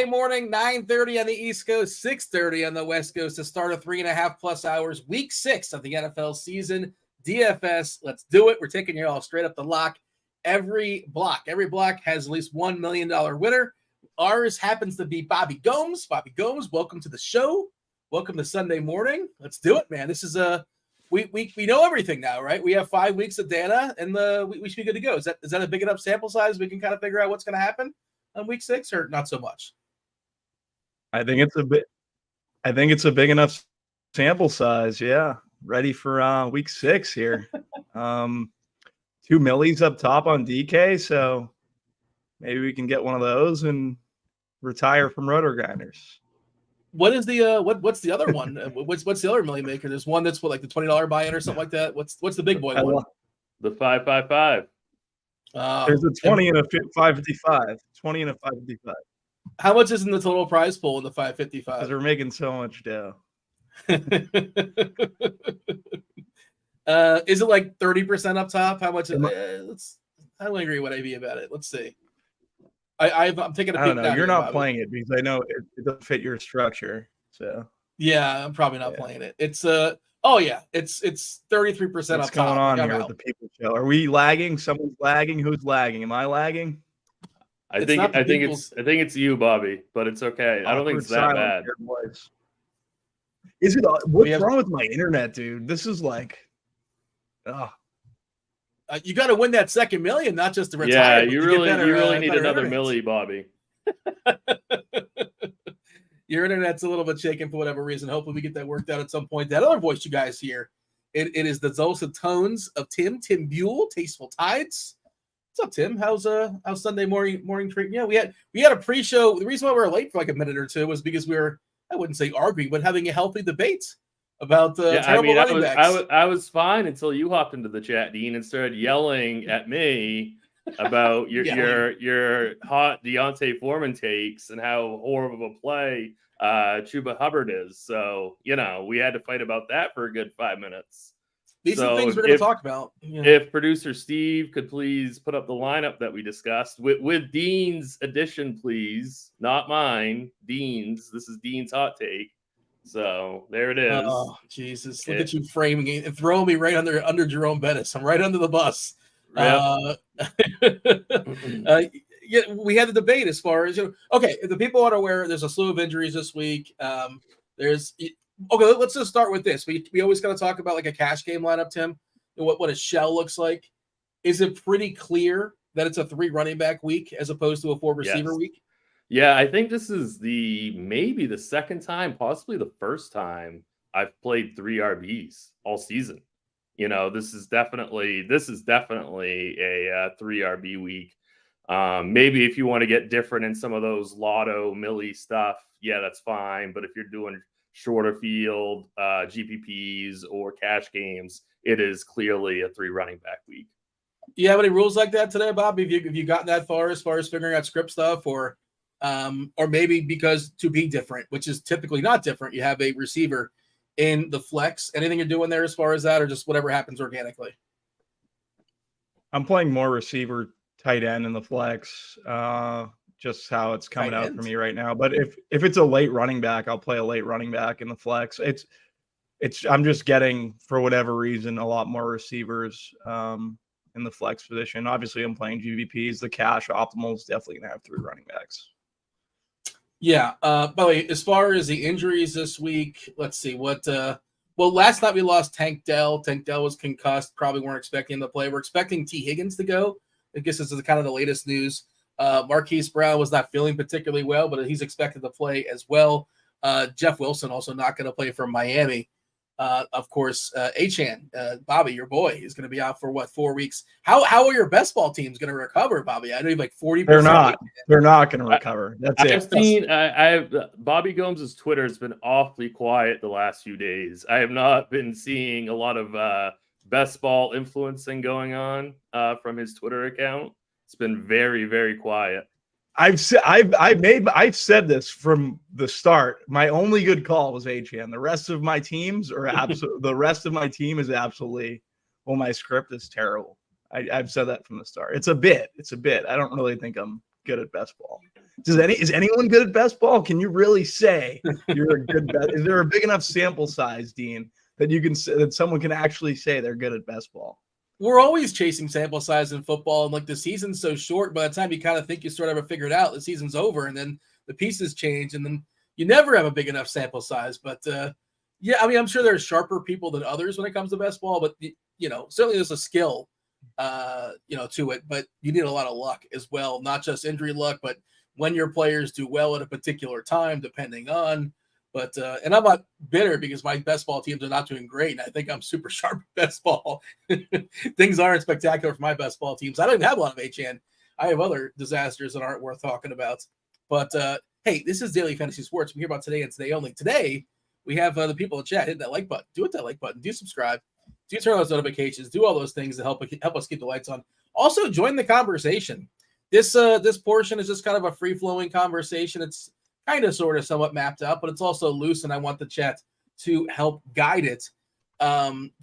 morning, 9:30 on the East Coast, 6:30 on the West Coast to start a 3.5+ hours, week 6 of the NFL season. DFS, let's do it. We're taking you all straight up the lock. Every block has at least $1 million winner. Ours happens to be Bobby Gomes. Bobby Gomes, welcome to the show. Welcome to Sunday morning. Let's do it, man. This is we know everything now, right? We have 5 weeks of data, and we should be good to go. Is that a big enough sample size we can kind of figure out what's going to happen on week 6, or not so much? I think it's a big enough sample size. Yeah, ready for week 6 here. 2 millis up top on DK, so maybe we can get one of those and retire from RotoGrinders. What is the what's the other one? what's the other milli maker? There's one that's like the $20 buy-in or something like that. What's the big boy one? The 555. There's a 20 and a 555. 20 and a 555. How much is in the total prize pool in the 555? Because we're making so much dough. Is it like 30% up top? How much? I don't agree with AB about it. Let's see. I'm taking a peek. I don't know. You're not playing it because I know it doesn't fit your structure. So yeah, I'm probably not playing it. It's it's 33% What's up top. going on here with the people show? Are we lagging? Someone's lagging. Who's lagging? Am I lagging? I think it's you, Bobby, but it's okay. I don't think it's that bad. Is it? What's wrong with my internet, dude? This is like, you got to win that second million, not just the retire. Yeah, you really need another milli, Bobby. Your internet's a little bit shaken for whatever reason. Hopefully we get that worked out at some point. That other voice you guys hear, it is the dulcet tones of Tim Buell, TastefulTides. What's up, Tim? How's Sunday morning treating? Yeah, we had a pre-show. The reason why we were late for like a minute or two was because we were, I wouldn't say arguing, but having a healthy debate about terrible running backs. I was fine until you hopped into the chat, Dean, and started yelling at me about your hot Deontay Foreman takes and how horrible of a play Chuba Hubbard is. So, we had to fight about that for a good 5 minutes. These are things we're going to talk about. Yeah. If producer Steve could please put up the lineup that we discussed with Dean's addition, please. Not mine. Dean's. This is Dean's hot take. So there it is. Oh, Jesus. Look at you framing it and throwing me right under Jerome Bettis. I'm right under the bus. Yep. We had the debate as far as, okay, if the people aren't aware, there's a slew of injuries this week. Let's just start with this. We always got to talk about like a cash game lineup, Tim, and what a shell looks like. Is it pretty clear that it's a 3 running back week as opposed to a 4 receiver week? Yeah, I think this is maybe the second time, possibly the first time I've played 3 RBs all season. This is definitely a 3 RB week. Maybe if you want to get different in some of those lotto milli stuff, yeah, that's fine. But if you're doing shorter field GPPs or cash games, it is clearly a 3 running back week. You have any rules like that today, Bob? Have you gotten that far as figuring out script stuff, or maybe because to be different, which is typically not different, you have a receiver in the flex? Anything you're doing there as far as that, or just whatever happens organically? I'm playing more receiver, tight end in the flex. Just how it's coming out for me right now. But if it's a late running back, I'll play a late running back in the flex. I'm just getting, for whatever reason, a lot more receivers in the flex position. Obviously, I'm playing GBPs. The cash optimal is definitely going to have 3 running backs. Yeah. By the way, as far as the injuries this week, let's see last night we lost Tank Dell. Tank Dell was concussed. Probably weren't expecting him to play. We're expecting T. Higgins to go. I guess this is kind of the latest news. Marquise Brown was not feeling particularly well, but he's expected to play as well. Jeff Wilson also not going to play for Miami. Of course, Achane, Bobby, your boy, is going to be out for 4 weeks. How are your best ball teams going to recover, Bobby? I know you've like 40%. They're not going to recover. That's it. Bobby Gomes' Twitter has been awfully quiet the last few days. I have not been seeing a lot of best ball influencing going on from his Twitter account. It's been very, very quiet. I've said this from the start. My only good call was Achane. The rest of my teams are the rest of my team is absolutely. Well, my script is terrible. I've said that from the start. It's a bit. I don't really think I'm good at best ball. Is anyone good at best ball? Can you really say you're a good bet? Is there a big enough sample size, Dean, that someone can actually say they're good at best ball? We're always chasing sample size in football, and like the season's so short. By the time you kind of think you sort of have it figured out, the season's over, and then the pieces change, and then you never have a big enough sample size. But yeah, I mean, I'm sure there's sharper people than others when it comes to best ball, but certainly there's a skill, to it. But you need a lot of luck as well, not just injury luck, but when your players do well at a particular time, depending on. But and I'm not bitter because my best ball teams are not doing great, and I think I'm super sharp at best ball. Things aren't spectacular for my best ball teams. I don't even have a lot of HN. I have other disasters that aren't worth talking about. But hey, this is Daily Fantasy Sports. We hear about today and today only. Today, we have the people in chat. Hit that like button. Do hit that like button. Do subscribe. Do turn on those notifications. Do all those things to help us keep the lights on. Also, join the conversation. This portion is just kind of a free-flowing conversation. It's kind of sort of somewhat mapped out, but it's also loose, and I want the chat to help guide it.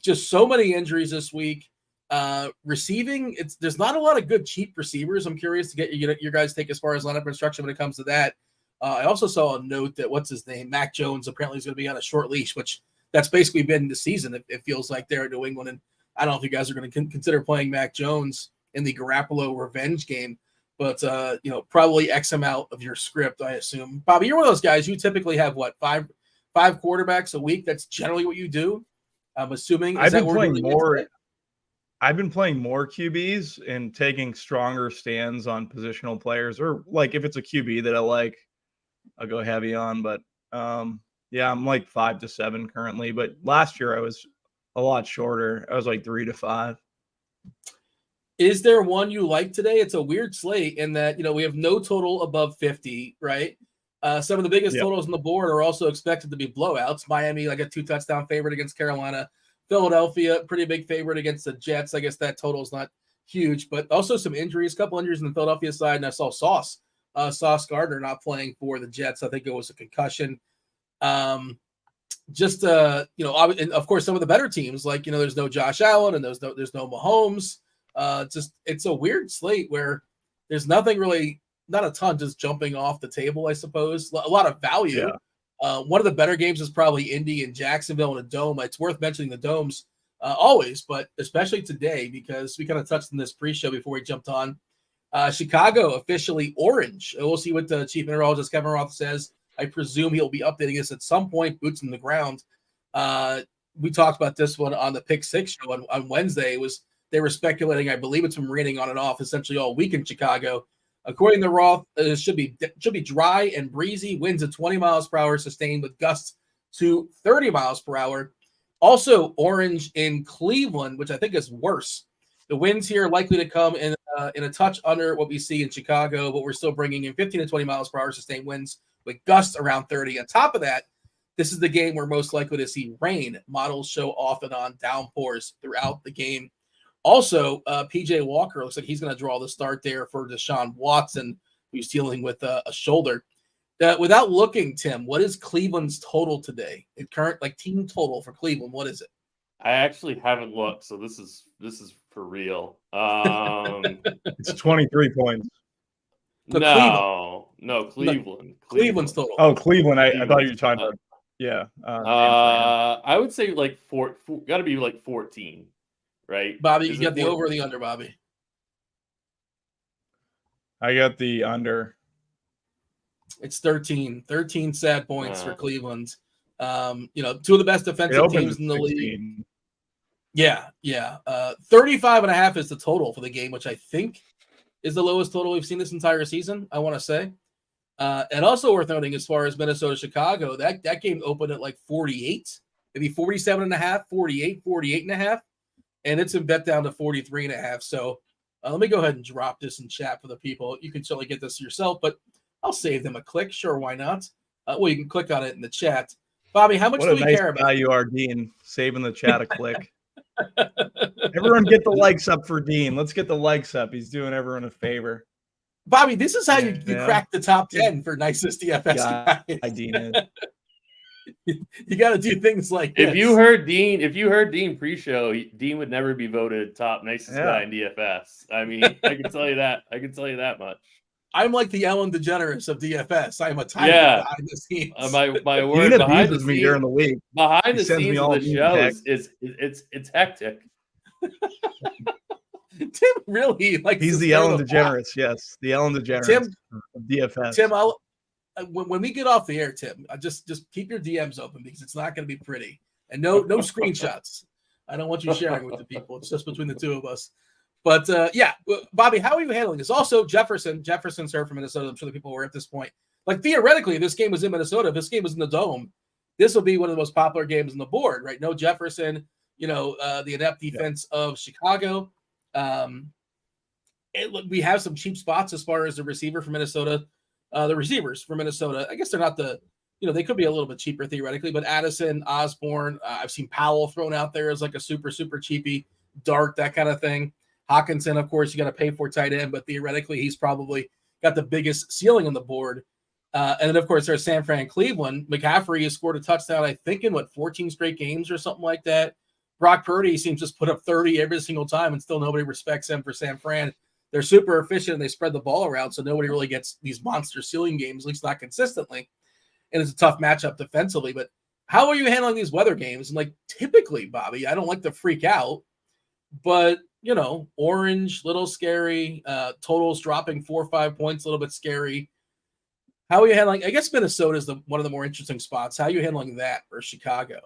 Just so many injuries this week. Receiving, there's not a lot of good cheap receivers. I'm curious to get your guys' take as far as lineup instruction when it comes to that. I also saw a note that what's his name, Mac Jones, apparently is going to be on a short leash, which that's basically been the season. It feels like there in New England, and I don't know if you guys are going to consider playing Mac Jones in the Garoppolo revenge game. But, probably X amount of your script, I assume. Bobby, you're one of those guys. You typically have, five quarterbacks a week? That's generally what you do, I'm assuming. I've been playing more QBs and taking stronger stands on positional players. Or, if it's a QB that I like, I'll go heavy on. But, yeah, I'm 5 to 7 currently. But last year I was a lot shorter. I was 3 to 5. Is there one you like today? It's a weird slate in that, we have no total above 50, right? Some of the biggest totals on the board are also expected to be blowouts. Miami, a 2-touchdown favorite against Carolina. Philadelphia, pretty big favorite against the Jets. I guess that total is not huge, but also some injuries, a couple injuries on the Philadelphia side. And I saw Sauce Gardner not playing for the Jets. I think it was a concussion. And of course, some of the better teams, there's no Josh Allen and there's no Mahomes. It's a weird slate where there's nothing really, not a ton just jumping off the table, I suppose. A lot of value. Yeah. One of the better games is probably Indy and Jacksonville in a dome. It's worth mentioning the domes always, but especially today because we kind of touched on this pre-show before we jumped on. Chicago officially orange. We'll see what the chief meteorologist Kevin Roth says. I presume he'll be updating us at some point, boots in the ground. We talked about this one on the Pick 6 show on Wednesday. They were speculating, I believe it's been raining on and off essentially all week in Chicago. According to Roth, it should be dry and breezy, winds at 20 miles per hour sustained with gusts to 30 miles per hour. Also orange in Cleveland, which I think is worse. The winds here are likely to come in a touch under what we see in Chicago, but we're still bringing in 15 to 20 miles per hour sustained winds with gusts around 30. On top of that, this is the game we're most likely to see rain. Models show off and on downpours throughout the game. Also, PJ Walker looks like he's going to draw the start there for Deshaun Watson, who's dealing with a shoulder. Without looking, Tim, what is Cleveland's total today? The current team total for Cleveland, what is it? I actually haven't looked, so this is for real. It's 23 points. No, Cleveland. Cleveland's total. Oh, Cleveland. I thought you were talking about. Yeah. I would say got to be 14. Right, Bobby, you got the over or the under, Bobby? I got the under. It's 13 sad points for Cleveland. Two of the best defensive teams in the 16. League. Yeah. 35.5 is the total for the game, which I think is the lowest total we've seen this entire season, I want to say. And also worth noting as far as Minnesota-Chicago, that game opened at 48, maybe 47.5, 48, 48.5. And it's been bet down to 43.5. So let me go ahead and drop this in chat for the people. You can certainly get this yourself, but I'll save them a click. Sure, why not? You can click on it in the chat. Bobby, how much do we care about? Value our Dean, saving the chat a click. Everyone get the likes up for Dean. Let's get the likes up. He's doing everyone a favor. Bobby, this is how you crack the top 10 for nicest DFS guys. Dean is. You got to do things like this. If you heard Dean pre-show, Dean would never be voted top nicest guy in DFS. I mean, I can tell you that. I can tell you that much. I'm like the Ellen DeGeneres of DFS. I'm a tight behind the scenes. My word, Dean behind the abuses me scenes, during the week. behind the He sends me scenes of all the mean show texts. is it's hectic. Tim really likes. He's to the stir Ellen the pot. DeGeneres. Yes, the Ellen DeGeneres Tim, of DFS. Tim, I'll when we get off the air, Tim, just keep your DMs open because it's not going to be pretty, and no screenshots. I don't want you sharing with the people. It's just between the two of us. But yeah, Bobby, how are you handling this? Also, Jefferson's here from Minnesota. I'm sure the people were at this point. Like theoretically, if this game was in Minnesota, if this game was in the Dome, this will be one of the most popular games on the board, right? No Jefferson, the inept defense of Chicago. We have some cheap spots as far as the receiver from Minnesota. The receivers from Minnesota, I guess they're not they could be a little bit cheaper theoretically, but Addison, Osborne, I've seen Powell thrown out there as like a super, super cheapy dart, that kind of thing. Hawkinson, of course, you got to pay for tight end, but theoretically, he's probably got the biggest ceiling on the board. And then, of course, there's San Fran, Cleveland. McCaffrey has scored a touchdown, I think, in 14 straight games or something like that. Brock Purdy seems to just put up 30 every single time, and still nobody respects him for San Fran. They're super efficient, and they spread the ball around, so nobody really gets these monster ceiling games, at least not consistently. And it's a tough matchup defensively. But how are you handling these weather games? And, typically, Bobby, I don't like to freak out, but, orange, little scary, totals dropping 4 or 5 points, a little bit scary. How are you handling? I guess Minnesota is one of the more interesting spots. How are you handling that versus Chicago?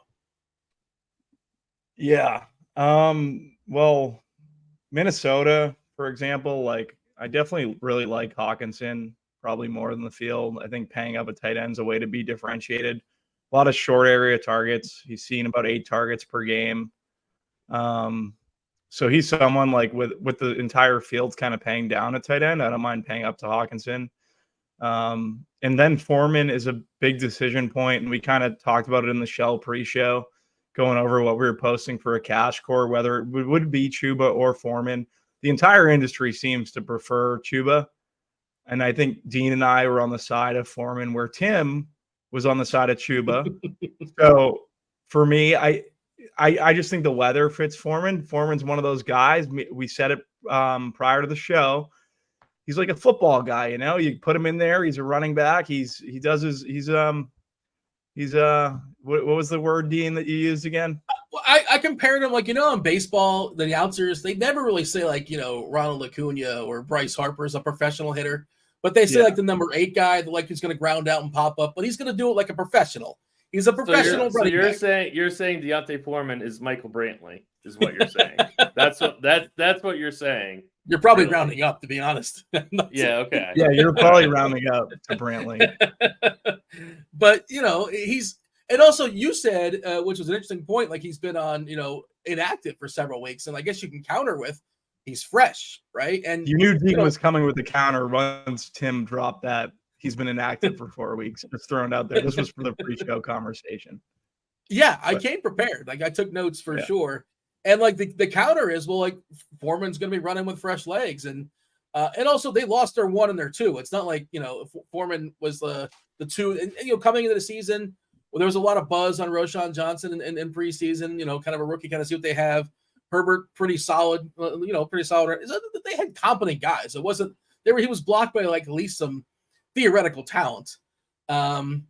Yeah. Well, Minnesota, for example, I definitely really like Hawkinson, probably more than the field. I think paying up a tight end is a way to be differentiated. A lot of short area targets. He's seen about 8 targets per game. So he's someone with the entire field kind of paying down a tight end. I don't mind paying up to Hawkinson. And then Foreman is a big decision point, and we kind of talked about it in the Shell pre-show, going over what we were posting for a cash core, whether it would be Chuba or Foreman. The entire industry seems to prefer Chuba, and I think Dean and I were on the side of Foreman, where Tim was on the side of Chuba. So for me, I just think the weather fits Foreman. Foreman's one of those guys. We said it prior to the show. He's like a football guy, You put him in there. He's a running back. What was the word, Dean, that you used again? I compared him in baseball, the announcers, they never really say Ronald Acuna or Bryce Harper is a professional hitter, but they say the number 8 guy, who's going to ground out and pop up, but he's going to do it like a professional. He's a professional running back. You're saying Deontay Foreman is Michael Brantley, is what you're saying. That's what you're saying. You're probably rounding up, to be honest. Yeah, okay. Yeah, you're probably rounding up to Brantley. But, and also you said, which was an interesting point, he's been on, inactive for several weeks. And I guess you can counter with he's fresh, right? And you knew Dean was coming with the counter once Tim dropped that. He's been inactive for 4 weeks. Just thrown out there. This was for the pre-show conversation. Yeah, I came prepared. I took notes for sure. And the counter is, Foreman's going to be running with fresh legs. And also they lost their 1 and their 2. It's not Foreman was the 2 and coming into the season. Well, there was a lot of buzz on Roshan Johnson in preseason, kind of a rookie, kind of see what they have. Herbert, pretty solid, pretty solid. They had competent guys. It wasn't he was blocked by at least some theoretical talent. My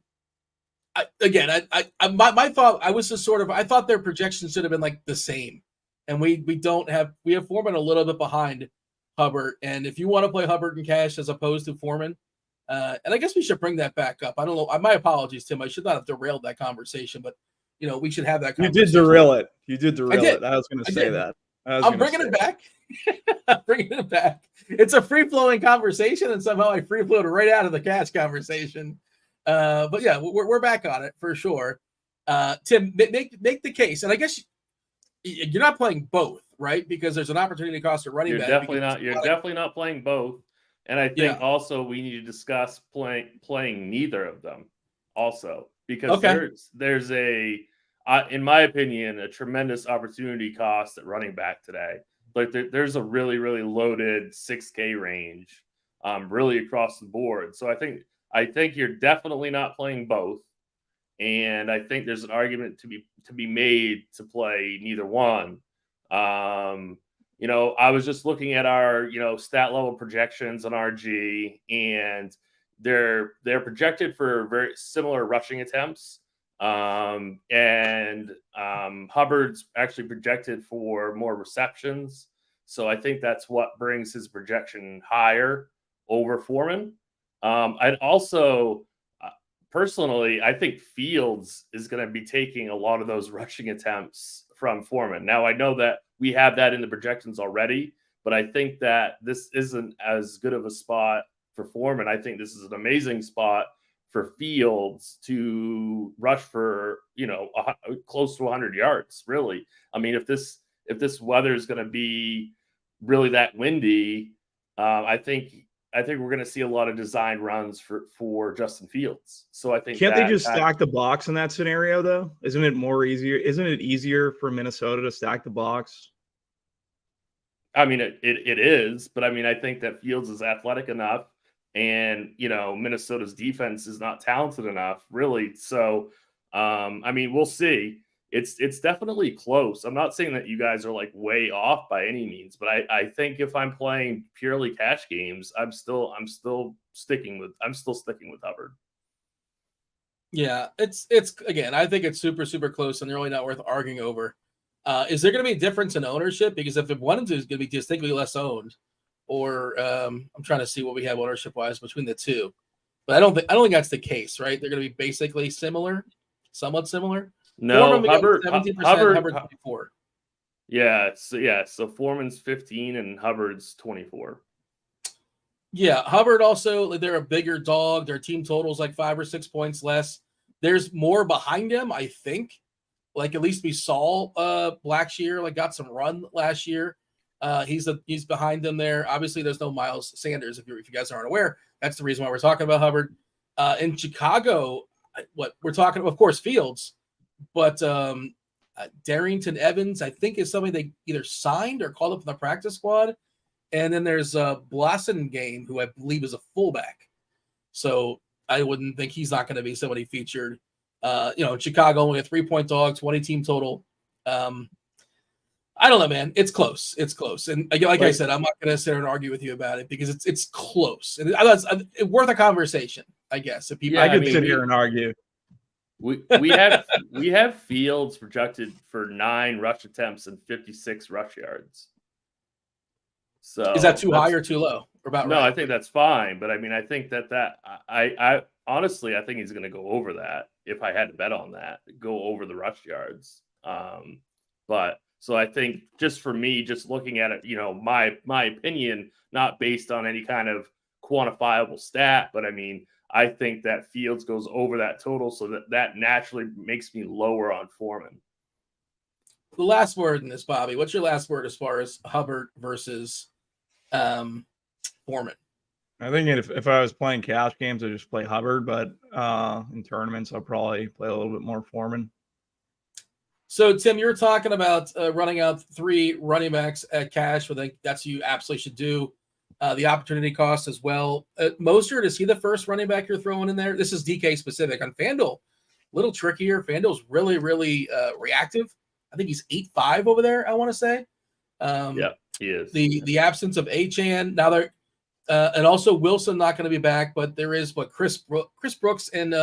thought, I was just I thought their projections should have been the same. And we have Foreman a little bit behind Hubbard. And if you want to play Hubbard in cash as opposed to Foreman, and I guess we should bring that back up. I don't know. My apologies, Tim. I should not have derailed that conversation, but we should have that conversation. You did derail it. I was going to say that. I'm bringing it back. I'm bringing it back. It's a free-flowing conversation, and somehow I free-flowed right out of the cash conversation. But yeah, we're back on it for sure. Tim, make the case, and I guess you're not playing both, right? Because there's an opportunity cost of running back. You're definitely not playing both, and I think also we need to discuss playing neither of them also, because there's in my opinion, a tremendous opportunity cost at running back today. There's a really, really loaded 6K range, really across the board. So I think you're definitely not playing both, and I think there's an argument to be made to play neither one. I was just looking at our, stat level projections on RG, and they're projected for very similar rushing attempts. Hubbard's actually projected for more receptions. So I think that's what brings his projection higher over Foreman. I'd also, personally, I think Fields is going to be taking a lot of those rushing attempts from Foreman. Now, I know that we have that in the projections already, but I think that this isn't as good of a spot for Foreman. I think this is an amazing spot for Fields to rush for, close to 100 yards, really. I mean, if this weather is going to be really that windy, I think we're going to see a lot of design runs for Justin Fields. So I think they just stack the box in that scenario, though? Isn't it easier for Minnesota to stack the box? I mean, it is, but I mean, I think that Fields is athletic enough, and Minnesota's defense is not talented enough, really. So, I mean, we'll see. It's definitely close. I'm not saying that you guys are like way off by any means, but I think if I'm playing purely cash games, I'm still sticking with Hubbard. Yeah, it's again, I think it's super, super close and really not worth arguing over. Is there going to be a difference in ownership? Because if one is going to be distinctly less owned, or I'm trying to see what we have ownership wise between the two, but I don't think that's the case, right? They're going to be basically similar, somewhat similar. No, Hubbard 17%, Hubbard 24. Yeah, so Foreman's 15 and Hubbard's 24. Yeah, Hubbard also, they're a bigger dog. Their team total's like 5 or 6 points less. There's more behind him, I think. Like at least we saw Blackshear like got some run last year. He's behind them there. Obviously, there's no Miles Sanders. If you guys aren't aware, that's the reason why we're talking about Hubbard. In Chicago, what we're talking about, of course, Fields, but Darrington Evans, I think, is somebody they either signed or called up from the practice squad. And then there's Blasingame, who I believe is a fullback. So I wouldn't think he's not going to be somebody featured. Chicago only a 3-point dog, 20 team total. I don't know, man. It's close. And I said, I'm not going to sit here and argue with you about it because it's close. And it's worth a conversation, I guess. If people, I could sit here and argue. We have Fields projected for 9 rush attempts and 56 rush yards. So is that too high or too low? Or about no, right? I think that's fine. But I mean, I think that I honestly, I think he's going to go over that. If I had to bet on that, go over the rush yards. But so I think just for me, just looking at it, my opinion, not based on any kind of quantifiable stat, but I mean, I think that Fields goes over that total, so that naturally makes me lower on Foreman. The last word in this, Bobby. What's your last word as far as Hubbard versus Foreman? I think if I was playing cash games, I'd just play Hubbard, but in tournaments, I'll probably play a little bit more Foreman. So, Tim, you're talking about running out 3 running backs at cash. I think that's what you absolutely should do. The opportunity cost as well. Mostert, is he the first running back you're throwing in there? This is DK specific. On FanDuel, a little trickier. FanDuel's really, really reactive. I think he's 8.5 over there, I want to say. Yeah, he is. The absence of Achane. Now they're and also Wilson not going to be back, but there is Chris Brooks and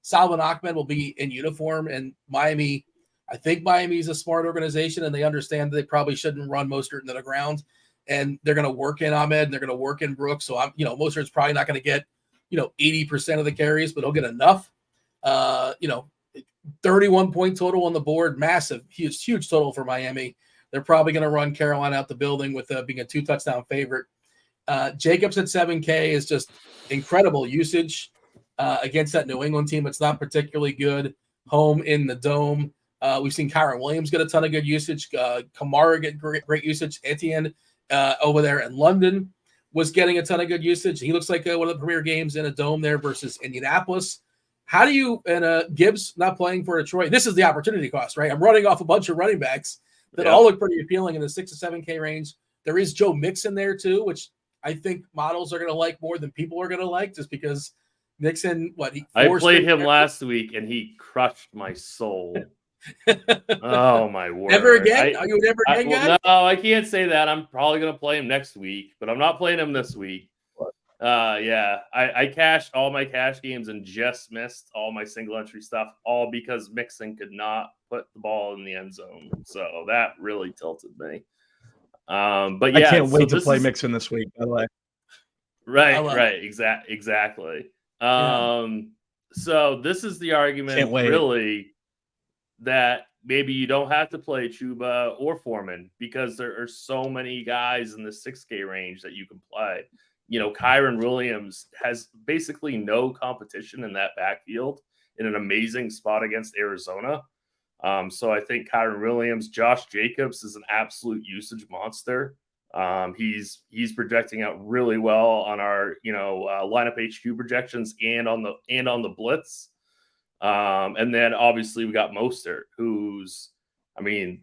Salvin Ahmed will be in uniform. And Miami, I think Miami's a smart organization, and they understand that they probably shouldn't run Mostert into the ground. And they're going to work in Ahmed, and they're going to work in Brooks. So Mostert's probably not going to get 80% of the carries, but he'll get enough. 31 point total on the board, massive, huge total for Miami. They're probably going to run Carolina out the building with being a 2-touchdown favorite. Jacobs at 7K is just incredible usage against that New England team. It's not particularly good home in the dome. We've seen Kyron Williams get a ton of good usage. Kamara get great usage. Etienne over there in London was getting a ton of good usage. He looks like one of the premier games in a dome there versus Indianapolis. How do you, and Gibbs not playing for Detroit, this is the opportunity cost, right? I'm running off a bunch of running backs that all look pretty appealing in the 6 to 7K range. There is Joe Mixon there too, which I think models are going to like more than people are going to like, just because Mixon, I played him last week and he crushed my soul. Oh my word! Never again? Are you never again, guy? No, I can't say that. I'm probably gonna play him next week, but I'm not playing him this week. Yeah, I cashed all my cash games and just missed all my single entry stuff, all because Mixon could not put the ball in the end zone. So that really tilted me. But yeah, I can't wait to play Mixon this week, by the way. Right, exactly. So this is the argument, really, that maybe you don't have to play Chuba or Foreman because there are so many guys in the 6K range that you can play. You know, Kyren Williams has basically no competition in that backfield in an amazing spot against Arizona. So I think Kyren Williams, Josh Jacobs is an absolute usage monster. He's projecting out really well on our, lineup HQ projections and on the blitz. And then obviously we got Mostert,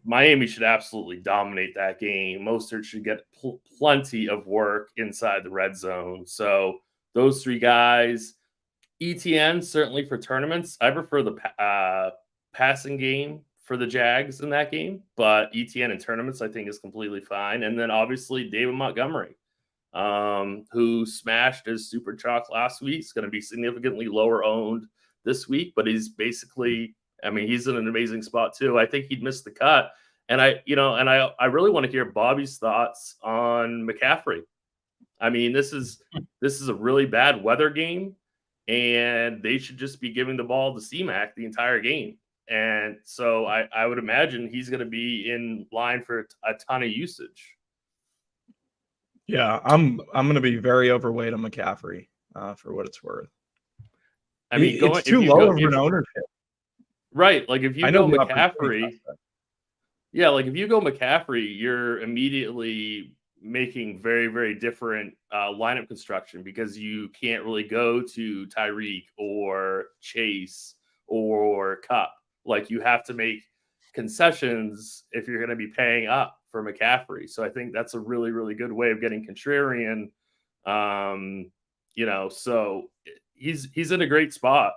Miami should absolutely dominate that game. Mostert should get plenty of work inside the red zone. So those three guys, ETN certainly for tournaments. I prefer the passing game for the Jags in that game, but ETN in tournaments I think is completely fine. And then obviously David Montgomery, who smashed his super chalk last week, is going to be significantly lower owned this week, but he's basically, he's in an amazing spot too. I think he'd miss the cut. And I really want to hear Bobby's thoughts on McCaffrey. This is a really bad weather game, and they should just be giving the ball to C-Mac the entire game. And so I would imagine he's going to be in line for a ton of usage. Yeah, I'm going to be very overweight on McCaffrey for what it's worth. It's too low of an ownership. Right. Like if you go McCaffrey, if you go McCaffrey, you're immediately making very, very different lineup construction because you can't really go to Tyreek or Chase or Cup. Like you have to make concessions if you're going to be paying up for McCaffrey. So I think that's a really, really good way of getting contrarian. So he's in a great spot.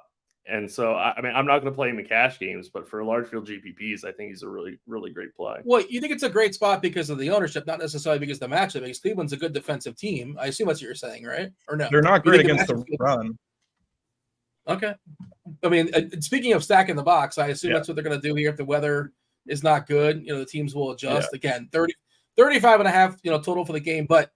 And so, I'm not going to play him in cash games, but for large field GPPs, I think he's a really, really great play. Well, you think it's a great spot because of the ownership, not necessarily because of the matchup, because Cleveland's a good defensive team. I assume that's what you're saying, right? Or no? They're not great against the run. Okay. Speaking of stacking the box, I assume that's what they're going to do here if the weather is not good. The teams will adjust. Again, 35.5, total for the game. But,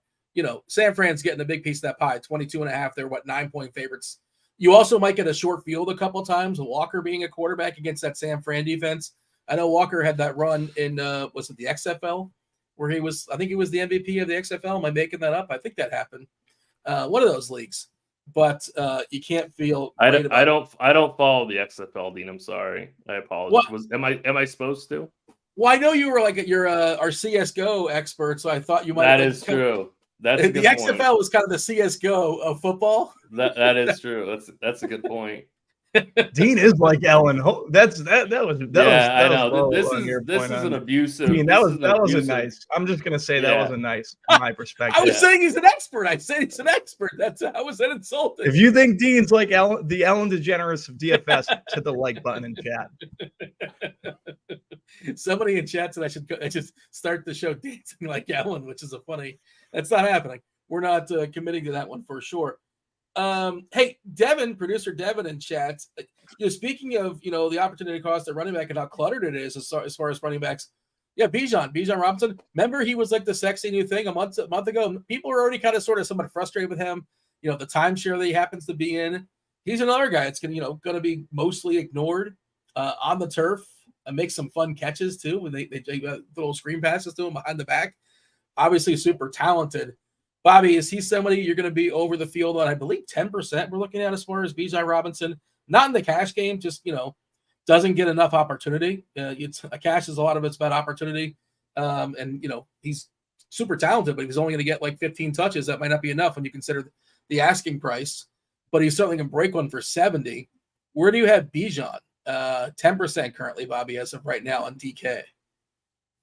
San Fran's getting a big piece of that pie, 22.5. They're 9-point favorites. You also might get a short field a couple of times, Walker being a quarterback against that San Fran defense. I know Walker had that run in, was it the XFL, where he was the MVP of the XFL. Am I making that up? I think that happened. One of those leagues. But you can't feel. I don't follow the XFL, Dean. I'm sorry. I apologize. Am I supposed to? Well, I know you were you're our CS:GO expert, so I thought you might. That is true. That's a good XFL point. was kind of the CS:GO of football. That is true. That's a good point. Dean is like Ellen. That was This is an abusive. Dean, that wasn't nice. I'm just gonna say that wasn't nice from my perspective. I was saying he's an expert. I said he's an expert. How was that insulting? If you think Dean's like the Ellen DeGeneres of DFS, hit the like button in chat. Somebody in chat said I should start the show dancing like Ellen, which is a funny. That's not happening. We're not committing to that one for sure. Hey, Devin, producer Devin in chat. Speaking of the opportunity cost at running back and how cluttered it is as far as running backs. Yeah, Bijan Robinson. Remember, he was like the sexy new thing a month ago. People were already kind of sort of somewhat frustrated with him. The timeshare that he happens to be in. He's another guy that's going to be mostly ignored on the turf and make some fun catches too when they little screen passes to him behind the back. Obviously, super talented. Bobby, is he somebody you're going to be over the field on? I believe 10% we're looking at as far as Bijan Robinson. Not in the cash game, just, doesn't get enough opportunity. Cash is a lot of it's about opportunity. And he's super talented, but he's only going to get like 15 touches. That might not be enough when you consider the asking price, but he's certainly going to break one for 70. Where do you have Bijan? 10% currently, Bobby, as of right now on DK.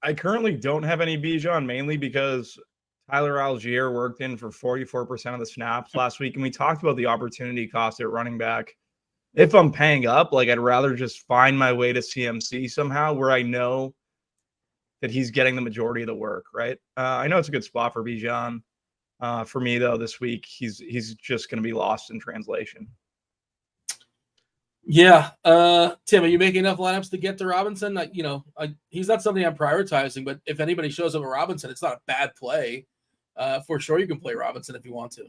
I currently don't have any Bijan, mainly because Tyler Algier worked in for 44% of the snaps last week, and we talked about the opportunity cost at running back. if I'm paying up, like I'd rather just find my way to CMC somehow where I know that he's getting the majority of the work, right? I know it's a good spot for Bijan. For me, though, this week, he's just going to be lost in translation. Yeah. Tim, are you making enough lineups to get to Robinson? He's not something I'm prioritizing, but if anybody shows up at Robinson, it's not a bad play. For sure, you can play Robinson if you want to.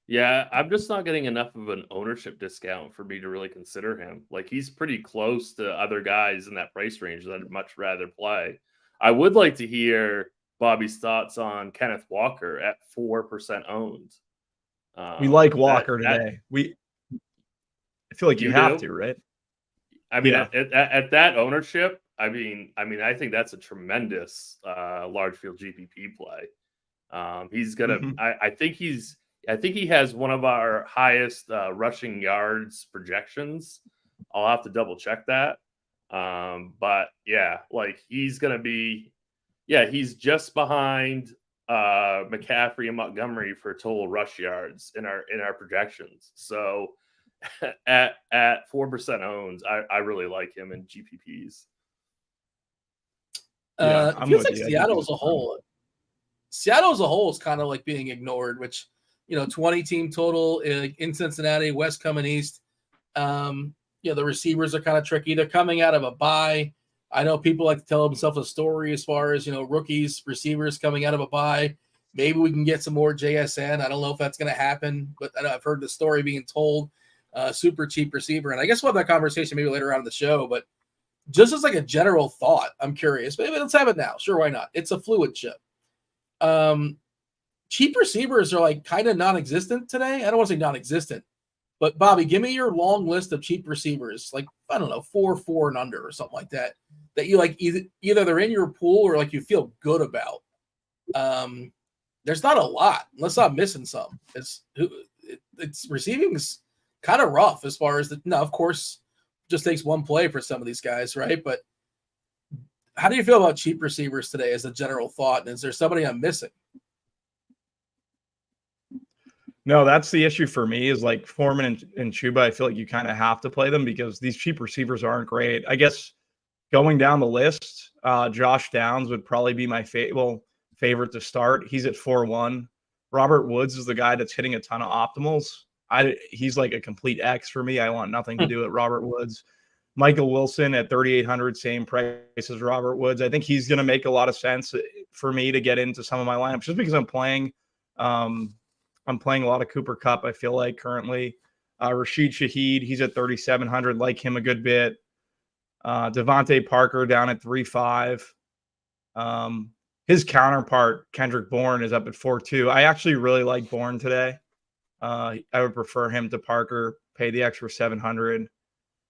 Yeah, I'm just not getting enough of an ownership discount for me to really consider him. Like, he's pretty close to other guys in that price range that I'd much rather play. I would like to hear Bobby's thoughts on Kenneth Walker at 4% owned. We like Walker today. I feel like you have to, right? I mean, at that ownership, I think that's a tremendous large field GPP play. He's gonna. I think he has one of our highest rushing yards projections. I'll have to double check that. But yeah, like he's gonna be. Yeah, he's just behind McCaffrey and Montgomery for total rush yards in our projections. So at 4% owns, I really like him in GPPs. It feels like Seattle as a whole. Seattle as a whole is kind of like being ignored, which 20 team total in Cincinnati, West coming east. The receivers are kind of tricky. They're coming out of a bye. I know people like to tell themselves a story as far as, rookies, receivers coming out of a bye. Maybe we can get some more JSN. I don't know if that's going to happen, but I've heard the story being told. Super cheap receiver. And I guess we'll have that conversation maybe later on in the show. But just as like a general thought, I'm curious. Maybe let's have it now. Sure, why not? It's a fluid ship. Cheap receivers are like kind of non-existent today. I don't want to say non-existent. But, Bobby, give me your long list of cheap receivers, like, I don't know, 4 and under or something like that you like either they're in your pool or like you feel good about. There's not a lot, unless I'm missing some. It's receiving is kind of rough as far as of course, just takes one play for some of these guys, right? But how do you feel about cheap receivers today as a general thought? And is there somebody I'm missing? No, that's the issue for me is like Foreman and Chuba. I feel like you kind of have to play them because these cheap receivers aren't great. I guess going down the list, Josh Downs would probably be my favorite to start. He's at 4-1. Robert Woods is the guy that's hitting a ton of optimals. He's like a complete X for me. I want nothing to do with Robert Woods. Michael Wilson at 3,800, same price as Robert Woods. I think he's going to make a lot of sense for me to get into some of my lineups just because I'm playing a lot of Cooper Kupp, I feel like, currently. Rashid Shaheed, he's at 3,700. Like him a good bit. Devontae Parker down at 3.5. His counterpart, Kendrick Bourne, is up at 4.2. I actually really like Bourne today. I would prefer him to Parker, pay the extra 700.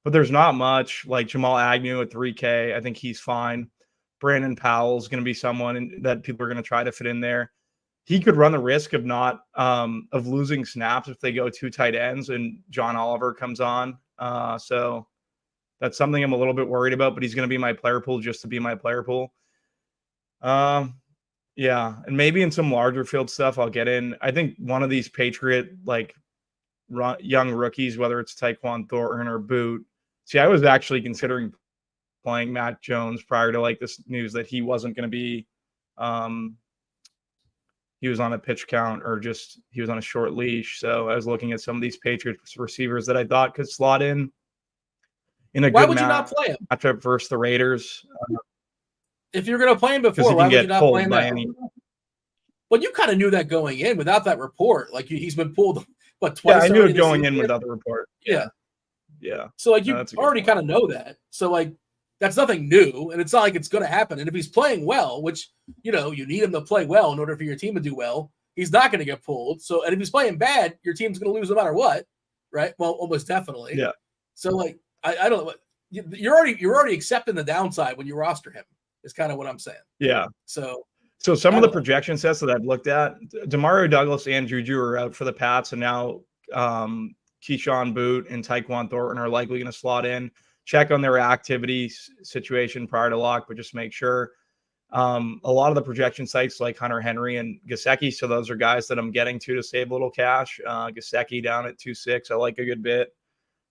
But there's not much. Like Jamal Agnew at 3K, I think he's fine. Brandon Powell is going to be someone that people are going to try to fit in there. He could run the risk of of losing snaps if they go 2 tight ends and John Oliver comes on. So that's something I'm a little bit worried about, but he's going to be my player pool just to be my player pool. Yeah, and maybe in some larger field stuff I'll get in. I think one of these Patriot young rookies, whether it's Tyquan Thornton or Boot. See, I was actually considering playing Matt Jones prior to this news that he wasn't going to be he was on a pitch count or just he was on a short leash. So I was looking at some of these Patriots receivers that I thought could slot in a why good would you not play him? Matchup versus the Raiders. If you're going to play him before, why would you not play him now? But you kind of knew that going in without that report. Like he's been pulled, twice. Yeah, I knew it going in without the report. Yeah. Yeah. So you already kind of know that. So that's nothing new, and it's not like it's going to happen. And if he's playing well, which you need him to play well in order for your team to do well, he's not going to get pulled. So, and if he's playing bad, your team's going to lose no matter what, right? Well, almost definitely. Yeah. So I don't know. You're already accepting the downside when you roster him. Is kind of what I'm saying. Yeah. So some of the projection sets that I've looked at, Demario Douglas and Juju are out for the Pats, and now Keyshawn Boot and Tyquan Thornton are likely going to slot in. Check on their activity situation prior to lock, but just make sure. A lot of the projection sites like Hunter Henry and Gesicki, so those are guys that I'm getting to save a little cash. Gesicki down at 2.6, I like a good bit.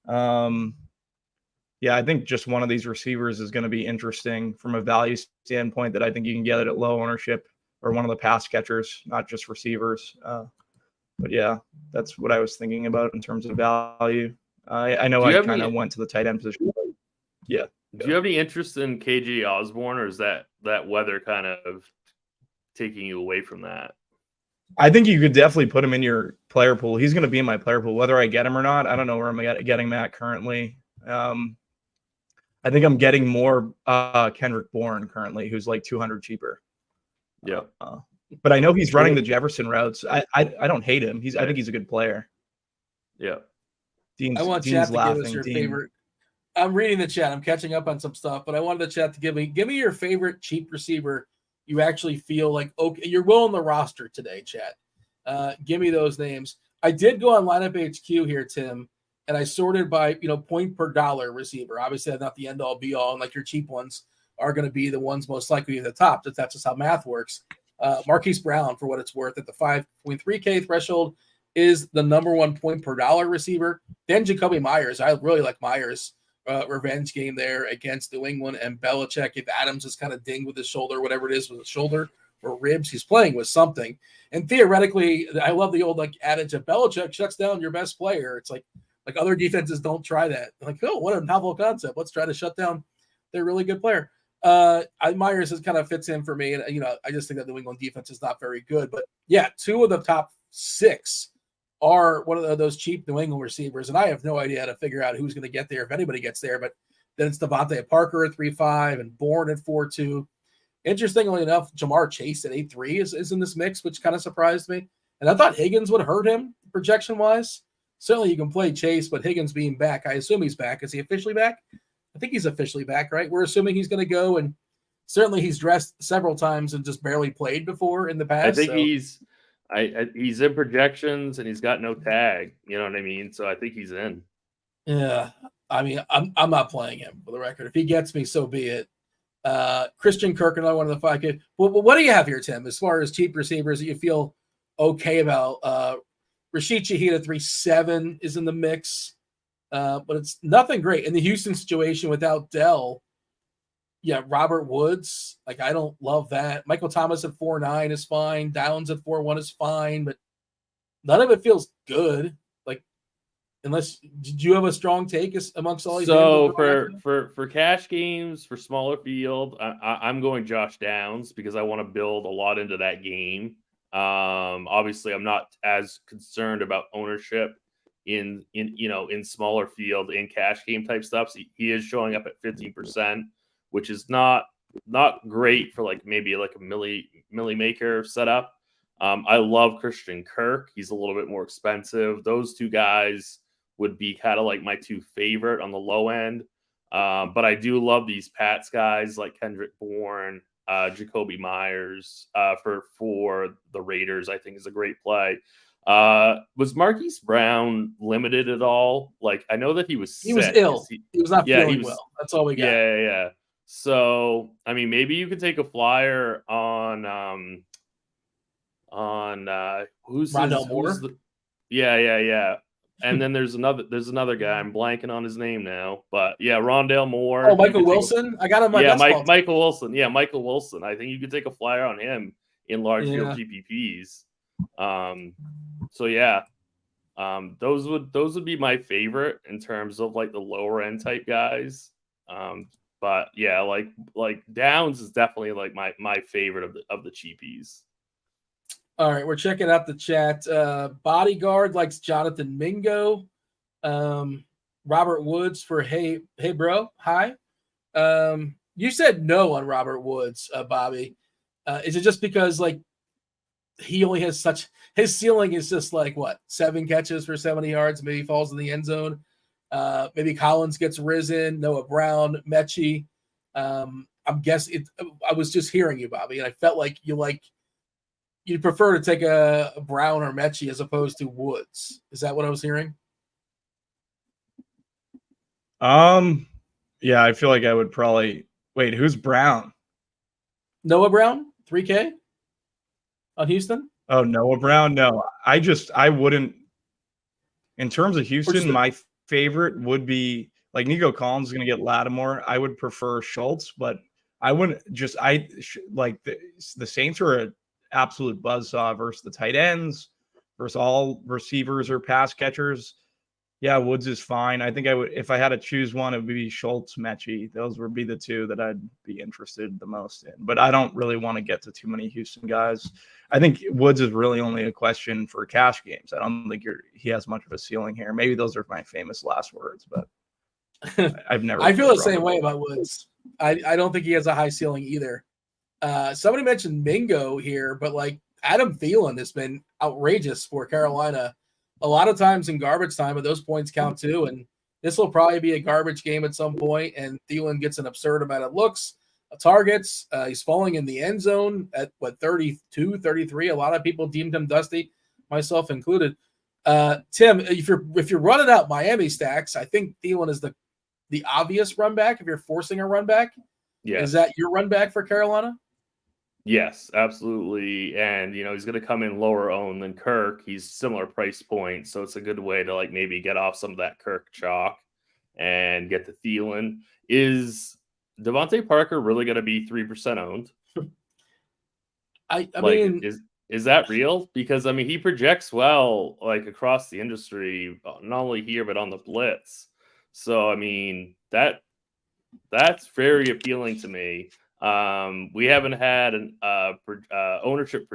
Yeah, I think just one of these receivers is going to be interesting from a value standpoint that I think you can get it at low ownership, or one of the pass catchers, not just receivers. But yeah, that's what I was thinking about in terms of value. I know I kind of went to the tight end position. But yeah. Do you have any interest in KJ Osborne, or is that weather kind of taking you away from that? I think you could definitely put him in your player pool. He's going to be in my player pool, whether I get him or not. I don't know where I'm getting that currently. I think I'm getting more Kendrick Bourne currently, who's like 200 cheaper. Yeah. But I know he's running the Jefferson routes. I don't hate him. I think he's a good player. Yeah. I want Dean's chat to give us your favorite. I'm reading the chat. I'm catching up on some stuff, but I wanted the chat to give me your favorite cheap receiver you actually feel like, okay, you're willing the roster today, chat. Give me those names. I did go on Lineup HQ here, Tim, and I sorted by, point per dollar receiver. Obviously, that's not the end all be all, and like your cheap ones are going to be the ones most likely at the top. That's just how math works. Marquise Brown, for what it's worth, at the 5.3K threshold, is the number 1 point per dollar receiver. Then Jacoby Myers. I really like Myers. Revenge game there against New England and Belichick. If Adams is kind of dinged with his shoulder, whatever it is with his shoulder or ribs, he's playing with something. And theoretically, I love the old adage of Belichick shuts down your best player. It's like other defenses don't try that. Like, oh, what a novel concept. Let's try to shut down their really good player. Myers kind of fits in for me. And, I just think that New England defense is not very good. But yeah, 2 of the top 6 are one of those cheap New England receivers. And I have no idea how to figure out who's going to get there, if anybody gets there. But then it's Devontae Parker at 3.5 and Bourne at 4.2. Interestingly enough, Jamar Chase at 8.3 is in this mix, which kind of surprised me. And I thought Higgins would hurt him projection-wise. Certainly you can play Chase, but Higgins being back, I assume he's back. Is he officially back? I think he's officially back, right? We're assuming he's going to go, and certainly he's dressed several times and just barely played before in the past. I think he's in projections and he's got no tag. You know what I mean? So I think he's in. Yeah. I mean, I'm not playing him, for the record. If he gets me, so be it. Christian Kirk, another one of the 5K. Well, what do you have here, Tim, as far as cheap receivers that you feel okay about? Rashid Shaheed at 3.7 is in the mix, but it's nothing great. In the Houston situation without Dell, yeah, Robert Woods, I don't love that. Michael Thomas at 4.9 is fine. Downs at 4.1 is fine, but none of it feels good. Unless, did you have a strong take amongst all these? So for cash games, for smaller field, I'm going Josh Downs because I want to build a lot into that game. Obviously, I'm not as concerned about ownership in smaller field in cash game type stuff. So he is showing up at 15%, which is not great for maybe a milli maker setup. I love Christian Kirk. He's a little bit more expensive. Those 2 guys would be kind of my 2 favorite on the low end. But I do love these Pats guys like Kendrick Bourne, Jacoby Myers for the Raiders. I think is a great play. Was Marquise Brown limited at all? I know that he was sick. He was ill. He was not feeling well. That's all we got. Yeah. So, I mean, maybe you could take a flyer on who's Rondell Moore. Yeah. And then there's another guy. I'm blanking on his name now, but yeah, Rondell Moore. Oh, Michael Wilson. I got him. Michael Wilson. Yeah, Michael Wilson. I think you could take a flyer on him in large field GPPs. So yeah, those would be my favorite in terms of the lower end type guys. But yeah, like Downs is definitely my favorite of the cheapies. All right, we're checking out the chat. Bodyguard likes Jonathan Mingo. Robert Woods for hey bro, hi. You said no on Robert Woods, Bobby. Is it just because he only has his ceiling is just 7 catches for 70 yards, maybe falls in the end zone. Maybe Collins gets risen, Noah Brown, Mechie. I'm guessing I was just hearing you, Bobby, and I felt like you'd prefer to take a Brown or Mechie as opposed to Woods. Is that what I was hearing? Yeah, I feel like I would probably wait. Who's Brown? Noah Brown, 3K on Houston. Oh, Noah Brown. No, I wouldn't. In terms of Houston, favorite would be like Nico Collins is going to get Lattimore. I would prefer Schultz, but I wouldn't just like the Saints are an absolute buzzsaw versus the tight ends, versus all receivers or pass catchers. Yeah, Woods is fine. I think I would, if I had to choose one, it would be Schultz, Mechie. Those would be the two that I'd be interested the most in. But I don't really want to get to too many Houston guys. I think Woods is really only a question for cash games. I don't think he has much of a ceiling here. Maybe those are my famous last words, but I've never. I feel the same way about Woods. I don't think he has a high ceiling either. Somebody mentioned Mingo here, but like Adam Thielen has been outrageous for Carolina. A lot of times in garbage time, but those points count too. And this will probably be a garbage game at some point, and Thielen gets an absurd amount of looks, targets. He's falling in the end zone at 32, 33. A lot of people deemed him dusty, myself included. Tim, if you're running out Miami stacks, I think Thielen is the obvious run back. If you're forcing a run back, is that your run back for Carolina? Yes, absolutely. And, he's going to come in lower owned than Kirk. He's similar price point. So it's a good way to maybe get off some of that Kirk chalk and get to Thielen. Is Devontae Parker really going to be 3% owned? I mean, is that real? Because, he projects well, across the industry, not only here, but on the blitz. So, that's very appealing to me. We haven't had an ownership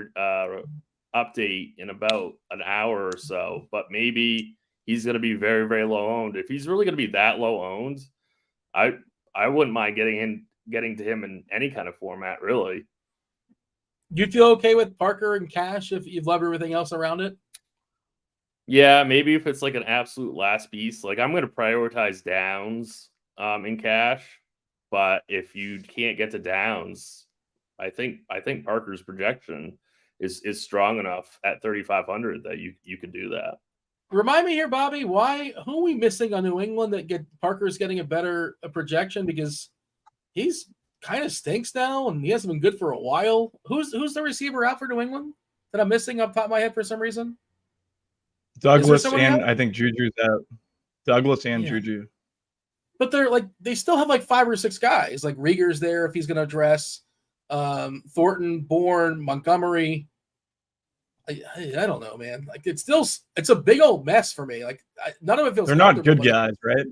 update in about an hour or so, but maybe he's going to be very, very low owned. If he's really going to be that low owned, I wouldn't mind getting to him in any kind of format, really. You feel okay with Parker and cash if you've loved everything else around it? Yeah, maybe if it's an absolute last piece. I'm going to prioritize downs in cash. But if you can't get to downs, I think Parker's projection is strong enough at 3,500 that you could do that. Remind me here, Bobby, who are we missing on New England that Parker's getting a better projection, because he's kind of stinks now and he hasn't been good for a while. Who's the receiver out for New England that I'm missing off the top of my head for some reason? Douglas and I think Juju's out. Douglas and Juju. But they still have 5 or 6 guys. Rieger's there if he's going to address Thornton, Bourne, Montgomery. I don't know, man. It's a big old mess for me. None of it feels. They're not good guys, right?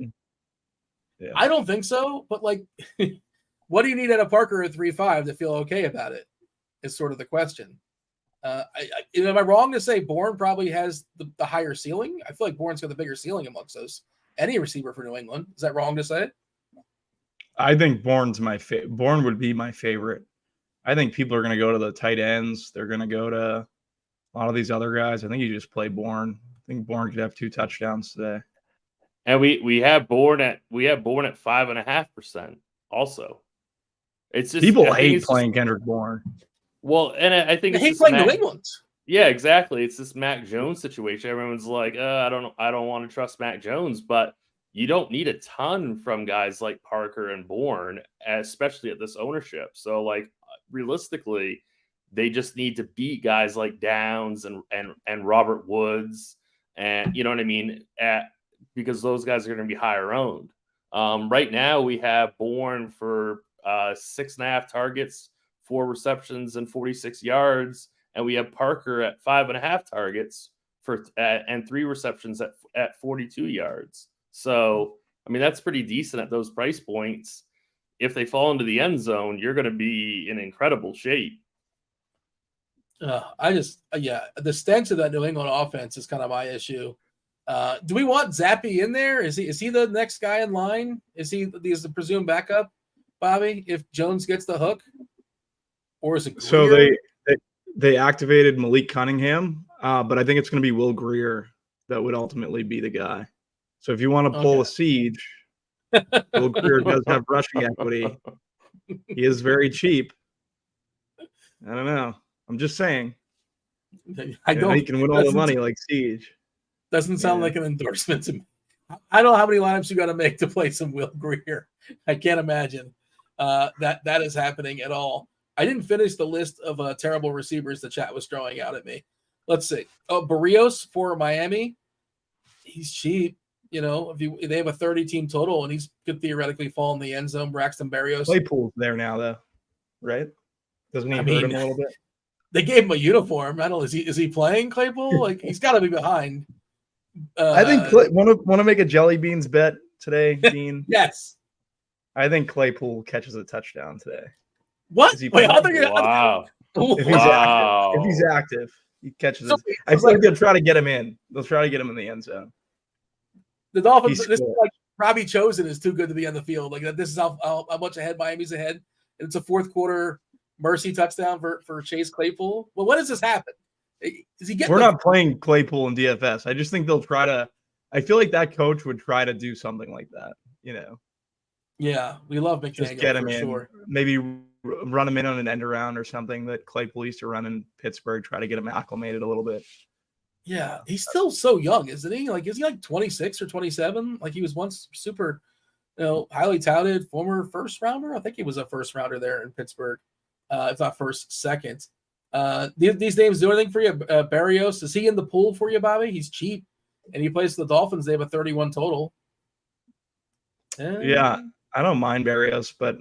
Yeah. I don't think so. But what do you need at a Parker at 3.5 to feel okay about it? Is sort of the question. Am I wrong to say Bourne probably has the higher ceiling? I feel like Bourne's got the bigger ceiling amongst those. Any receiver for New England. Is that wrong to say? I think Bourne's Bourne would be my favorite. I think people are going to go to the tight ends. They're going to go to a lot of these other guys. I think you just play Bourne. I think Bourne could have 2 touchdowns today. And we have Bourne at 5.5% also. It's just people hate playing Kendrick Bourne. Well, and I think they hate playing New England. Yeah, exactly. It's this Mac Jones situation. Everyone's like, I don't want to trust Mac Jones, but you don't need a ton from guys like Parker and Bourne, especially at this ownership. So realistically, they just need to beat guys like Downs and Robert Woods, and you know what I mean, because those guys are going to be higher owned. Right now we have Bourne for 6.5 targets, 4 receptions, and 46 yards. And we have Parker at 5.5 targets and 3 receptions at 42 yards. So, that's pretty decent at those price points. If they fall into the end zone, you're going to be in incredible shape. The stench of that New England offense is kind of my issue. Do we want Zappe in there? Is he the next guy in line? Is he the presumed backup, Bobby, if Jones gets the hook? Or is it Greer? So they activated Malik Cunningham, but I think it's going to be Will Grier that would ultimately be the guy. So if you want to pull a siege, Will Grier does have rushing equity. He is very cheap. I don't know. I'm just saying. He can win all the money like Siege. Doesn't sound like an endorsement to me. I don't know how many lineups you got to make to play some Will Grier. I can't imagine that is happening at all. I didn't finish the list of terrible receivers the chat was throwing out at me. Let's see. Oh, Barrios for Miami. He's cheap. if they have a 30-team total and he's could theoretically fall in the end zone, Braxton Berrios. Claypool's there now, though, right? Doesn't he hurt him a little bit? They gave him a uniform. I don't know. Is he playing Claypool? Like he's got to be behind. I think want to make a jelly beans bet today, Dean. Yes. I think Claypool catches a touchdown today. What? Wait, wow. If he's active, he catches it. I think they'll try to get him in. They'll try to get him in the end zone. The Dolphins, this is like Robbie Chosen is too good to be on the field. Like this is how much ahead Miami's ahead. And it's a fourth quarter mercy touchdown for Chase Claypool. Well, when does this happen? Is he getting? We're not playing Claypool in DFS. I just think they'll try to. I feel like that coach would try to do something like that. Yeah, we love McDaniel. Just get him for in. Sure. Maybe run him in on an end around or something that Claypool used to run in Pittsburgh. Try to get him acclimated a little bit. Yeah, he's still so young, isn't he? Like, is he like 26 or 27? Like he was once super, highly touted former first rounder. I think he was a first rounder there in Pittsburgh, if not first, second. These names do anything for you? Berrios, is he in the pool for you, Bobby? He's cheap, and he plays for the Dolphins. They have a 31 total. Yeah, I don't mind Berrios, but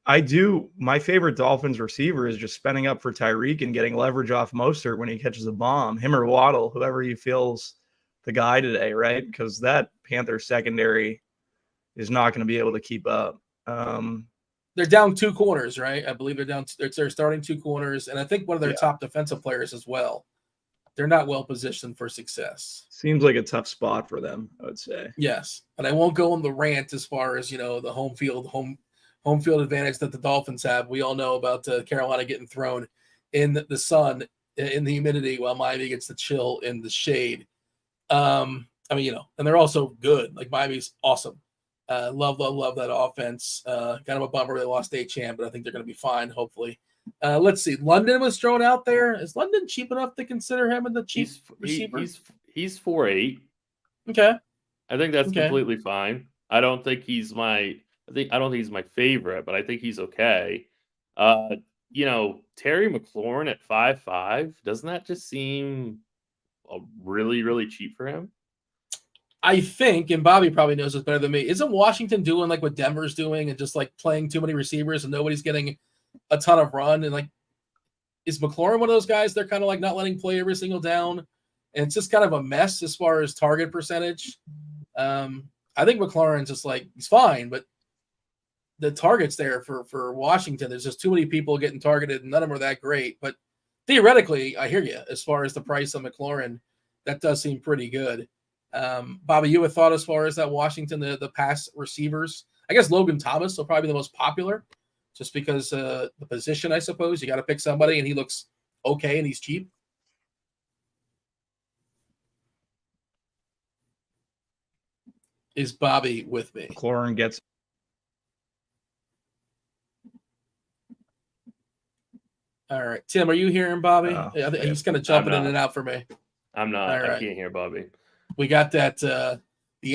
I do. My favorite Dolphins receiver is just spending up for Tyreek and getting leverage off Mostert when he catches a bomb. Him or Waddle, whoever he feels the guy today, right? Because that Panther secondary is not going to be able to keep up. They're down two corners, right? I believe they're starting two corners, and I think one of their top defensive players as well. They're not well positioned for success. Seems like a tough spot for them, I would say. Yes, and I won't go on the rant as far as the home field advantage that the Dolphins have. We all know about Carolina getting thrown in the sun in the humidity while Miami gets the chill in the shade. And they're also good. Like Miami's awesome. Love that offense. Kind of a bummer they lost Achane, but I think they're going to be fine. Hopefully. Let's see. London was thrown out there. Is London cheap enough to consider him in the cheap receiver? He's 4.8. Okay. I think that's completely fine. I don't think he's my favorite, but I think he's okay. Terry McLaurin at 5.5, doesn't that just seem really, really cheap for him? I think, and Bobby probably knows this better than me, isn't Washington doing like what Denver's doing and just like playing too many receivers and nobody's getting a ton of run? And like, is McLaurin one of those guys they're kind of like not letting play every single down? And it's just kind of a mess as far as target percentage. I think McLaurin's just like, he's fine, but the targets there for Washington, there's just too many people getting targeted and none of them are that great. But theoretically, I hear you. As far as the price of McLaurin, that does seem pretty good. Bobby, you have thought as far as that Washington, the pass receivers? I guess Logan Thomas will probably be the most popular just because the position, I suppose. You got to pick somebody, and he looks okay, and he's cheap. Is Bobby with me? McLaurin gets. All right. Tim, are you hearing Bobby? He's kind of jumping in and out for me. I'm not. Right. I can't hear Bobby. We got that. The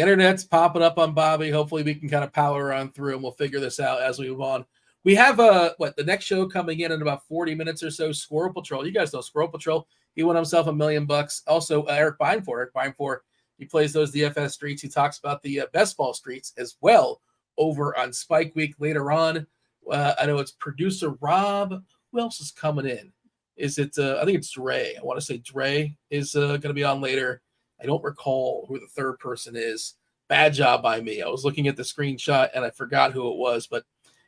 internet's popping up on Bobby. Hopefully we can kind of power on through and we'll figure this out as we move on. We have the next show coming in about 40 minutes or so, Squirrel Patrol. You guys know Squirrel Patrol. He won himself $1 million. Also, Erik Beimfohr. He plays those DFS streets. He talks about the best ball streets as well over on Spike Week later on. I know it's producer Rob. Who else is coming in? Is it? I think it's Dre. I want to say Dre is going to be on later. I don't recall who the third person is. Bad job by me. I was looking at the screenshot and I forgot who it was, but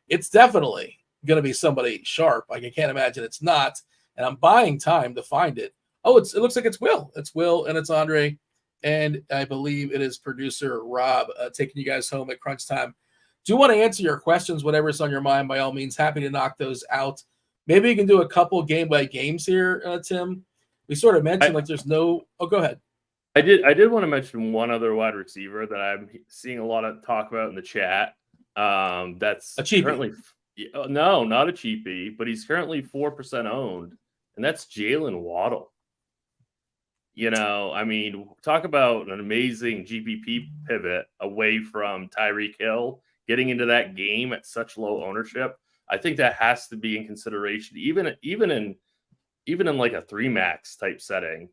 it's definitely going to be somebody sharp. Like I can't imagine it's not. And I'm buying time to find it. Oh, it looks like it's Will. It's Will and it's Andre. And I believe it is producer Rob taking you guys home at crunch time. Do you want to answer your questions, whatever's on your mind, by all means, happy to knock those out. Maybe you can do a couple game by games here, Tim. We sort of mentioned there's no. Oh, go ahead. I did want to mention one other wide receiver that I'm seeing a lot of talk about in the chat. That's a cheapie. Currently, no, not a cheapie, but he's currently 4% owned, and that's Jalen Waddle. Talk about an amazing GPP pivot away from Tyreek Hill, getting into that game at such low ownership. I think that has to be in consideration, even in like a 3 max type setting.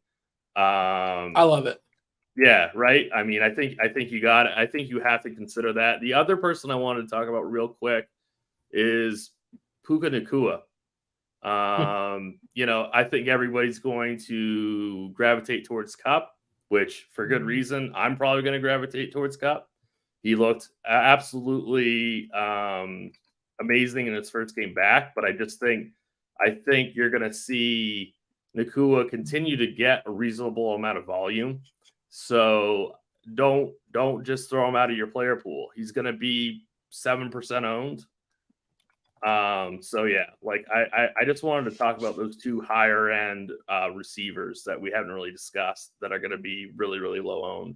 I love it Yeah, right. I mean, I think you got it. I think you have to consider that. The other person I wanted to talk about real quick is Puka Nacua. I think everybody's going to gravitate towards Cup, which for good reason. I'm probably going to gravitate towards Cup. He looked absolutely amazing in his first game back, but I think you're going to see Nacua continue to get a reasonable amount of volume. So don't just throw him out of your player pool. He's going to be 7% owned. So yeah, like I just wanted to talk about those two higher end receivers that we haven't really discussed that are going to be really, really low owned.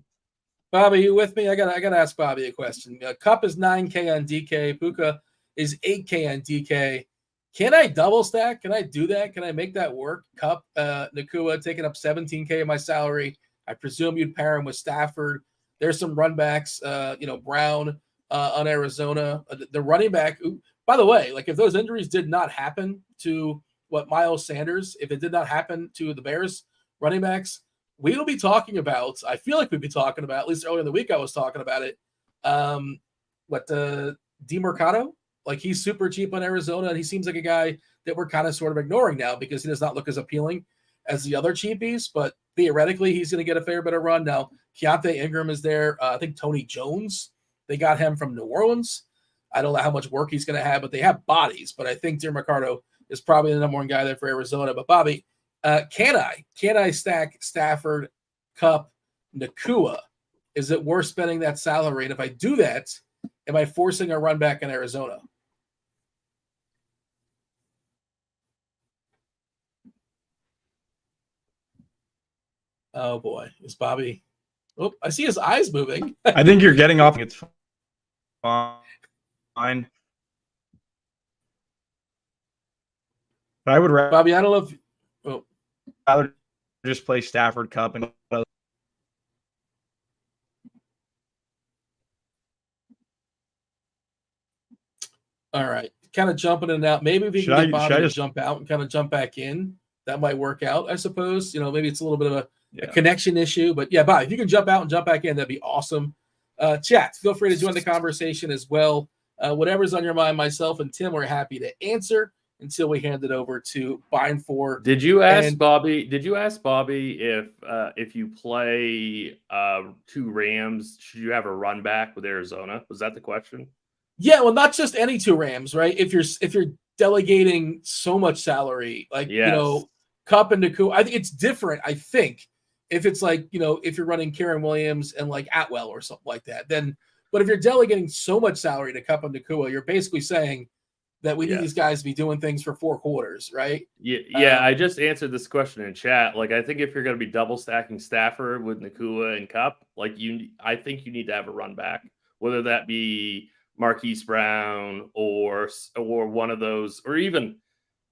Bobby, you with me? I gotta ask Bobby a question. Cup is 9K on DK. Puka is 8K on DK. Can I double stack? Can I do that? Can I make that work? Cup, Nacua taking up 17K of my salary. I presume you'd pair him with Stafford. There's some run backs, Brown on Arizona. The running back, by the way, like if those injuries did not happen to Miles Sanders, if it did not happen to the Bears running backs, we will be talking about, I feel like we'd be talking about, at least earlier in the week I was talking about it, DeMercado? Like he's super cheap on Arizona, and he seems like a guy that we're kind of sort of ignoring now because he does not look as appealing as the other cheapies, but theoretically he's going to get a fair bit of run. Now, Keontae Ingram is there. I think Tony Jones, they got him from New Orleans. I don't know how much work he's going to have, but they have bodies. But I think DeMercado is probably the number one guy there for Arizona. But Bobby, can I stack Stafford, Cup, Nacua? Is it worth spending that salary? And if I do that, am I forcing a run back in Arizona? Oh boy, is Bobby? Oh, I see his eyes moving. I think you're getting off. It's fine. But I would rather, Bobby, I don't know if rather just play Stafford, Cup, and all right, kind of jumping in and out. Maybe if you can get Bobby to jump out and kind of jump back in, that might work out, I suppose. Maybe it's a little bit of a connection issue, but yeah, Bobby, if you can jump out and jump back in, that'd be awesome. Chat, feel free to join the conversation as well. Whatever's on your mind, myself and Tim, we're happy to answer until we hand it over to Beimfohr. Did you ask Bobby if you play 2 Rams, should you have a run back with Arizona? Was that the question? Yeah, well, not just any 2 Rams, right? If you're delegating so much salary, like Cup and Nacua, I think it's different. I think if it's like if you're running Karen Williams and like Atwell or something like that, then. But if you're delegating so much salary to Cup and Nacua, you're basically saying that we need these guys to be doing things for 4 quarters, right? Yeah. I just answered this question in chat. Like, I think if you're going to be double stacking Stafford with Nacua and Cup, I think you need to have a run back, whether that be Marquise Brown or one of those, or even,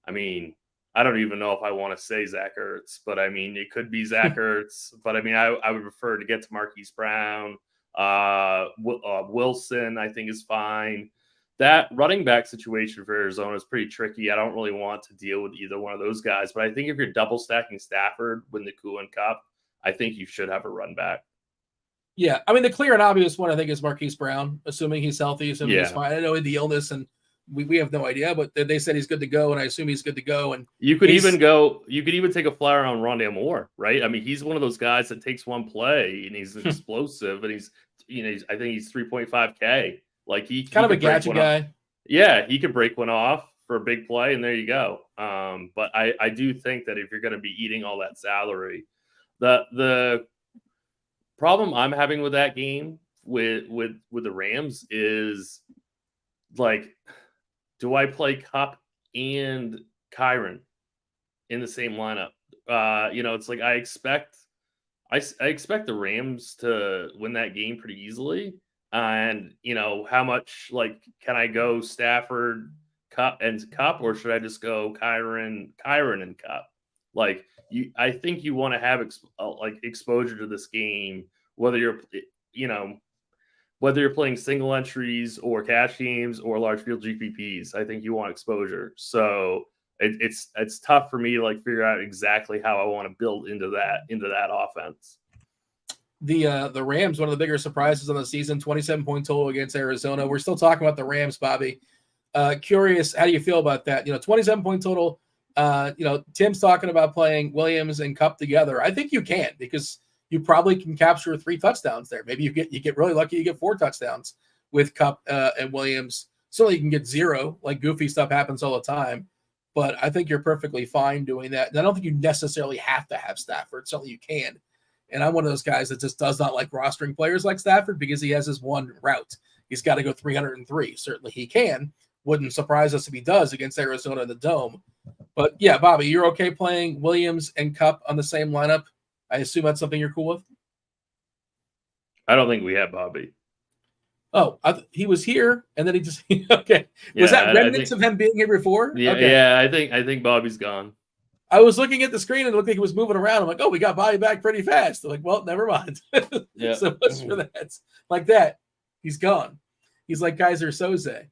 I don't even know if I want to say Zach Ertz, but it could be Zach Ertz. But I would prefer to get to Marquise Brown. Wilson, I think, is fine. That running back situation for Arizona is pretty tricky. I don't really want to deal with either one of those guys, but I think if you're double stacking Stafford with Nacua and Cup, I think you should have a run back. Yeah, the clear and obvious one I think is Marquise Brown, assuming he's healthy, assuming he's fine. I know the illness and we have no idea, but they said he's good to go, and I assume he's good to go. And you could even take a flyer on Rondale Moore, right? He's one of those guys that takes one play and he's explosive, and I think he's 3.5K. Like he kind of a gadget guy. Yeah, he could break one off for a big play, and there you go. But I do think that if you're going to be eating all that salary, the problem I'm having with that game with the Rams is like, do I play Cup and Kyren in the same lineup? It's like I expect the Rams to win that game pretty easily. And how much can I go Stafford, Cup, or should I just go Kyren and Cup? I think you want to have exposure to this game, whether you're playing single entries or cash games or large field GPPs. I think you want exposure. So it's tough for me to figure out exactly how I want to build into that offense. the Rams, one of the bigger surprises on the season, 27-point total against Arizona. We're still talking about the Rams, Bobby. Curious, how do you feel about that? 27-point total. Tim's talking about playing Williams and Kupp together. I think you can, because you probably can capture 3 touchdowns there. Maybe you get really lucky, you get 4 touchdowns with Kupp and Williams. Certainly you can get 0, like goofy stuff happens all the time. But I think you're perfectly fine doing that. And I don't think you necessarily have to have Stafford. Certainly you can. And I'm one of those guys that just does not like rostering players like Stafford because he has his one route. He's got to go 303. Certainly he can. Wouldn't surprise us if he does against Arizona in the Dome. But yeah, Bobby, you're okay playing Williams and Kupp on the same lineup? I assume that's something you're cool with? I don't think we have Bobby. Oh, he was here, and then he just okay. Was that remnants of him being here before? Yeah, okay. Yeah. I think Bobby's gone. I was looking at the screen and it looked like he was moving around. I'm like, oh, we got Bobby back pretty fast. I'm like, well, never mind. Yeah. So much for that. Like that, he's gone. He's like Kaiser Soze.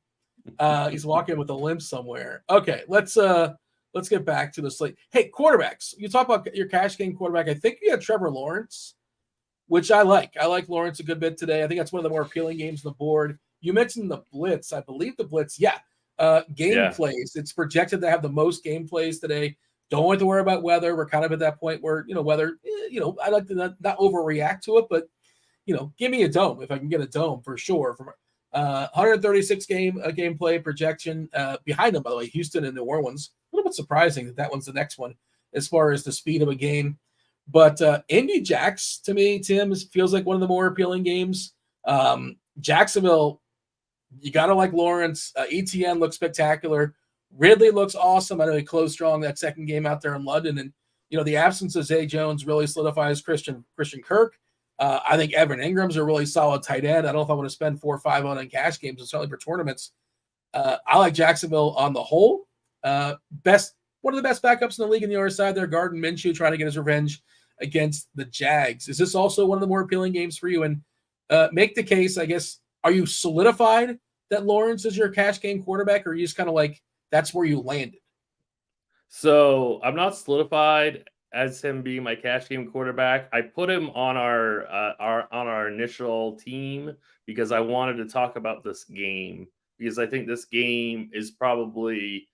He's walking with a limp somewhere. Okay, let's get back to the slate. Hey, quarterbacks. You talk about your cash game quarterback. I think you had Trevor Lawrence, which I like. I like Lawrence a good bit today. I think that's one of the more appealing games on the board. You mentioned the blitz. I believe the blitz. Yeah. Plays. It's projected to have the most game plays today. Don't have to worry about weather. We're kind of at that point where, weather, I like to not overreact to it, but, give me a dome if I can get a dome for sure. From 136 gameplay projection behind them, by the way, Houston and New Orleans. A little bit surprising that one's the next one as far as the speed of a game. But Indy Jacks, to me, Tim, feels like one of the more appealing games. Jacksonville, you got to like Lawrence. ETN looks spectacular. Ridley looks awesome. I know he closed strong that second game out there in London. And, the absence of Zay Jones really solidifies Christian Kirk. I think Evan Ingram's a really solid tight end. I don't know if I want to spend 4 or 5 on in cash games, and certainly for tournaments. I like Jacksonville on the whole. One of the best backups in the league on the other side there, Gardner Minshew trying to get his revenge against the Jags. Is this also one of the more appealing games for you? And make the case, I guess, are you solidified that Lawrence is your cash game quarterback, or are you just kind of like, that's where you landed? So I'm not solidified as him being my cash game quarterback. I put him on our initial team because I wanted to talk about this game, because I think this game is probably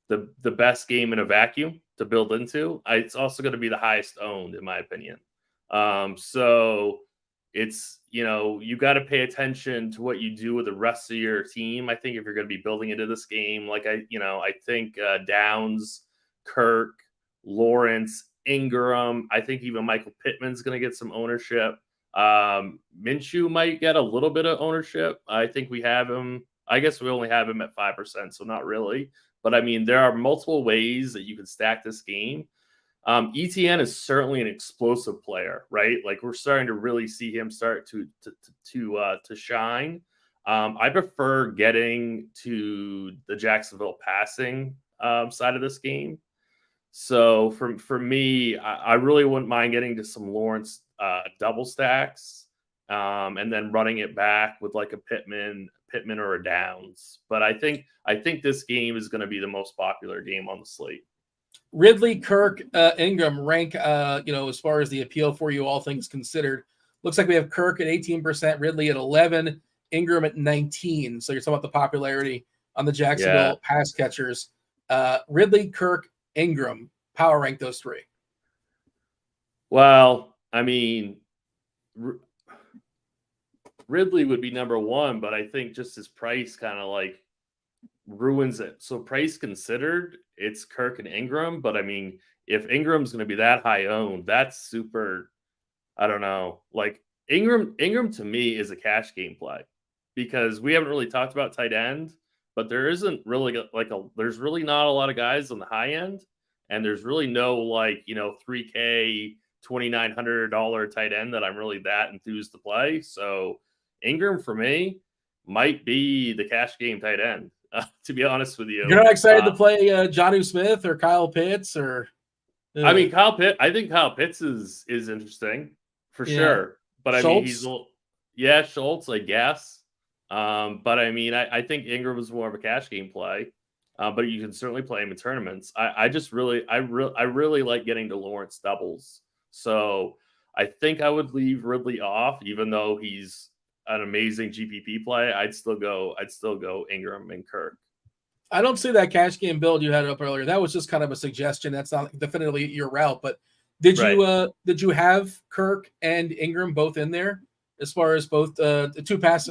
the best game in a vacuum to build into. It's also going to be the highest owned, in my opinion. So it's, you got to pay attention to what you do with the rest of your team. I think if you're going to be building into this game, like I think Downs, Kirk, Lawrence, Ingram, I think even Michael Pittman's going to get some ownership. Minshew might get a little bit of ownership. I think we have him. I guess we only have him at 5%, so not really. But I mean, there are multiple ways that you can stack this game. ETN is certainly an explosive player, right? Like, we're starting to really see him start to shine. I prefer getting to the Jacksonville passing side of this game. So for me, I really wouldn't mind getting to some Lawrence double stacks, and then running it back with like a Pittman or a Downs. But I think this game is going to be the most popular game on the slate. Ridley, Kirk, Ingram rank, as far as the appeal for you, all things considered. Looks like we have Kirk at 18%, Ridley at 11%, Ingram at 19%. So you're talking about the popularity on the Jacksonville pass catchers. Ridley, Kirk, Ingram, power rank those 3. Well, I mean, Ridley would be number 1, but I think just his price kind of like ruins it. So price considered, it's Kirk and Ingram. But I mean, if Ingram's going to be that high owned, that's super. I don't know. Like Ingram to me is a cash game play, because we haven't really talked about tight end, but there isn't really there's really not a lot of guys on the high end, and there's really no $3K $2,900 tight end that I'm really that enthused to play. So Ingram for me might be the cash game tight end. To be honest with you, you're not excited to play Jonnu Smith or Kyle Pitts or? I mean, Kyle Pitts. I think Kyle Pitts is interesting for sure. But I mean, Schultz, I guess. But I mean, I think Ingram is more of a cash game play. But you can certainly play him in tournaments. I really like getting to Lawrence doubles. So I think I would leave Ridley off, even though he's an amazing GPP play. I'd still go Ingram and Kirk. I don't see that cash game build you had up earlier. That was just kind of a suggestion. That's not definitively your route. But did you have Kirk and Ingram both in there as far as both the two pass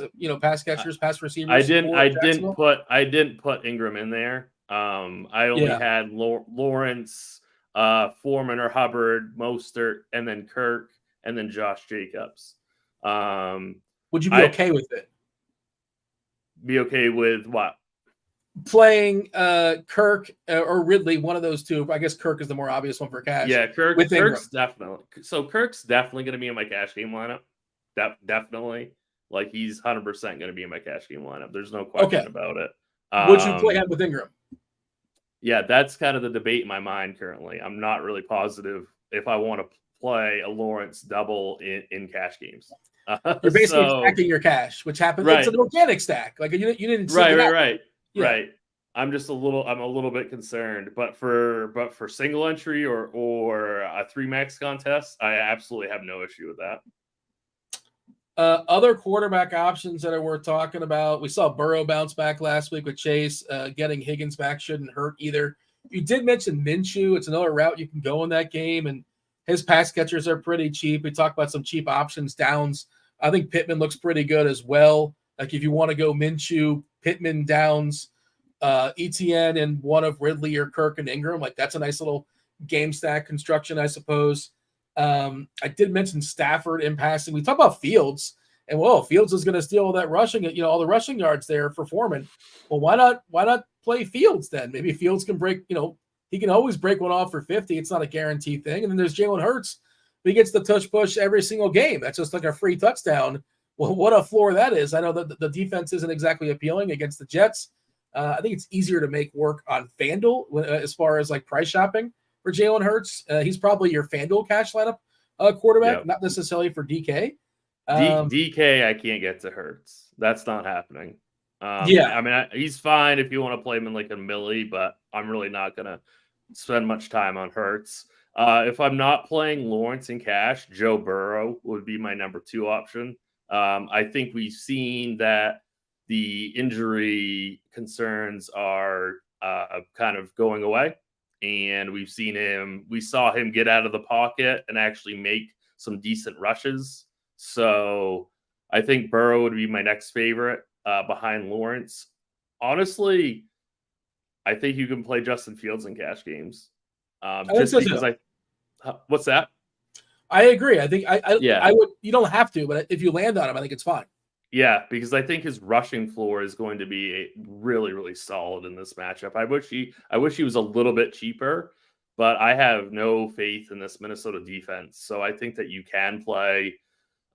catchers, pass receivers? I didn't put Ingram in there. I only had Lawrence, Foreman or Hubbard, Mostert, and then Kirk, and then Josh Jacobs. Would you be okay with it? Be okay with what? Playing Kirk or Ridley, one of those two. I guess Kirk is the more obvious one for cash. Yeah, Kirk's definitely. So Kirk's definitely going to be in my cash game lineup. Definitely. Like, he's 100% going to be in my cash game lineup. There's no question about it. Would you play him with Ingram? Yeah, that's kind of the debate in my mind currently. I'm not really positive if I want to play a Lawrence double in cash games. You're basically stacking your cash, which happens. Right. It's an organic stack. Like, you didn't. Right. Yeah. Right. I'm a little bit concerned, but for single entry or a 3-max contest, I absolutely have no issue with that. Other quarterback options that are worth talking about. We saw Burrow bounce back last week with Chase. Getting Higgins back shouldn't hurt either. You did mention Minshew. It's another route you can go in that game, and his pass catchers are pretty cheap. We talked about some cheap options, Downs. I think Pittman looks pretty good as well. Like, if you want to go Minshew, Pittman, Downs, ETN, and one of Ridley or Kirk and Ingram, like, that's a nice little game stack construction, I suppose. I did mention Stafford in passing. We talked about Fields, and Fields is going to steal all that rushing, all the rushing yards there for Foreman. Well, why not play Fields then? Maybe Fields can break, he can always break one off for 50. It's not a guaranteed thing. And then there's Jalen Hurts. He gets the touch push every single game. That's just like a free touchdown. Well, what a floor that is. I know that the defense isn't exactly appealing against the Jets. I think it's easier to make work on FanDuel as far as like price shopping for Jalen Hurts. He's probably your FanDuel cash lineup quarterback, not necessarily for DK. DK, I can't get to Hurts. That's not happening. He's fine if you want to play him in like a millie, but I'm really not going to spend much time on Hurts. If I'm not playing Lawrence in cash, Joe Burrow would be my number 2 option. I think we've seen that the injury concerns are kind of going away, and we saw him get out of the pocket and actually make some decent rushes. So I think Burrow would be my next favorite behind Lawrence. Honestly, I think you can play Justin Fields in cash games. What's that? I agree. I think I would. You don't have to, but if you land on him, I think it's fine. Yeah, because I think his rushing floor is going to be really, really solid in this matchup. I wish he was a little bit cheaper, but I have no faith in this Minnesota defense. So I think that you can play.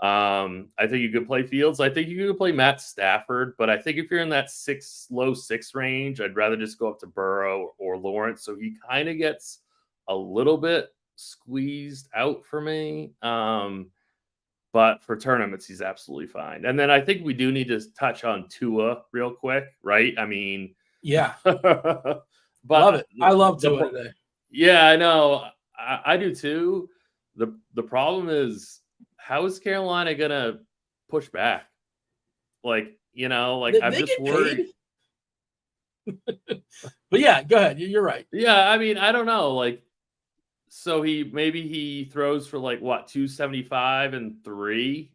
I think you could play Fields. I think you could play Matt Stafford, but I think if you're in that low 6 range, I'd rather just go up to Burrow or Lawrence. So he kind of gets a little bit squeezed out for me. But for tournaments, he's absolutely fine. And then I think we do need to touch on Tua real quick, right? I mean, yeah. But love it. I love Tua today. Yeah, I know. I do too. The problem is, how is Carolina gonna push back? I'm just worried. But yeah, go ahead. You're right. Yeah, I mean, I don't know. So he throws for 275 and 3.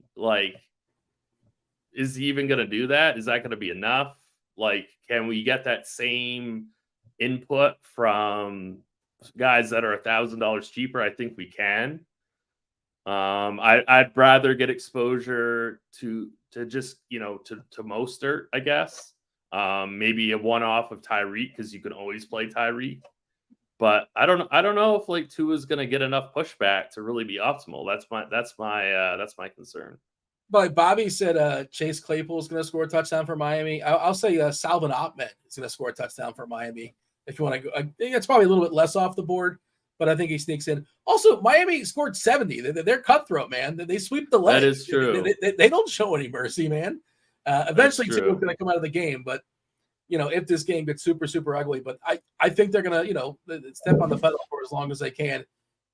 Is he even gonna do that? Is that gonna be enough? Can we get that same input from guys that are $1,000 cheaper? I think we can. I'd rather get exposure to just to Mostert, I guess. Maybe a one-off of Tyreek, because you can always play Tyreek. But I don't know if Tua is going to get enough pushback to really be optimal. That's my concern. But Bobby said Chase Claypool is going to score a touchdown for Miami. I'll say Salvin Ahmed is going to score a touchdown for Miami. If you want to go, I think it's probably a little bit less off the board, but I think he sneaks in. Also, Miami scored 70. They're cutthroat, man. They sweep the leg. That is true. They don't show any mercy, man. Eventually, Tua's going to come out of the game, but if this game gets super, super ugly, but I think they're going to, step on the pedal for as long as they can.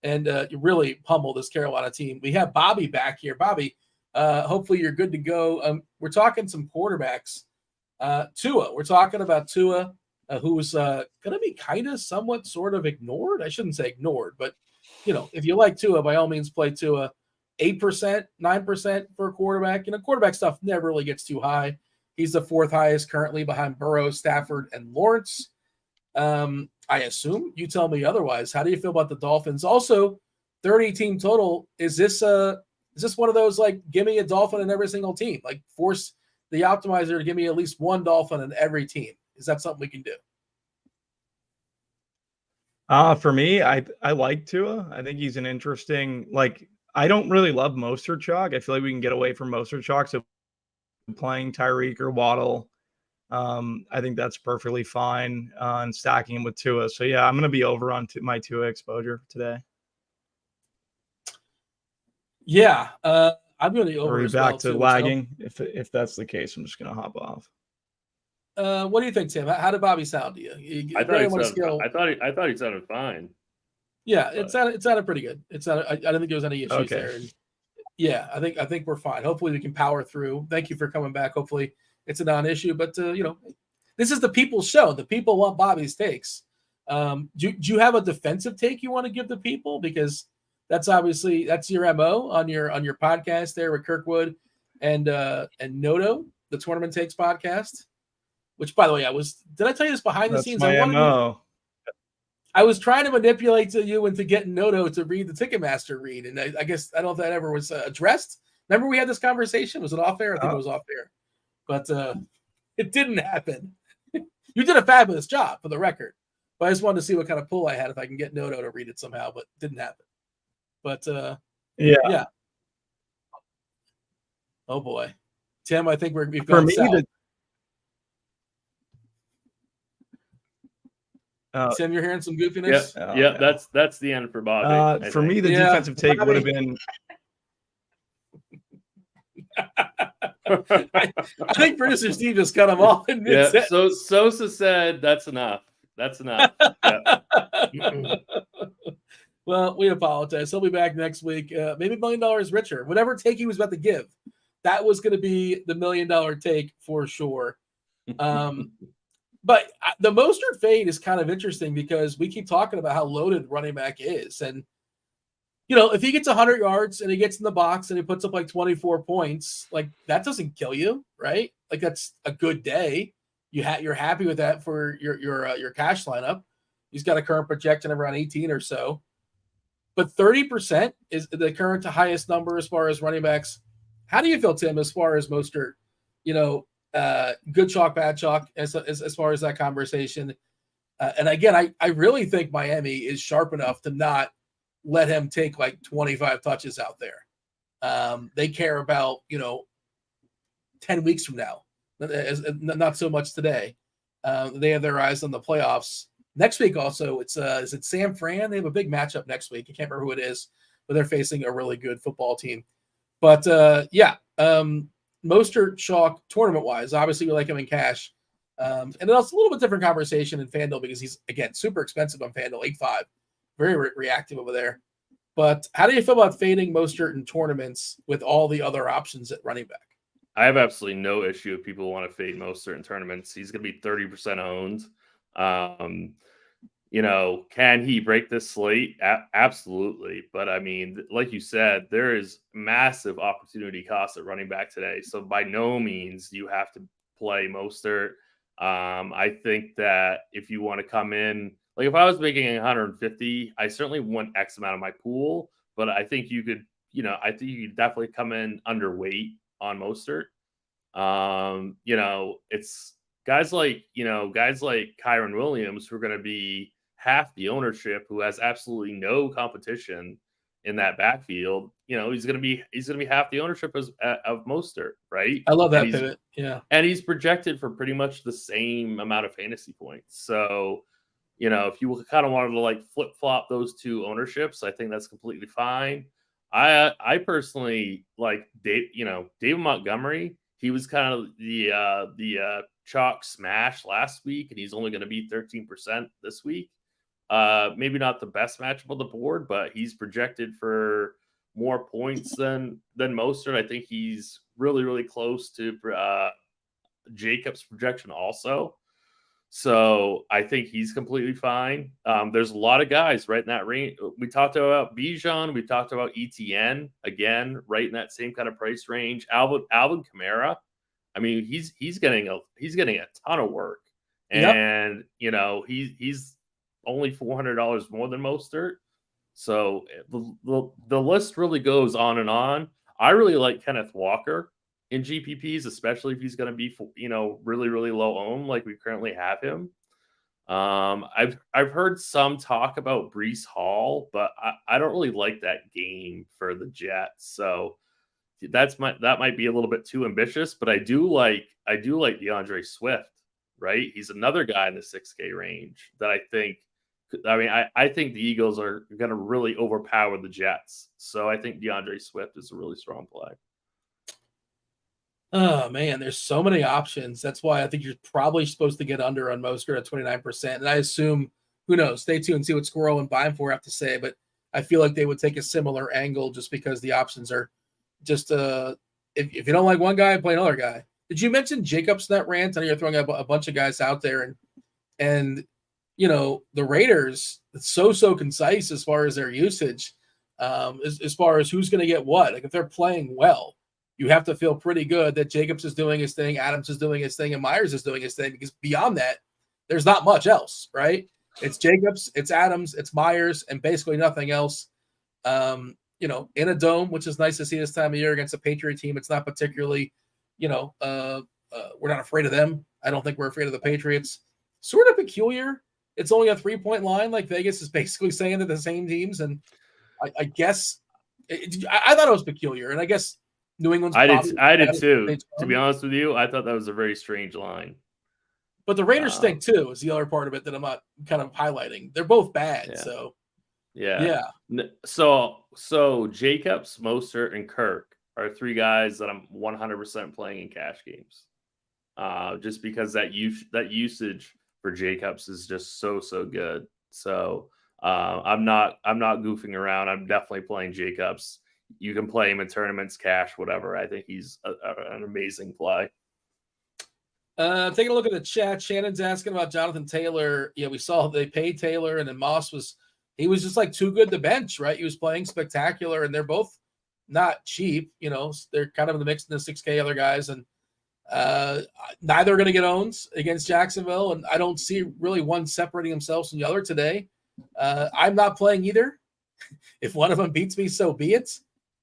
and you really pummel this Carolina team. We have Bobby back here. Bobby, hopefully you're good to go. We're talking some quarterbacks. Tua, we're talking about Tua, who's going to be kind of somewhat sort of ignored. I shouldn't say ignored, but, if you like Tua, by all means play Tua. 8%, 9% for a quarterback. Quarterback stuff never really gets too high. He's the fourth highest currently behind Burrow, Stafford, and Lawrence. I assume you tell me otherwise. How do you feel about the Dolphins? Also, 30 team total. Is this one of those like give me a Dolphin in every single team? Like force the optimizer to give me at least one Dolphin in every team. Is that something we can do? For me, I like Tua. I think he's an interesting, I don't really love Mostert chalk. I feel like we can get away from Mostert chalk. So playing Tyreek or Waddle, I think that's perfectly fine, and stacking him with Tua. So yeah, I'm going to be over on my Tua exposure today. Yeah, I'm going to be over. Are we as back well to too, lagging? If that's the case, I'm just going to hop off. What do you think, Tim? How did Bobby sound to you? I thought he sounded fine. Yeah, it sounded pretty good. I didn't think there was any issues there. And yeah, I think we're fine. Hopefully we can power through. Thank you for coming back. Hopefully it's a non-issue. But this is the people's show. The people want Bobby's takes. Do you have a defensive take you want to give the people? Because that's your MO on your podcast there with Kirkwood and Noto, the Tournament Takes podcast. Which, by the way, did I tell you this behind the scenes? My MO. I was trying to manipulate you into getting Noto to read the Ticketmaster read, and I guess I don't know if that ever was addressed. Remember we had this conversation? Was it off air? I think it was off air, but it didn't happen. You did a fabulous job, for the record, but I just wanted to see what kind of pull I had if I can get Noto to read it somehow, but it didn't happen. But yeah. Oh boy, Tim, I think we've gone south. Tim, you're hearing some goofiness? Yeah, that's the end for Bobby. For me, the defensive take would have been... I think producer Steve just cut him off. So Sosa said, that's enough. That's enough. Yeah. Well, we apologize. He'll be back next week. Maybe $1 million richer. Whatever take he was about to give, that was going to be the $1 million take for sure. But the Mostert fade is kind of interesting because we keep talking about how loaded running back is. And, if he gets 100 yards and he gets in the box and he puts up like 24 points, like that doesn't kill you, right? Like that's a good day. You're happy with that for your cash lineup. He's got a current projection of around 18 or so. But 30% is the current to highest number as far as running backs. How do you feel, Tim, as far as Mostert, good chalk, bad chalk, as far as that conversation? And again, I really think Miami is sharp enough to not let him take like 25 touches out there. They care about, 10 weeks from now, not so much today. They have their eyes on the playoffs. Next week also, is it San Fran? They have a big matchup next week. I can't remember who it is, but they're facing a really good football team. But Mostert chalk tournament-wise, obviously we like him in cash. And it's a little bit different conversation in FanDuel because he's, again, super expensive on FanDuel, 8.5. Very reactive over there. But how do you feel about fading Mostert in tournaments with all the other options at running back? I have absolutely no issue if people want to fade Mostert in tournaments. He's going to be 30% owned. Can he break this slate? Absolutely. But I mean, like you said, there is massive opportunity cost at running back today. So by no means you have to play Mostert. I think that if you want to come in, like if I was making 150, I certainly want X amount of my pool, but I think you could, I think you could definitely come in underweight on Mostert. It's guys like Kyron Williams who are going to be half the ownership, who has absolutely no competition in that backfield. He's going to be half the ownership of Mostert, right? I love that pivot. Yeah. And he's projected for pretty much the same amount of fantasy points. So, if you kind of wanted to like flip flop those two ownerships, I think that's completely fine. I personally like David Montgomery. He was kind of the chalk smash last week, and he's only going to be 13% this week. maybe not the best matchup on the board, but he's projected for more points than Mostert. I think he's really, really close to Jacobs' projection also. So I think he's completely fine. There's a lot of guys right in that range. We talked about Bijan. We talked about ETN again, right in that same kind of price range. Alvin Kamara. I mean, he's getting a ton of work, and he's only $400 more than Mostert. So the list really goes on and on. I really like Kenneth Walker in GPPs, especially if he's going to be, really, really low owned like we currently have him. I've heard some talk about Breece Hall, but I don't really like that game for the Jets. So that might be a little bit too ambitious, but I do like DeAndre Swift, right? He's another guy in the 6K range that I think the Eagles are going to really overpower the Jets. So I think DeAndre Swift is a really strong play. Oh, man, there's so many options. That's why I think you're probably supposed to get under on Mostert at 29%. And I assume, who knows, stay tuned and see what Squirrel and Beimfohr have to say. But I feel like they would take a similar angle just because the options are just, if you don't like one guy, play another guy. Did you mention Jacobs in that rant? I know you're throwing a bunch of guys out there. And the Raiders, it's so concise as far as their usage, as far as who's going to get what. Like if they're playing well, you have to feel pretty good that Jacobs is doing his thing, Adams is doing his thing, and Myers is doing his thing, because beyond that, there's not much else, right? It's Jacobs, it's Adams, it's Myers, and basically nothing else. In a dome, which is nice to see this time of year against a Patriot team. It's not particularly, we're not afraid of them. I don't think we're afraid of the Patriots. Sort of peculiar. It's only a 3-point line. Like Vegas is basically saying that the same teams. And I guess I thought it was peculiar. And I guess New England's I did too. To be honest with you, I thought that was a very strange line. But the Raiders stink too, is the other part of it that I'm not kind of highlighting. They're both bad. Yeah. So yeah. So Jacobs, Mostert, and Kirk are three guys that I'm 100% playing in cash games. Just because that usage for Jacobs is just so good. So I'm not goofing around. I'm definitely playing Jacobs. You can play him in tournaments, cash, whatever. I think he's an amazing play. Taking a look at the chat, Shannon's asking about Jonathan Taylor. Yeah, we saw they paid Taylor, and then Moss was just like too good to bench, right? He was playing spectacular, and they're both not cheap. They're kind of in the mix in the 6K other guys, and neither are going to get owns against Jacksonville, and I don't see really one separating themselves from the other today. I'm not playing either. If one of them beats me, so be it.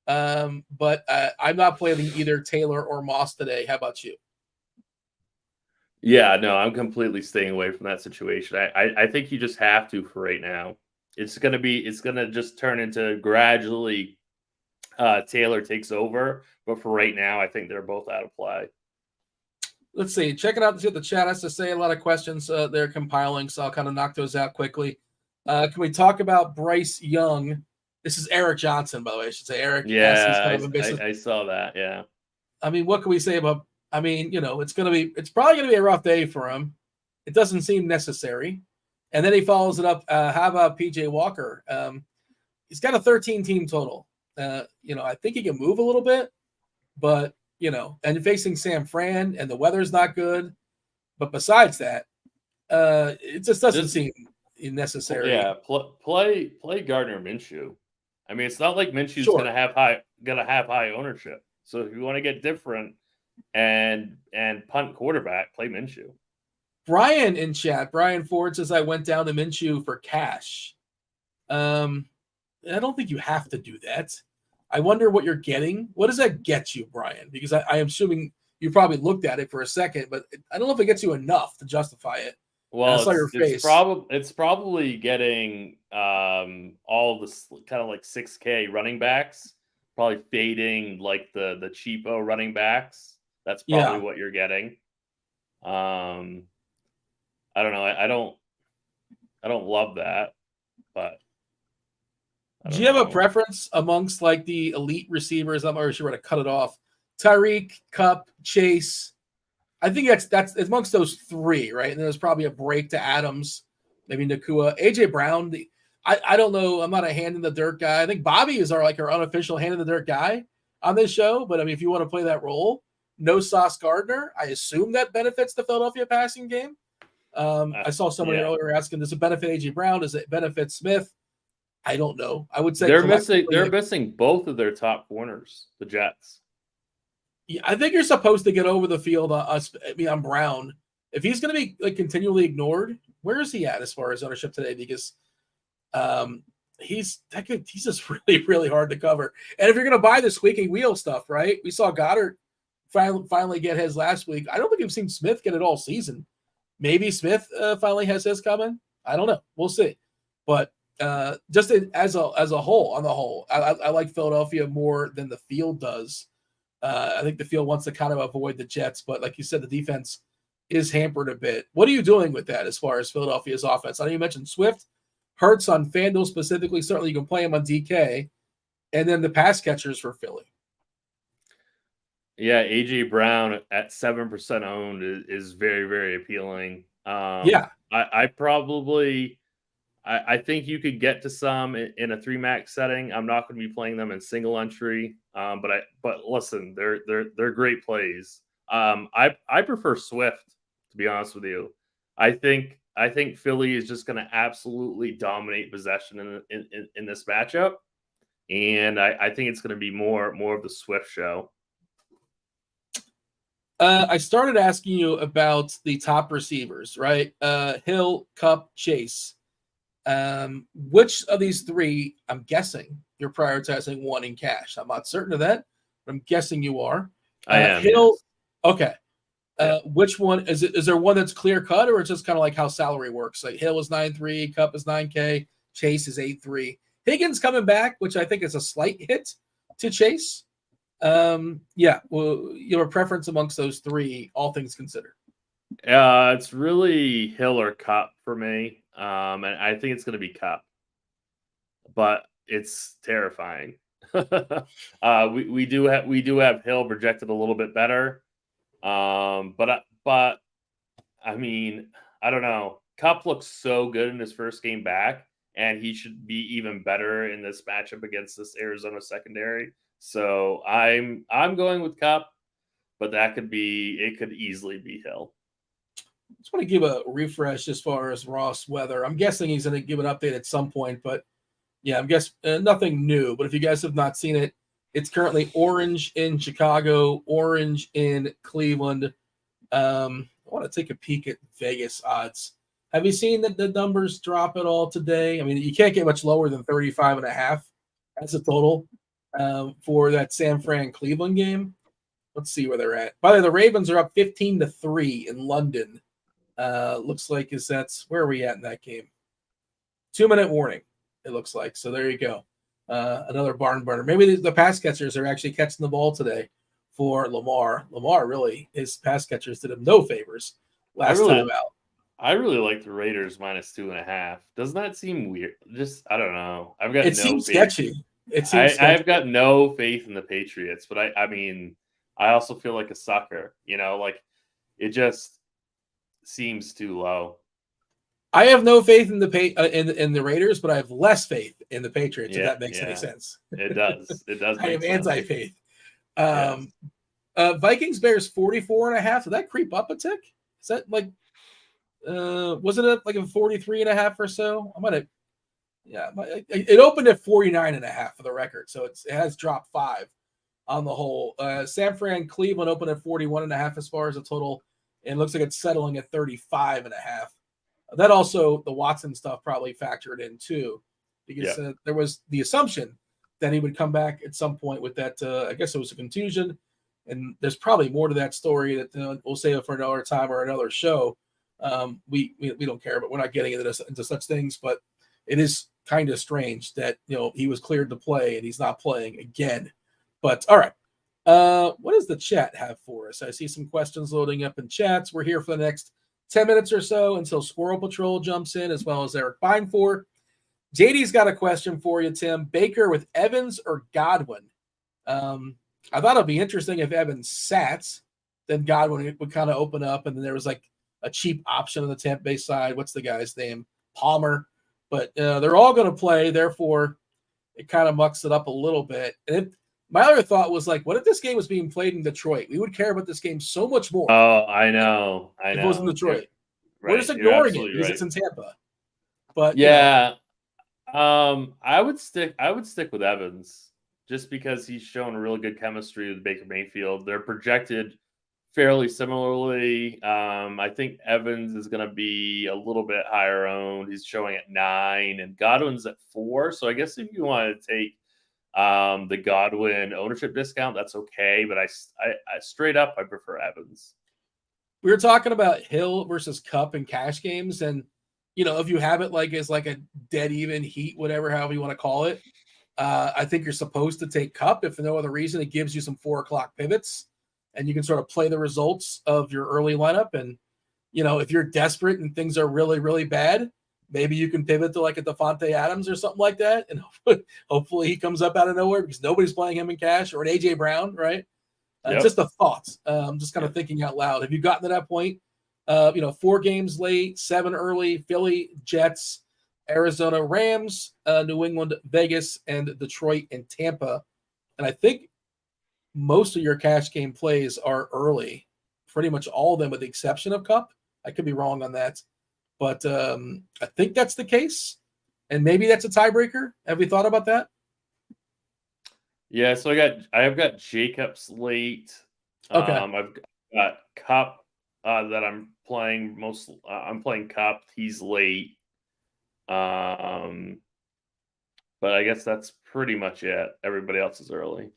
But I'm not playing either Taylor or Moss today. How about you? Yeah, no, I'm completely staying away from that situation. I think you just have to for right now. It's gonna just turn into gradually Taylor takes over, but for right now, I think they're both out of play. Let's see. Checking out what the chat has to say. A lot of questions they're compiling, so I'll kind of knock those out quickly. Can we talk about Bryce Young? This is Eric Johnson, by the way. I should say Eric. Yeah, I saw that. Yeah. I mean, what can we say about? I mean, it's probably gonna be a rough day for him. It doesn't seem necessary. And then he follows it up. How about PJ Walker? He's got a 13 team total. I think he can move a little bit, but and facing San Fran, and the weather's not good. But besides that, it just doesn't seem necessary. Yeah, play Gardner Minshew. I mean, it's not like Minshew's gonna have high ownership. So if you want to get different and punt quarterback, play Minshew. Brian in chat, Brian Ford says I went down to Minshew for cash. I don't think you have to do that. I wonder what you're getting. What does that get you, Brian? Because I am assuming you probably looked at it for a second, but I don't know if it gets you enough to justify it. Well, it's probably getting all this kind of like 6K running backs, probably fading like the cheapo running backs. That's probably what you're getting. I don't know. I don't love that, but do you have a preference amongst like the elite receivers? I'm already sure to cut it off. Tyreek, Kupp, Chase. I think that's amongst those three, right? And there's probably a break to Adams. maybe Nakua. AJ Brown, I don't know. I'm not a hand in the dirt guy. I think Bobby is our unofficial hand in the dirt guy on this show. But I mean, if you want to play that role, no Sauce Gardner, I assume that benefits the Philadelphia passing game. I saw someone earlier asking, does it benefit AJ Brown? Does it benefit Smith? I don't know. I would say they're missing both of their top corners, the Jets. Yeah, I think you're supposed to get over the field on Brown. If he's going to be continually ignored, where is he at as far as ownership today? Because he's just really, really hard to cover. And if you're going to buy the squeaky wheel stuff, right? We saw Goddard finally get his last week. I don't think we've seen Smith get it all season. Maybe Smith finally has his coming. I don't know. We'll see. But just as a whole, on the whole, I like Philadelphia more than the field does. I think the field wants to kind of avoid the Jets, but like you said, the defense is hampered a bit. What are you doing with that as far as Philadelphia's offense? I know you mentioned Swift, Hurts on FanDuel specifically. Certainly you can play him on DK, and then the pass catchers for Philly. Yeah, AJ Brown at 7% owned is very, very appealing. I think you could get to some in a 3-max setting. I'm not going to be playing them in single entry, but listen, they're great plays. I prefer Swift, to be honest with you. I think Philly is just going to absolutely dominate possession in this matchup, and I think it's going to be more of the Swift show. I started asking you about the top receivers, right? Hill, Kupp, Chase. Which of these three, I'm guessing you're prioritizing one in cash. I'm not certain of that, but I'm guessing you are. I am. Hill, yes. Okay. Which one is it? Is there one that's clear cut, or it's just kind of like how salary works? Like Hill is 9.3, Kupp is 9K, Chase is 8.3. Higgins coming back, which I think is a slight hit to Chase. Well, you have a preference amongst those three, all things considered. It's really Hill or Kupp for me. And I think it's going to be Kupp, but it's terrifying. We do have Hill projected a little bit better. But I mean, I don't know. Kupp looks so good in his first game back, and he should be even better in this matchup against this Arizona secondary. So I'm going with Kupp, but it could easily be Hill. Just want to give a refresh as far as Ross weather. I'm guessing he's going to give an update at some point, but yeah, I'm guessing nothing new. But if you guys have not seen it, it's currently orange in Chicago, orange in Cleveland. I want to take a peek at Vegas odds. Have you seen the numbers drop at all today? I mean, you can't get much lower than 35.5 as a total for that San Fran Cleveland game. Let's see where they're at. By the way, the Ravens are up 15-3 in London. Looks like where are we at in that game? 2-minute warning, it looks like. So there you go. Another barn burner. Maybe the pass catchers are actually catching the ball today for Lamar. Lamar, really, his pass catchers did him no favors last time out. I really like the Raiders -2.5. Doesn't that seem weird? Just, I don't know. It seems sketchy. I've got no faith in the Patriots, but I mean, I also feel like a sucker. It just seems too low. I have no faith in the Raiders, but I have less faith in the Patriots. If that makes any sense. It does. It does. I have anti-faith. Vikings Bears 44.5. Did that creep up a tick? Is that wasn't it like a 43.5 or so? I might have. Yeah, it opened at 49.5 for the record, so it has dropped 5 on the whole. San Fran Cleveland opened at 41.5 as far as a total, and it looks like it's settling at 35.5. That also, the Watson stuff probably factored in too, because there was the assumption that he would come back at some point with that. I guess it was a contusion, and there's probably more to that story that we'll save it for another time or another show. We don't care, but we're not getting into such things. But it is kind of strange that he was cleared to play and he's not playing again. But all right, what does the chat have for us? I see some questions loading up in chats. We're here for the next 10 minutes or so until SquirrelPatrol jumps in, as well as Erik Beimfohr. JD's got a question for you, Tim. Baker with Evans or Godwin? I thought it'd be interesting if Evans sat, then Godwin would kind of open up, and then there was like a cheap option on the Tampa Bay side. What's the guy's name? Palmer, but they're all going to play. Therefore, it kind of mucks it up a little bit. And my other thought was like, what if this game was being played in Detroit? We would care about this game so much more. Oh, I know. If it was in Detroit. Right. We're just ignoring it because it's in Tampa. But yeah, I would stick with Evans just because he's shown a really good chemistry with Baker Mayfield. They're projected fairly similarly. I think Evans is going to be a little bit higher owned. He's showing at 9 and Godwin's at 4. So I guess if you want to take the Godwin ownership discount, that's okay. But I straight up, I prefer Evans. We were talking about Hill versus Cup in cash games. And, if you have it like as like a dead even heat, whatever, however you want to call it, I think you're supposed to take Cup. If for no other reason, it gives you some 4 o'clock pivots. And you can sort of play the results of your early lineup. And, if you're desperate and things are really, really bad, maybe you can pivot to like a Devontae Adams or something like that. And hopefully he comes up out of nowhere because nobody's playing him in cash, or an A.J. Brown, right? Just a thought. I'm just kind of thinking out loud. Have you gotten to that point? 4 games late, 7 early, Philly, Jets, Arizona, Rams, New England, Vegas, and Detroit and Tampa. And I think most of your cash game plays are early, pretty much all of them with the exception of Cup. I could be wrong on that, but I think that's the case, and maybe that's a tiebreaker. Have we thought about that? Yeah, so I've got Jacobs late. Okay. I've got Cup that I'm playing I'm playing Cup. He's late. But I guess that's pretty much it. Everybody else is early.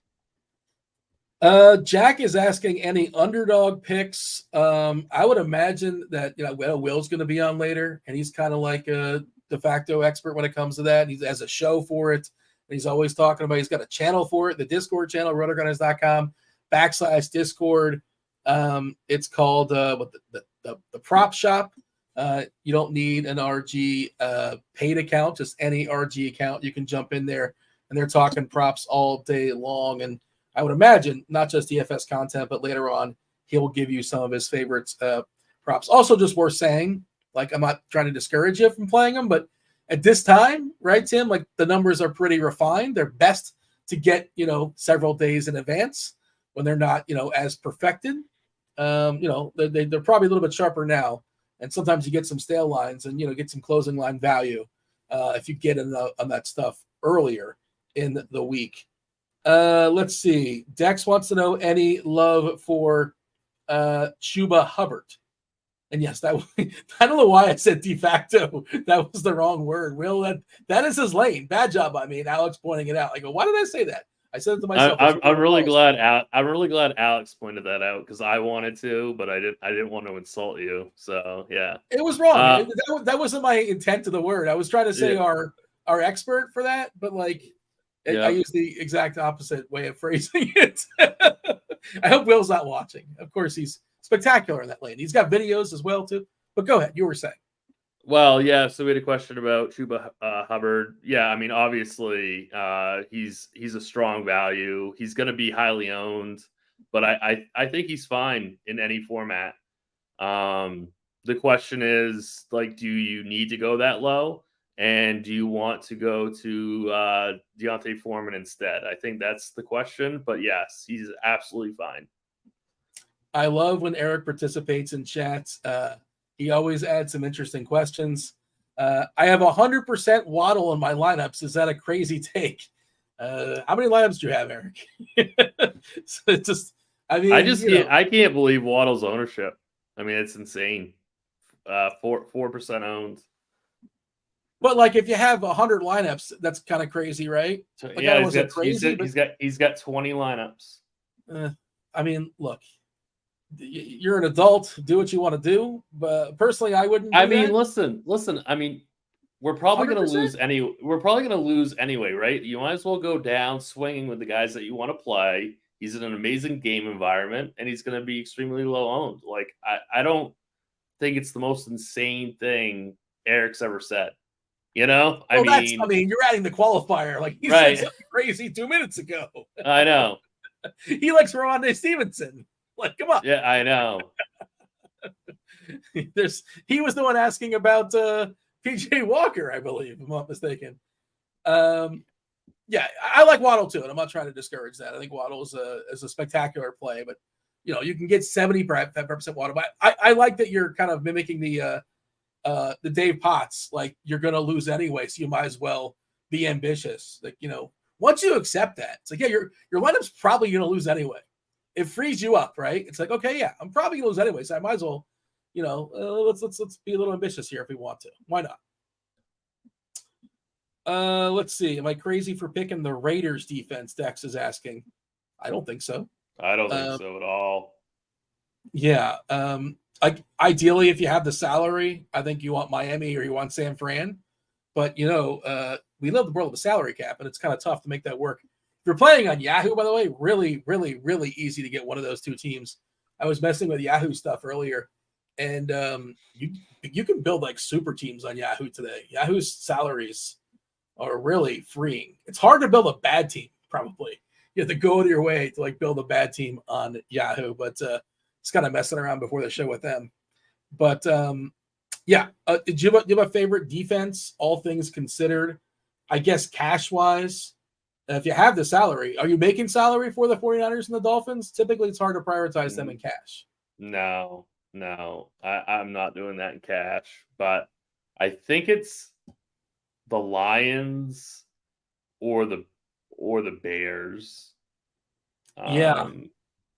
Jack is asking any underdog picks. I would imagine that Will's going to be on later, and he's kind of like a de facto expert when it comes to that. He has a show for it. And he's always talking about. He's got a channel for it, the Discord channel, RotoGrinders.com/Discord. It's called the Prop Shop. You don't need an RG paid account, just any RG account. You can jump in there, and they're talking props all day long. And I would imagine not just DFS content, but later on, he'll give you some of his favorites props. Also, just worth saying, like, I'm not trying to discourage you from playing them, but at this time, right, Tim, like the numbers are pretty refined. They're best to get, several days in advance when they're not, as perfected. They're probably a little bit sharper now. And sometimes you get some stale lines and, get some closing line value if you get on that stuff earlier in the week. Let's see. Dex wants to know any love for Chuba Hubbard. And yes, I don't know why I said de facto. That was the wrong word. Will, that is his lane. Bad job by me. And Alex pointing it out. I go, why did I say that? I said it to myself. I'm really glad Alex pointed that out because I wanted to, but I didn't want to insult you. So yeah, it was wrong. That wasn't my intent of the word. I was trying to say our expert for that, but like I used the exact opposite way of phrasing it. I hope Will's not watching. Of course, he's spectacular in that lane. He's got videos as well too. But go ahead, you were saying. Well, yeah. So we had a question about Chuba Hubbard. Yeah, I mean, obviously, he's a strong value. He's going to be highly owned, but I think he's fine in any format. The question is, like, do you need to go that low, and do you want to go to Deontay Foreman instead? I think that's the question. But yes, he's absolutely fine. I love when Erik participates in chats. He always adds some interesting questions. I have 100% Waddle in my lineups. Is that a crazy take? How many lineups do you have, Erik? So it's just, I can't believe Waddle's ownership. I mean, it's insane. 4% owned. But like, if you have 100 lineups, that's kind of crazy, right? Like, yeah, he's got 20 lineups. I mean, look. You're an adult. Do what you want to do. But personally, I wouldn't. Listen. I mean, we're probably going to lose We're probably going to lose anyway, right? You might as well go down swinging with the guys that you want to play. He's in an amazing game environment, and he's going to be extremely low owned. Like, I don't think it's the most insane thing Erik's ever said. I mean, you're adding the qualifier. Like, he said something crazy 2 minutes ago. I know. He likes Rondé Stevenson. Like, come on. Yeah, I know. He was the one asking about PJ Walker, I believe, if I'm not mistaken. Yeah, I like Waddle too, and I'm not trying to discourage that. I think Waddle is a spectacular play, but you can get 70% Waddle. But I like that you're kind of mimicking the Dave Potts, like you're going to lose anyway, so you might as well be ambitious. Like once you accept that, it's like your lineup's probably going to lose anyway. It frees you up, right? It's like, okay, yeah, I'm probably going to lose anyway, so I might as well, let's be a little ambitious here if we want to. Why not? Let's see. Am I crazy for picking the Raiders defense? Dex is asking. I don't think so. I don't think so at all. Yeah. Ideally, if you have the salary, I think you want Miami or you want San Fran. But we live the world of the salary cap, and it's kind of tough to make that work. If you're playing on Yahoo, by the way, really, really, really easy to get one of those two teams. I was messing with Yahoo stuff earlier, and you can build like super teams on Yahoo today. Yahoo's salaries are really freeing. It's hard to build a bad team, probably. You have to go out of your way to like build a bad team on Yahoo, but it's kind of messing around before the show with them. But yeah, do you have a favorite defense, all things considered? I guess cash-wise, if you have the salary, are you making salary for the 49ers and the Dolphins? Typically, it's hard to prioritize them in cash. No, I'm not doing that in cash, but I think it's the Lions or the Bears. Yeah.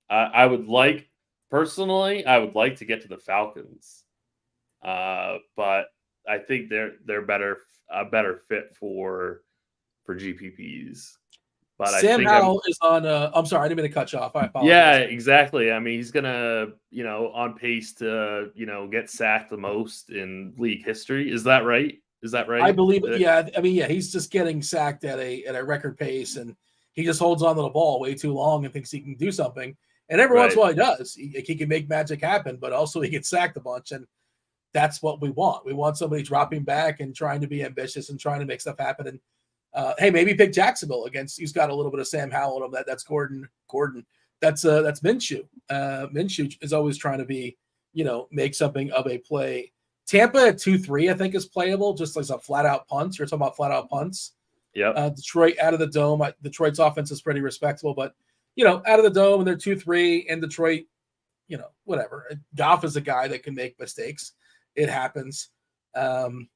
I would like to get to the Falcons. But I think they're a better fit for GPPs. But Sam Howell is on. I'm sorry, I didn't mean to cut you off. I apologize. Yeah, exactly. I mean, he's gonna, on pace to, get sacked the most in league history. Is that right? I believe it. Yeah, I mean, yeah, he's just getting sacked at a record pace, and he just holds on to the ball way too long and thinks he can do something. And every once in a while he does. He can make magic happen, but also he gets sacked a bunch, and that's what we want. We want somebody dropping back and trying to be ambitious and trying to make stuff happen. And hey, maybe pick Jacksonville against. He's got a little bit of Sam Howell in him. That's Gordon. That's Minshew. Minshew is always trying to be, make something of a play. Tampa at 2-3, I think, is playable, just like a flat-out punt. You're talking about flat-out punts. Yeah. Detroit out of the dome. Detroit's offense is pretty respectable, but, out of the dome, and they're 2-3, and Detroit, whatever. Goff is a guy that can make mistakes. It happens. And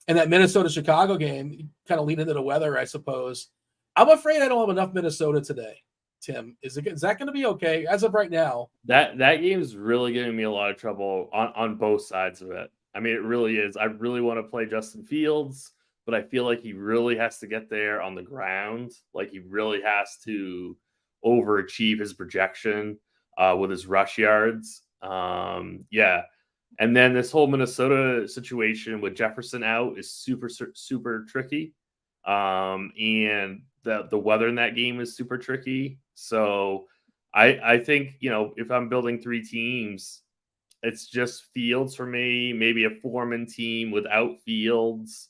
that Minnesota-Chicago game, kind of lean into the weather, I suppose. I'm afraid I don't have enough Minnesota today, Tim. Is that going to be okay as of right now? That game is really giving me a lot of trouble on both sides of it. I mean, it really is. I really want to play Justin Fields, but I feel like he really has to get there on the ground. Like he really has to overachieve his projection with his rush yards. Yeah. And then this whole Minnesota situation with Jefferson out is super, super tricky. And the weather in that game is super tricky. So I think, if I'm building three teams, it's just Fields for me, maybe a Foreman team without Fields,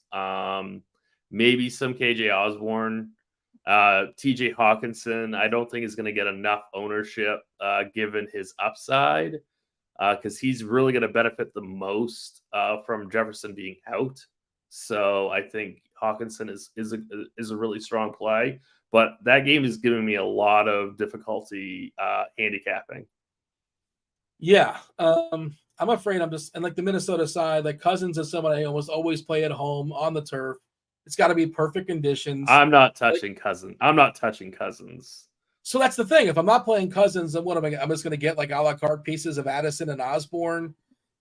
maybe some KJ Osborne, TJ Hawkinson. I don't think is going to get enough ownership given his upside because he's really going to benefit the most from Jefferson being out. So I think Hawkinson is a really strong play, but that game is giving me a lot of difficulty handicapping. Yeah. I'm afraid and like the Minnesota side, like Cousins is someone I almost always play at home on the turf. It's got to be perfect conditions. I'm not touching Cousins. So that's the thing. If I'm not playing Cousins, then what am I? I'm just going to get like a la carte pieces of Addison and Osborne.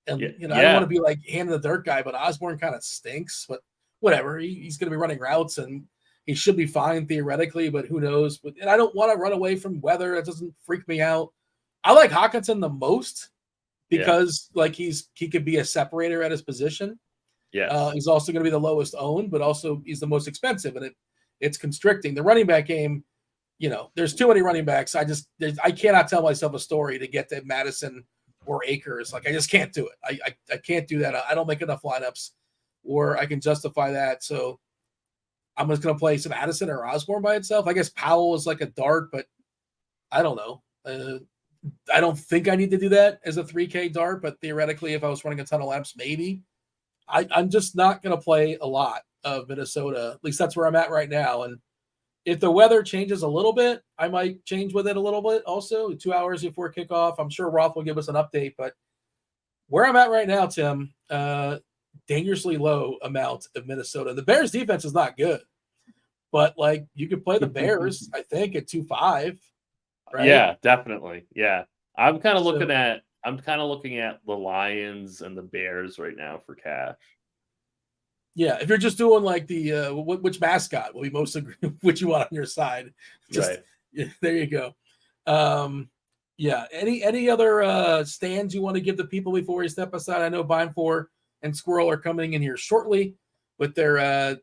And, I don't want to be like hand the dirt guy, but Osborne kind of stinks. But whatever. He's going to be running routes and he should be fine theoretically, but who knows? And I don't want to run away from weather. It doesn't freak me out. I like Hawkinson the most because like he could be a separator at his position. Yeah. He's also going to be the lowest owned, but also he's the most expensive, and it's constricting. The running back game, there's too many running backs. I cannot tell myself a story to get to Madison or Akers. Like I just can't do it. I can't do that. I don't make enough lineups or I can justify that. So I'm just going to play some Addison or Osborne by itself. I guess Powell is like a dart, but I don't know. I don't think I need to do that as a 3K dart, but theoretically, if I was running a ton of laps, maybe. I'm just not going to play a lot of Minnesota. At least that's where I'm at right now. And if the weather changes a little bit, I might change with it a little bit also. 2 hours before kickoff. I'm sure Roth will give us an update. But where I'm at right now, Tim, dangerously low amount of Minnesota. The Bears defense is not good. But, like, you could play the Bears, I think, at 2.5. Right? Yeah, definitely. Yeah. I'm kind of looking at the Lions and the Bears right now for cash. Yeah, if you're just doing like the which mascot will be most agree, which you want on your side, just Right. Yeah, there you go. Yeah, any other stands you want to give the people before we step aside? I know Ebeimfohr and Squirrel are coming in here shortly with their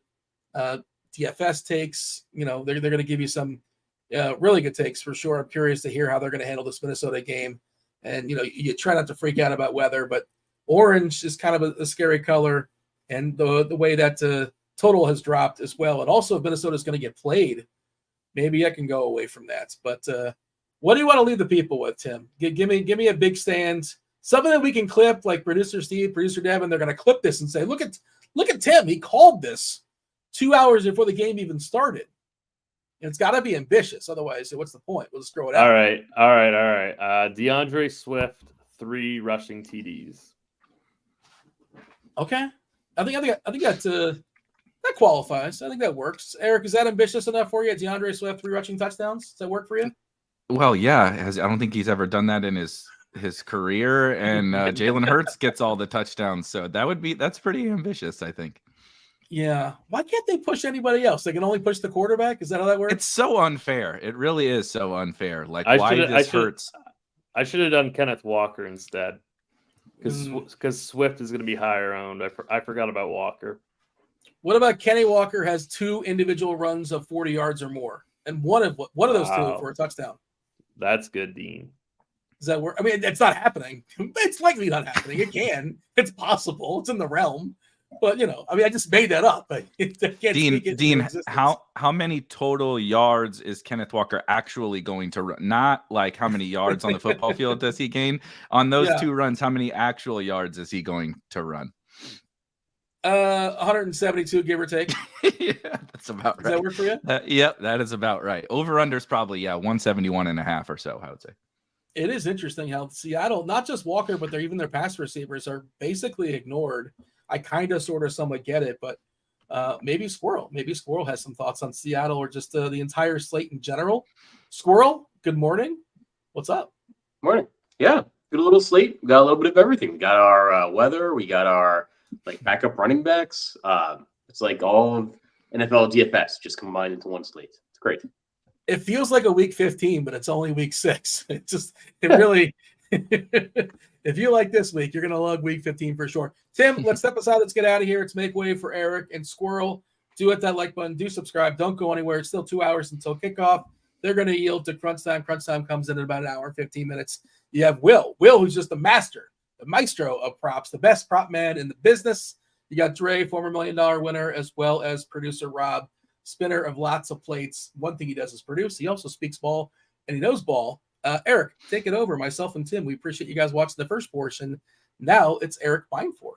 DFS takes. You know, they're going to give you some really good takes for sure. I'm curious to hear how they're going to handle this Minnesota game. And, you know, you try not to freak out about weather, but orange is kind of a scary color. And the way that total has dropped as well. And also, if Minnesota's going to get played, maybe I can go away from that. But what do you want to leave the people with, Tim? Give me a big stand, something that we can clip, like producer Steve, producer Devin. They're going to clip this and say, look at Tim. He called this 2 hours before the game even started. And it's got to be ambitious. Otherwise, what's the point? We'll just throw it out. All right. DeAndre Swift, 3 rushing TDs. Okay. I think that qualifies. I think that works. Eric, is that ambitious enough for you? DeAndre Swift, 3 rushing touchdowns. Does that work for you? Well, yeah. I don't think he's ever done that in his career. And Jalen Hurts gets all the touchdowns, so that's pretty ambitious, I think. Yeah. Why can't they push anybody else? They can only push the quarterback. Is that how that works? It's so unfair. It really is so unfair. Like, why does Hurts? I should have done Kenneth Walker instead. Because Swift is going to be higher owned. I forgot about Walker. What about Kenny Walker has 2 individual runs of 40 yards or more, and one of those 2 for a touchdown? That's good, Dean. Does that work? I mean, it's not happening. It's likely not happening. It can. It's possible. It's in the realm. But, you know, I mean, I just made that up. Dean, how many total yards is Kenneth Walker actually going to run? Not like how many yards on the football field does he gain? On those 2 runs, how many actual yards is he going to run? 172, give or take. Yeah, that's about right. Does that work for you? Yep, that is about right. Over-under is probably, 171.5 or so, I would say. It is interesting how Seattle, not just Walker, but even their pass receivers are basically ignored. I kind of sort of somewhat get it, but maybe Squirrel has some thoughts on Seattle or just the entire slate in general. Squirrel, good morning. What's up? Morning. Yeah, good little slate. We got a little bit of everything. We got our weather. We got our backup running backs. It's like all of NFL DFS just combined into one slate. It's great. It feels like a week 15, but it's only week 6. It really. If you like this week, you're going to love week 15 for sure. Tim, let's step aside. Let's get out of here. Let's make way for Eric and Squirrel. Do hit that like button. Do subscribe. Don't go anywhere. It's still 2 hours until kickoff. They're going to yield to crunch time. Crunch time comes in about an hour and 15 minutes. You have Will, who's just the master, the maestro of props, the best prop man in the business. You got Dre, former $1 million winner, as well as producer Rob, spinner of lots of plates. One thing he does is produce. He also speaks ball, and he knows ball. Eric, take it over. Myself and Tim, we appreciate you guys watching the first portion. Now it's Erik Beimfohr.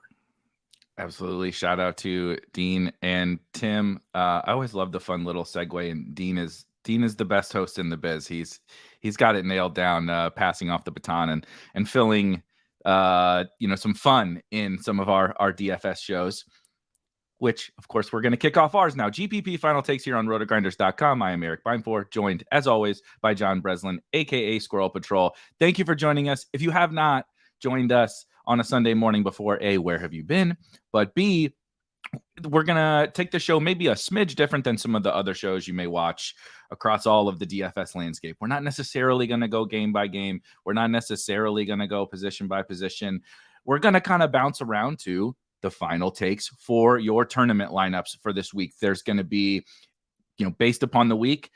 Absolutely. Shout out to Dean and Tim. I always love the fun little segue, and Dean is the best host in the biz. He's got it nailed down, passing off the baton and filling some fun in some of our DFS shows, which, of course, we're going to kick off ours now. GPP Final Takes here on RotoGrinders.com. I am Erik Beimfohr, joined, as always, by John Breslin, a.k.a. SquirrelPatrol. Thank you for joining us. If you have not joined us on a Sunday morning before, A, where have you been? But B, we're going to take the show maybe a smidge different than some of the other shows you may watch across all of the DFS landscape. We're not necessarily going to go game by game. We're not necessarily going to go position by position. We're going to kind of bounce around to the final takes for your tournament lineups for this week. There's going to be, based upon the week,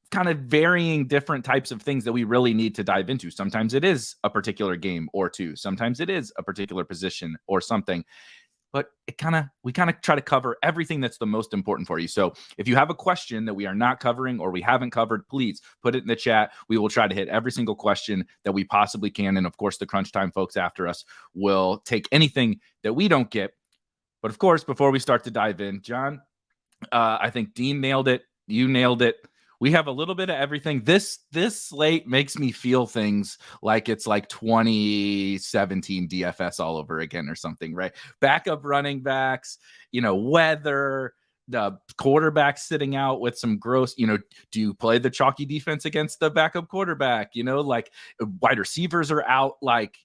kind of varying different types of things that we really need to dive into. Sometimes it is a particular game or two. Sometimes it is a particular position or something. But we kind of try to cover everything that's the most important for you. So if you have a question that we are not covering or we haven't covered, please put it in the chat. We will try to hit every single question that we possibly can. And of course, the crunch time folks after us will take anything that we don't get But of course, before we start to dive in, John, I think Dean nailed it. You nailed it. We have a little bit of everything. This slate makes me feel things like it's like 2017 DFS all over again or something, right? Backup running backs, weather, the quarterback sitting out with some gross, do you play the chalky defense against the backup quarterback? Like wide receivers are out, like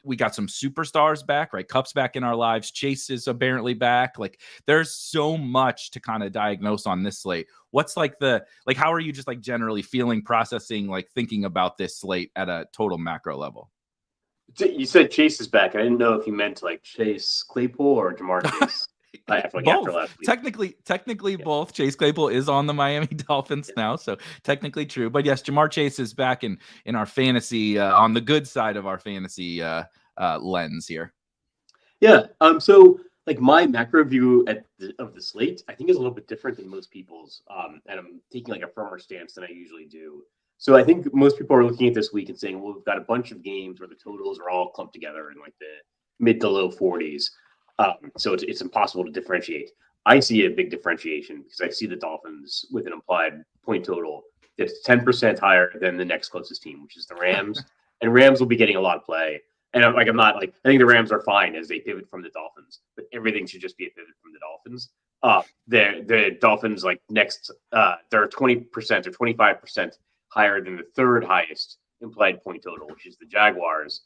we got some superstars back, right? Cup's back in our lives. Chase is apparently back. Like there's so much to kind of diagnose on this slate. What's how are you just like generally feeling, processing, like thinking about this slate at a total macro level? You said Chase is back. I didn't know if you meant like Chase Claypool or Jamar Chase. Both. Technically both. Chase Claypool is on the Miami Dolphins now, so technically true. But yes, Jamar Chase is back in our fantasy, on the good side of our fantasy lens here. Yeah. So like my macro view of the slate, I think is a little bit different than most people's. And I'm taking like a firmer stance than I usually do. So I think most people are looking at this week and saying, well, we've got a bunch of games where the totals are all clumped together in like the mid to low 40s. So it's impossible to differentiate. I see a big differentiation because I see the Dolphins with an implied point total that's 10% higher than the next closest team, which is the Rams. And Rams will be getting a lot of play. And I think the Rams are fine as they pivot from the Dolphins, but everything should just be a pivot from the Dolphins. The Dolphins, like next, they're 20% or 25% higher than the third highest implied point total, which is the Jaguars.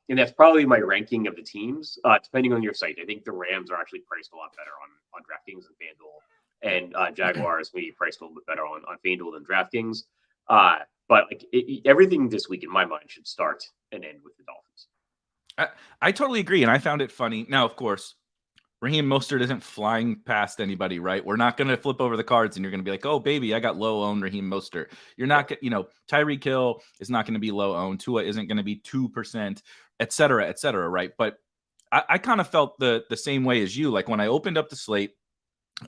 And that's probably my ranking of the teams, depending on your site. I think the Rams are actually priced a lot better on DraftKings and FanDuel, and Jaguars maybe priced a little bit better on FanDuel than DraftKings. But like everything this week, in my mind, should start and end with the Dolphins. I totally agree, and I found it funny. Now, of course, Raheem Mostert isn't flying past anybody, right? We're not going to flip over the cards and you're going to be like, oh, baby, I got low-owned Raheem Mostert. You're not, Tyreek Hill is not going to be low-owned. Tua isn't going to be 2%, et cetera, right? But I kind of felt the same way as you. Like when I opened up the slate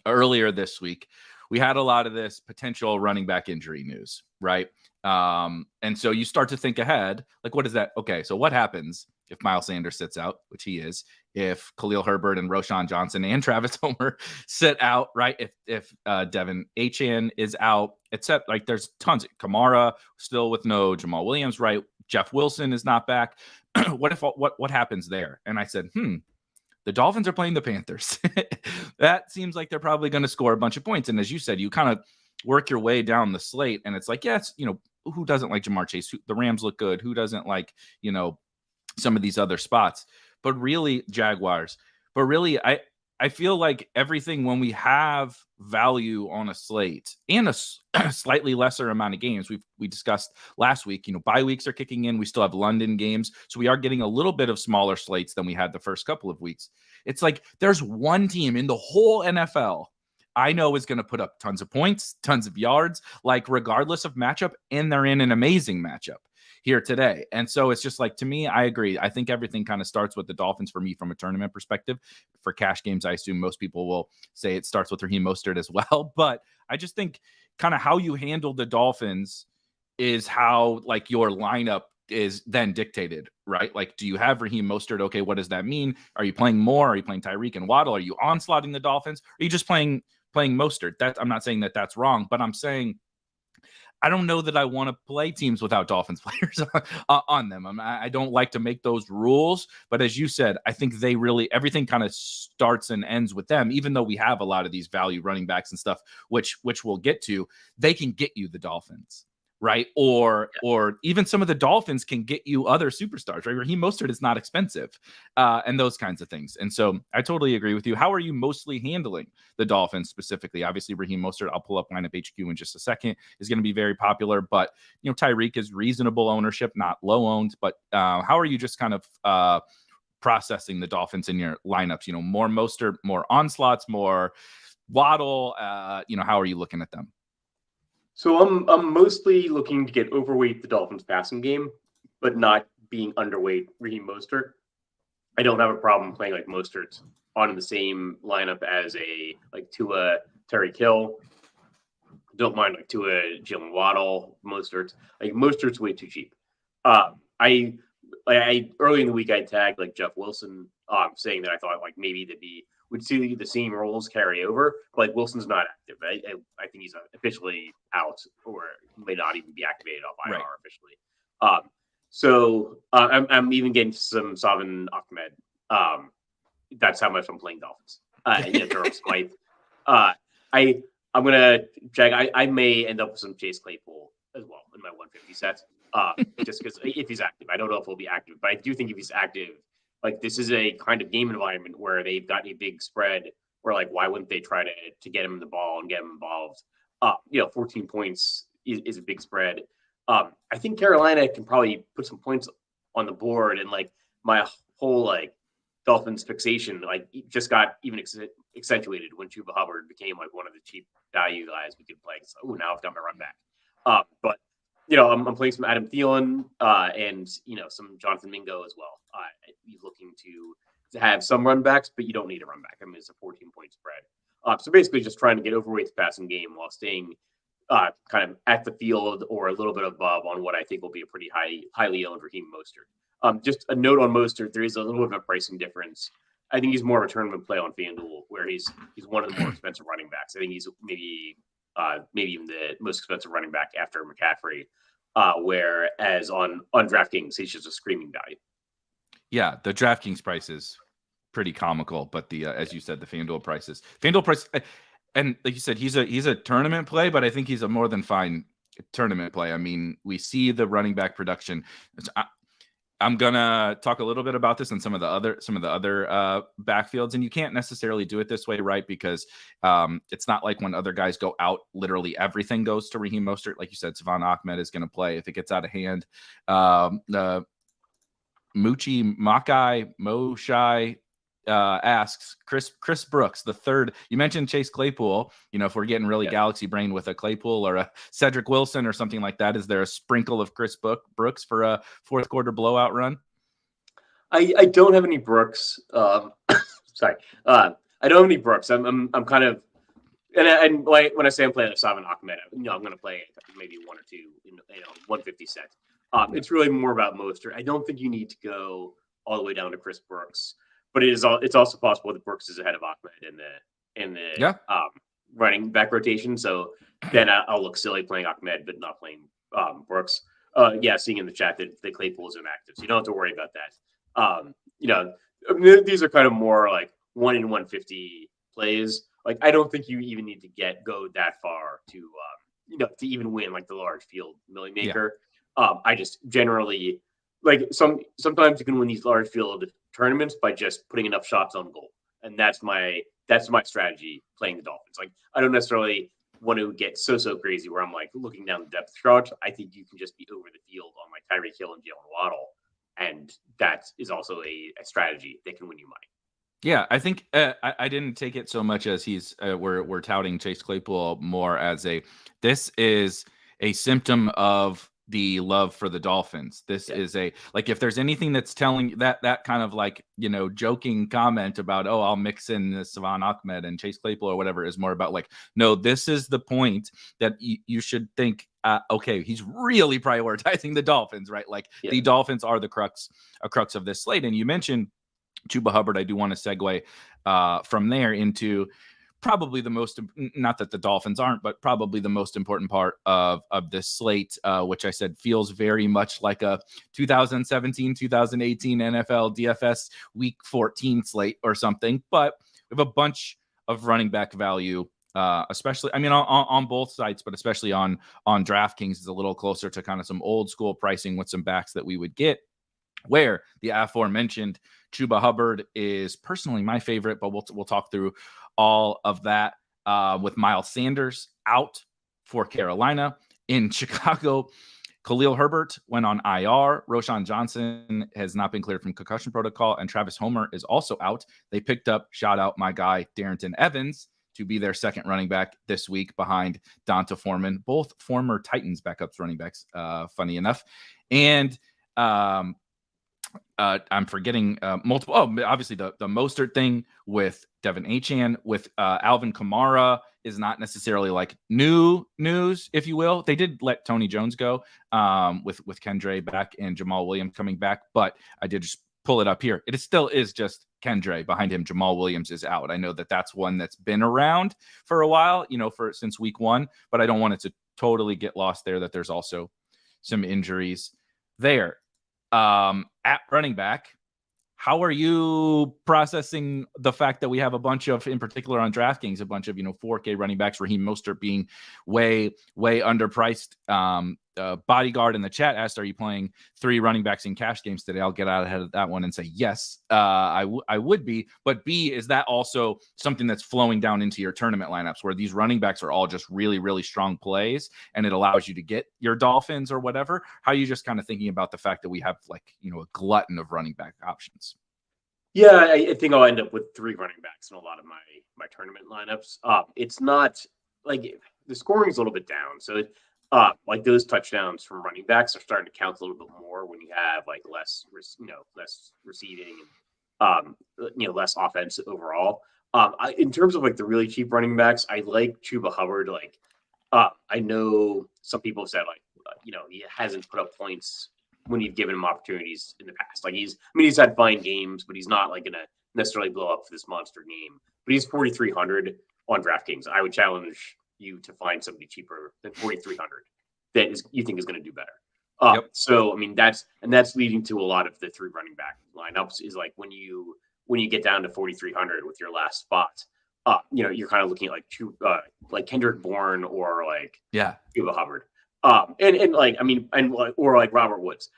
earlier this week, we had a lot of this potential running back injury news, right? And so you start to think ahead, like, what is that? Okay, so what happens if Miles Sanders sits out, which he is, if Khalil Herbert and Roshan Johnson and Travis Homer sit out, right? If Devin Achane is out, except like there's tons. Kamara still with no Jamal Williams, right? Jeff Wilson is not back. what happens there? And I said, the Dolphins are playing the Panthers. That seems like they're probably going to score a bunch of points. And as you said, you kind of work your way down the slate, and it's like, yes, who doesn't like Jamar Chase? The Rams look good. Who doesn't like, some of these other spots? But really, Jaguars. But really, I feel like everything, when we have value on a slate and a slightly lesser amount of games, we discussed last week, bye weeks are kicking in. We still have London games. So we are getting a little bit of smaller slates than we had the first couple of weeks. It's like there's one team in the whole NFL I know is going to put up tons of points, tons of yards, like regardless of matchup, and they're in an amazing matchup here today. And so it's just like, to me, I agree. I think everything kind of starts with the Dolphins for me from a tournament perspective. For cash games, I assume most people will say it starts with Raheem Mostert as well. But I just think kind of how you handle the Dolphins is how like your lineup is then dictated, right? Like, do you have Raheem Mostert? Okay, what does that mean? Are you playing more? Are you playing Tyreek and Waddle? Are you onslaughting the Dolphins? Are you just playing Mostert? I'm not saying that that's wrong, but I'm saying I don't know that I want to play teams without Dolphins players on them. I don't like to make those rules, but as you said, I think everything kind of starts and ends with them. Even though we have a lot of these value running backs and stuff, which we'll get to, they can get you the Dolphins, right? Or even some of the Dolphins can get you other superstars, right? Raheem Mostert is not expensive, and those kinds of things. And so I totally agree with you. How are you mostly handling the Dolphins specifically? Obviously, Raheem Mostert, I'll pull up lineup HQ in just a second, is going to be very popular, but Tyreek is reasonable ownership, not low owned. But how are you just kind of processing the Dolphins in your lineups? More Mostert, more onslaughts, more Waddle. How are you looking at them? So I'm mostly looking to get overweight the Dolphins passing game, but not being underweight Raheem Mostert. I don't have a problem playing like Mostert on the same lineup as Tua, Tyreek Hill. Don't mind like Tua, Jalen Waddle, Mostert. Like Mostert's way too cheap. I early in the week I tagged like Jeff Wilson, saying that I thought like maybe there'd be would see the same roles carry over. But like Wilson's not active. I think he's officially out, or may not even be activated off IR officially. So I'm even getting some Savin Ahmed. That's how much I'm playing Dolphins. Durham Smythe. I'm gonna check. I may end up with some Chase Claypool as well in my 150 sets. Just because if he's active, I don't know if he'll be active, but I do think if he's active, like this is a kind of game environment where they've got a big spread. Where like, why wouldn't they try to get him the ball and get him involved? 14 points is a big spread. I think Carolina can probably put some points on the board, and like my whole like Dolphins fixation like just got even accentuated when Chuba Hubbard became like one of the cheap value guys we could play. So now I've got my run back. But I'm playing some Adam Thielen and some Jonathan Mingo as well. He's looking to have some run backs, but you don't need a run back. I mean, it's a 14-point spread. So basically just trying to get overweight the passing game while staying kind of at the field or a little bit above on what I think will be a pretty highly owned Raheem Mostert. Just a note on Mostert, there is a little bit of a pricing difference. I think he's more of a tournament play on FanDuel, where he's one of the more expensive running backs. I think he's maybe even the most expensive running back after McCaffrey, whereas on DraftKings, he's just a screaming value. Yeah, the DraftKings price is pretty comical, but the as you said, the FanDuel price, and like you said, he's a tournament play, but I think he's a more than fine tournament play. I mean, we see the running back production. I'm gonna talk a little bit about this and some of the other backfields, and you can't necessarily do it this way, right? Because it's not like when other guys go out, literally everything goes to Raheem Mostert. Like you said, Savon Ahmed is going to play if it gets out of hand. Moochie Makai Moshai asks Chris Brooks, the third. You mentioned Chase Claypool. If we're getting really galaxy brain with a Claypool or a Cedric Wilson or something like that, is there a sprinkle of Chris Brooks for a fourth quarter blowout run? I don't have any Brooks. Sorry, I don't have any Brooks. I'm kind of and like when I say I'm playing Savin Ahmed, I'm going to play maybe one or two in 150 sets. It's really more about Mostert. I don't think you need to go all the way down to Chris Brooks, but it's also possible that Brooks is ahead of Ahmed in the running back rotation. So then I'll look silly playing Ahmed, but not playing Brooks. Seeing in the chat that Claypool is inactive, so you don't have to worry about that. These are kind of more like 1 in 150 plays. Like I don't think you even need to go that far to even win like the large field milli maker. I just generally like sometimes you can win these large field tournaments by just putting enough shots on goal, and that's my strategy playing the Dolphins. Like I don't necessarily want to get so crazy where I'm like looking down the depth chart. I think you can just be over the field on like Tyreek Hill and Jalen Waddle, and that is also a strategy that can win you money. Yeah, I think I didn't take it so much as we're touting Chase Claypool more as this is a symptom of the love for the Dolphins. This is if there's anything that's telling that kind of like, joking comment about, I'll mix in the Savon Ahmed and Chase Claypool or whatever is more about like, no, this is the point that you should think, okay, he's really prioritizing the Dolphins, right? Like the Dolphins are a crux of this slate. And you mentioned Chuba Hubbard. I do want to segue from there into probably the most, not that the Dolphins aren't, but probably the most important part of this slate, which I said feels very much like a 2017-2018 NFL DFS Week 14 slate or something. But we have a bunch of running back value, especially, I mean, on both sides, but especially on DraftKings is a little closer to kind of some old school pricing with some backs that we would get, where the aforementioned Chuba Hubbard is personally my favorite, but we'll talk through all of that with Miles Sanders out for Carolina. In Chicago, Khalil Herbert went on IR. Roshan Johnson has not been cleared from concussion protocol, and Travis Homer is also out. They picked up, shout out my guy, Darrington Evans, to be their second running back this week behind Donta Foreman, both former Titans backups running backs, funny enough. And I'm forgetting multiple. Obviously the Mostert thing with Devin Achane, with Alvin Kamara is not necessarily like new news, if you will. They did let Tony Jones go with Kendre back and Jamal Williams coming back, but I did just pull it up here. It still is just Kendre. Behind him, Jamal Williams is out. I know that that's one that's been around for a while, since week 1, but I don't want it to totally get lost there that there's also some injuries there. At running back, how are you processing the fact that we have a bunch of, in particular on DraftKings, a bunch of 4K running backs? Raheem Mostert being way underpriced. Bodyguard in the chat asked, "Are you playing 3 running backs in cash games today?" I'll get out ahead of that one and say yes. I would be, but B, is that also something that's flowing down into your tournament lineups where these running backs are all just really strong plays and it allows you to get your Dolphins or whatever? How are you just kind of thinking about the fact that we have a glutton of running back options? Yeah, I think I'll end up with 3 running backs in a lot of my tournament lineups. It's not like the scoring is a little bit down, so like those touchdowns from running backs are starting to count a little bit more when you have like less receiving and less offense overall. In terms of like the really cheap running backs, I like Chuba Hubbard. I know some people have said he hasn't put up points when you've given him opportunities in the past. He's had fine games, but he's not gonna necessarily blow up for this monster game. But he's 4,300 on DraftKings. I would challenge you to find somebody cheaper than 4,300 that you think is going to do better. Yep. So that's leading to a lot of the 3 running back lineups is when you get down to 4,300 with your last spot, you're kind of looking at like Kendrick Bourne or Chuba Hubbard. Or Robert Woods.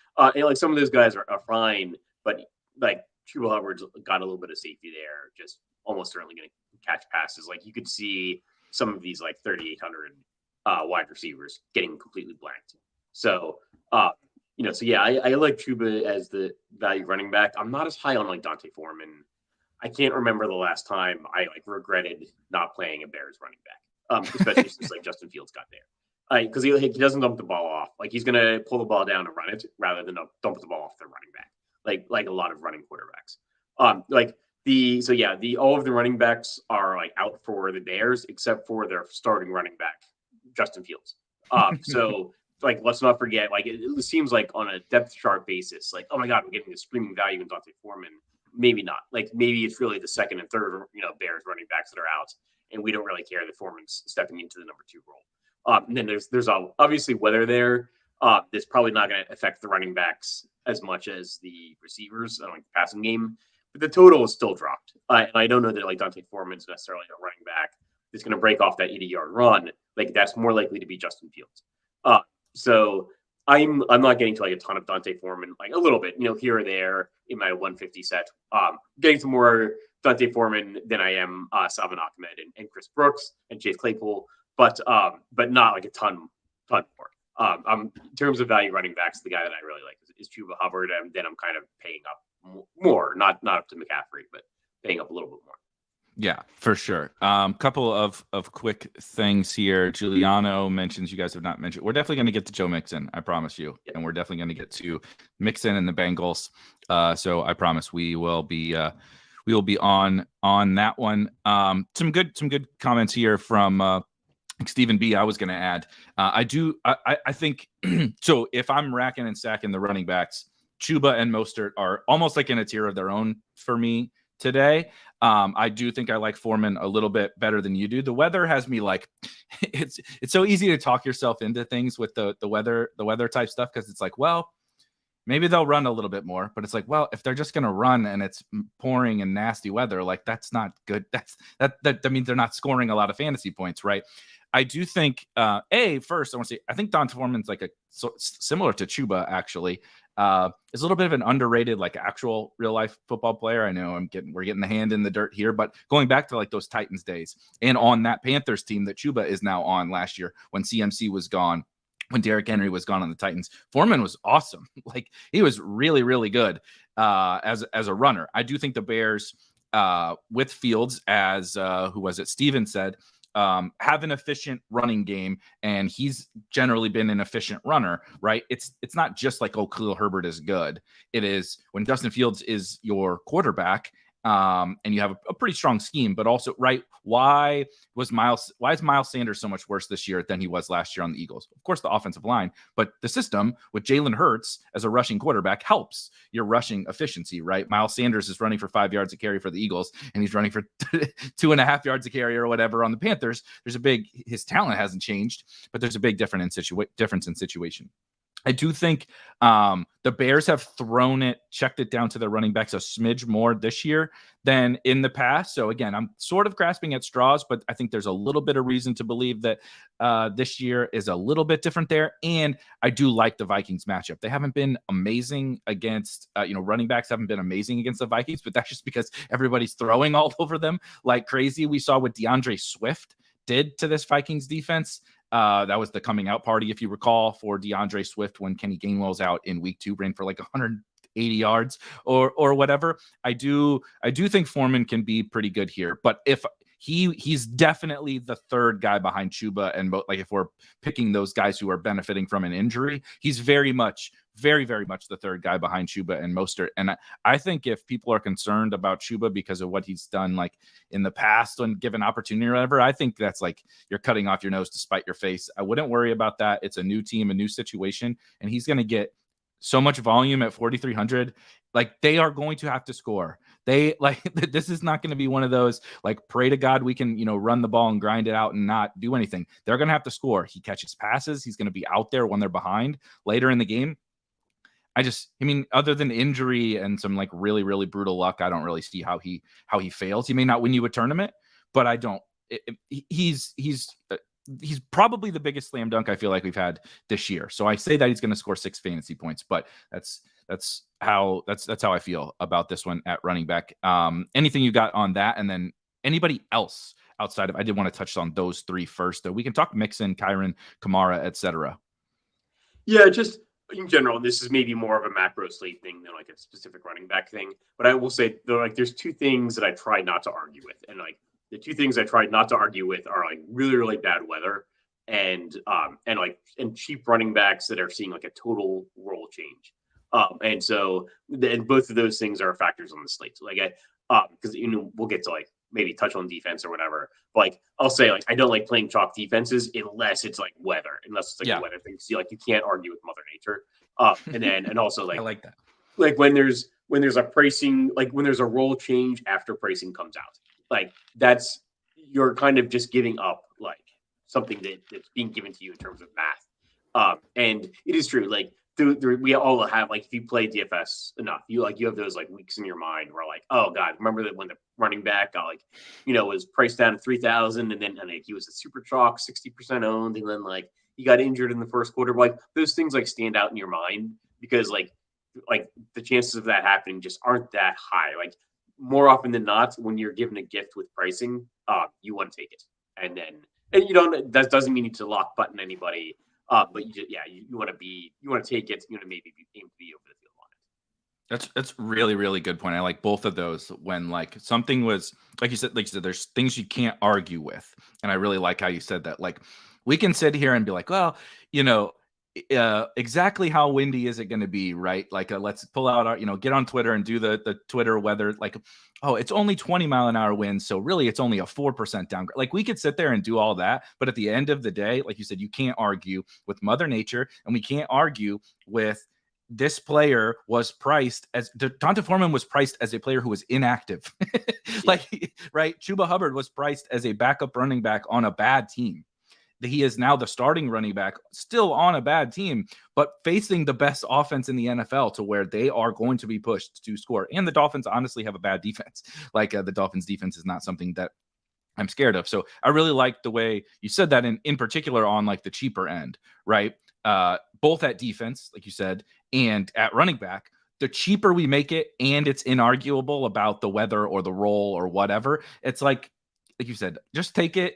Some of those guys are fine, but Chuba Hubbard's got a little bit of safety there, just almost certainly going to catch passes. You could see some of these 3,800 wide receivers getting completely blanked. So, I like Chuba as the value running back. I'm not as high on Dante Foreman. I can't remember the last time I regretted not playing a Bears running back, especially since Justin Fields got there. Because he doesn't dump the ball off. He's going to pull the ball down and run it rather than dump the ball off the running back, like a lot of running quarterbacks. All of the running backs are out for the Bears except for their starting running back, Justin Fields. So let's not forget, it seems on a depth chart basis, oh my God, we're getting a screaming value in Dante Foreman. Maybe not. Maybe it's really the second and third, Bears running backs that are out, and we don't really care that Foreman's stepping into the number 2 role. And then there's obviously weather there. That's probably not going to affect the running backs as much as the receivers on the passing game. But the total is still dropped. And I don't know that Dante Foreman's necessarily a running back that's going to break off that 80-yard run. That's more likely to be Justin Fields. So I'm not getting to a ton of Dante Foreman, a little bit, here or there in my 150 set. Getting to more Dante Foreman than I am Salvon Ahmed and Chris Brooks and Chase Claypool, but not a ton more. In terms of value running backs, the guy that I really like is Chuba Hubbard, and then I'm kind of paying up more, not up to McCaffrey, but paying up a little bit more. Yeah, for sure. Couple of quick things here. Giuliano mentions, you guys have not mentioned, we're definitely going to get to Joe Mixon, I promise you. Yeah. And we're definitely going to get to Mixon and the Bengals. So I promise we will be on that one. Some good comments here from Stephen B. I was going to add, I think, so if I'm racking and stacking the running backs, Chuba and Mostert are almost in a tier of their own for me today. I do think I like Foreman a little bit better than you do. The weather has me it's so easy to talk yourself into things with the weather type stuff, because it's maybe they'll run a little bit more, but it's if they're just going to run and it's pouring and nasty weather, that's not good. That means they're not scoring a lot of fantasy points, right? I do think, first I want to say, I think Dante Foreman's similar to Chuba, actually. Is a little bit of an underrated, actual real life football player. I know we're getting the hand in the dirt here, but going back to those Titans days and on that Panthers team that Chuba is now on last year, when CMC was gone, when Derrick Henry was gone on the Titans, Foreman was awesome. He was really, really good as a runner. I do think the Bears with Fields, as who was it? Steven said, have an efficient running game, and he's generally been an efficient runner, right? It's not just Khalil Herbert is good. It is when Justin Fields is your quarterback and you have a pretty strong scheme, but also, right, why is Miles Sanders so much worse this year than he was last year on the Eagles? Of course, the offensive line, but the system with Jalen Hurts as a rushing quarterback helps your rushing efficiency, right? Miles Sanders is running for 5 yards a carry for the Eagles, and he's running for 2.5 yards a carry or whatever on the Panthers. His talent hasn't changed, but there's a big difference in situation. I do think the Bears have checked it down to their running backs a smidge more this year than in the past. So again, I'm sort of grasping at straws, but I think there's a little bit of reason to believe that this year is a little bit different there. And I do like the Vikings matchup. They haven't been amazing against, running backs haven't been amazing against the Vikings, but that's just because everybody's throwing all over them like crazy. We saw what DeAndre Swift did to this Vikings defense. That was the coming out party, if you recall, for DeAndre Swift when Kenny Gainwell's out in week 2, ran for like 180 yards or whatever. I do think Foreman can be pretty good here, but if he's definitely the third guy behind Chuba, and if we're picking those guys who are benefiting from an injury, he's very, very much the third guy behind Chuba and Mostert. And I think if people are concerned about Chuba because of what he's done like in the past when given opportunity or whatever, I think that's like you're cutting off your nose to spite your face. I wouldn't worry about that. It's a new team, a new situation, and he's going to get so much volume at 4,300. Like, they are going to have to score. This is not going to be one of those, like, pray to God we can, run the ball and grind it out and not do anything. They're going to have to score. He catches passes. He's going to be out there when they're behind later in the game. Other than injury and some like really, really brutal luck, I don't really see how he fails. He may not win you a tournament, but I don't. He's probably the biggest slam dunk I feel like we've had this year. So I say that he's going to score 6 fantasy points, but that's how I feel about this one at running back. Anything you got on that, and then anybody else outside of? I did want to touch on those 3 first, though. We can talk Mixon, Kyron, Kamara, etc. Yeah, just in general, this is maybe more of a macro slate thing than like a specific running back thing. But I will say, though, like, there's 2 things that I try not to argue with, and like the 2 things I tried not to argue with are like really, really bad weather and cheap running backs that are seeing like a total role change. And both of those things are factors on the slate. So like because we'll get to like maybe touch on defense or whatever. But like I'll say, like, I don't like playing chalk defenses unless it's like weather, unless it's like a weather thing. So like you can't argue with Mother Nature. And also like I like that. Like when there's a pricing, like when there's a role change after pricing comes out, like you're kind of just giving up like something that's being given to you in terms of math. And it is true, like we all have, like, if you play DFS enough, you have those like weeks in your mind where like, oh God, remember that when the running back got like, was priced down to 3,000 and then like he was a super chalk 60% owned, and then like he got injured in the first quarter. But, like, those things like stand out in your mind because like the chances of that happening just aren't that high. Like, more often than not, when you're given a gift with pricing, you want to take it, and you don't. That doesn't mean you need to lock button anybody. But you want to take it. Maybe aim to be over the field on it. That's really, really good point. I like both of those. When like something was like you said, there's things you can't argue with, and I really like how you said that. Like, we can sit here and be like, well, exactly how windy is it going to be, right? Like, let's pull out our, get on Twitter and do the Twitter weather. Like, oh, it's only 20-mile-an-hour winds, so really it's only a 4% downgrade. Like, we could sit there and do all that, but at the end of the day, like you said, you can't argue with Mother Nature, and we can't argue with this player was priced as D'Onta Foreman was priced as a player who was inactive. Like, right? Chuba Hubbard was priced as a backup running back on a bad team. He is now the starting running back, still on a bad team, but facing the best offense in the NFL, to where they are going to be pushed to score. And the Dolphins honestly have a bad defense. Like, the Dolphins defense is not something that I'm scared of. So I really like the way you said that, in particular on like the cheaper end, right? Both at defense, like you said, and at running back. The cheaper we make it, and it's inarguable about the weather or the role or whatever, it's like you said, just take it.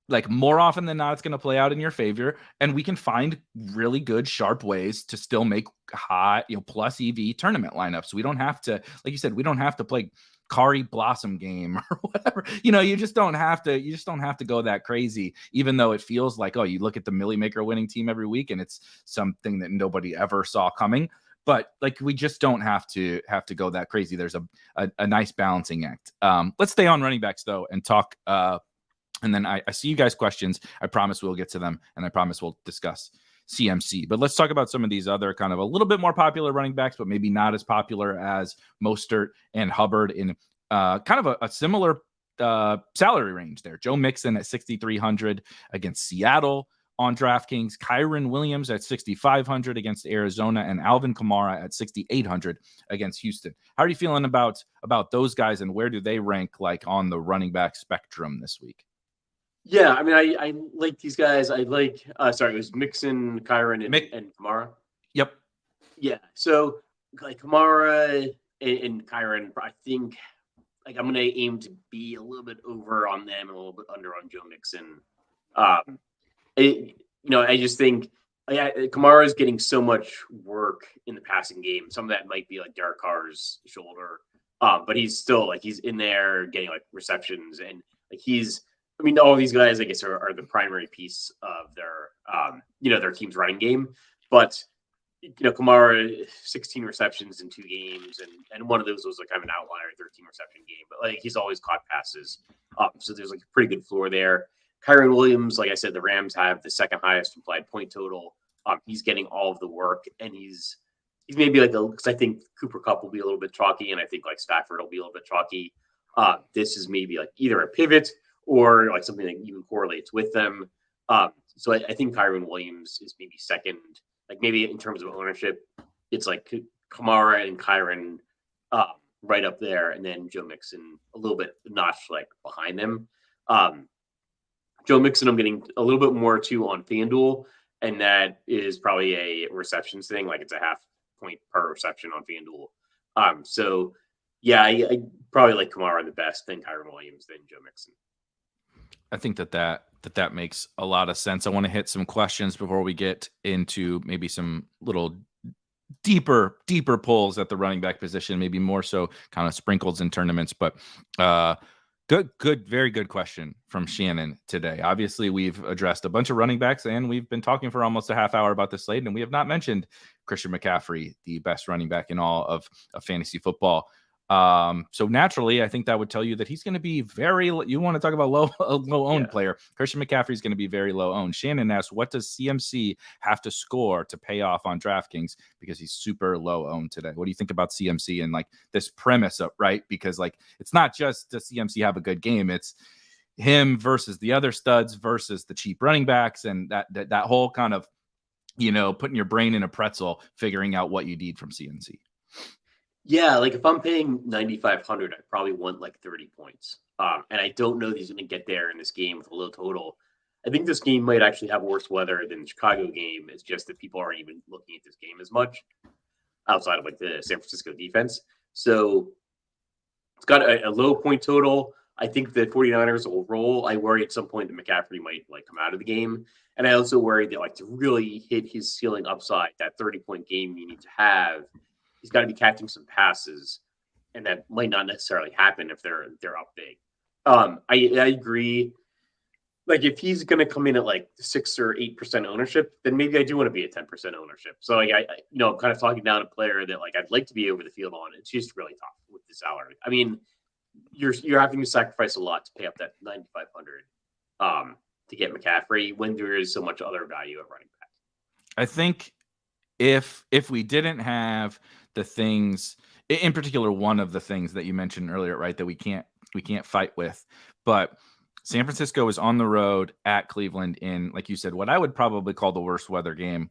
Like, more often than not, it's going to play out in your favor, and we can find really good, sharp ways to still make high, plus EV tournament lineups. We don't have to, like you said, we don't have to play Kari Blossom game or whatever. You just don't have to. You just don't have to go that crazy. Even though it feels like, oh, you look at the Millie Maker winning team every week, and it's something that nobody ever saw coming. but like we just don't have to go that crazy. There's a nice balancing act. Let's stay on running backs though and talk. And then I see you guys questions. I promise we'll get to them, and I promise we'll discuss CMC. But let's talk about some of these other kind of a little bit more popular running backs, but maybe not as popular as Mostert and Hubbard in kind of a similar salary range there. Joe Mixon at 6,300 against Seattle on DraftKings, Kyren Williams at 6,500 against Arizona, and Alvin Kamara at 6,800 against Houston. How are you feeling about those guys, and where do they rank like on the running back spectrum this week? Yeah, I mean, I like these guys. I like, sorry, it was Mixon, Kyren, and Kamara. Yep. Yeah, so like Kamara and Kyren, I think like I'm going to aim to be a little bit over on them and a little bit under on Joe Mixon. I just think Kamara is getting so much work in the passing game. Some of that might be like Derek Carr's shoulder, but he's still like he's in there getting like receptions, and like all these guys I guess are the primary piece of their their team's running game. But Kamara 16 receptions in 2 games, and one of those was like kind of an outlier 13 reception game, but like he's always caught passes. So there's like a pretty good floor there. Kyren Williams, like I said, the Rams have the second highest implied point total. He's getting all of the work, and he's maybe like because I think Cooper Kupp will be a little bit chalky, and I think like Stafford will be a little bit chalky. This is maybe like either a pivot or like something that even correlates with them. So I think Kyren Williams is maybe second, like maybe in terms of ownership, it's like Kamara and Kyren right up there, and then Joe Mixon a little bit notch like behind them. Joe Mixon, I'm getting a little bit more too on FanDuel, and that is probably a receptions thing. Like it's a half point per reception on FanDuel. So yeah, I probably like Kamara the best, then Kyren Williams, then Joe Mixon. I think that makes a lot of sense. I want to hit some questions before we get into maybe some little deeper pulls at the running back position, maybe more so kind of sprinkles in tournaments, but Good, very good question from Shannon today. Obviously, we've addressed a bunch of running backs, and we've been talking for almost a half hour about this slate, and we have not mentioned Christian McCaffrey, the best running back in all of fantasy football. So naturally, I think that would tell you that he's going to be very, you want to talk about low owned player. Christian McCaffrey is going to be very low owned. Shannon asks, what does CMC have to score to pay off on DraftKings? Because he's super low owned today. What do you think about CMC and like this premise up, right? Because like, it's not just does CMC have a good game. It's him versus the other studs versus the cheap running backs. And that whole kind of, putting your brain in a pretzel, figuring out what you need from CMC. Yeah, like if I'm paying 9,500, I probably want like 30 points. And I don't know that he's going to get there in this game with a low total. I think this game might actually have worse weather than the Chicago game. It's just that people aren't even looking at this game as much outside of like the San Francisco defense. So it's got a low point total. I think the 49ers will roll. I worry at some point that McCaffrey might like come out of the game. And I also worry that like to really hit his ceiling upside, that 30-point game you need to have, he's got to be catching some passes, and that might not necessarily happen if they're up big. I agree. Like if he's going to come in at like 6 or 8% ownership, then maybe I do want to be at 10% ownership. So like I'm kind of talking down a player that like I'd like to be over the field on. It's just really tough with the salary. I mean, you're having to sacrifice a lot to pay up that 9,500 to get McCaffrey when there is so much other value at running back. I think if we didn't have the things, in particular, one of the things that you mentioned earlier, right, that we can't fight with, but San Francisco is on the road at Cleveland in, like you said, what I would probably call the worst weather game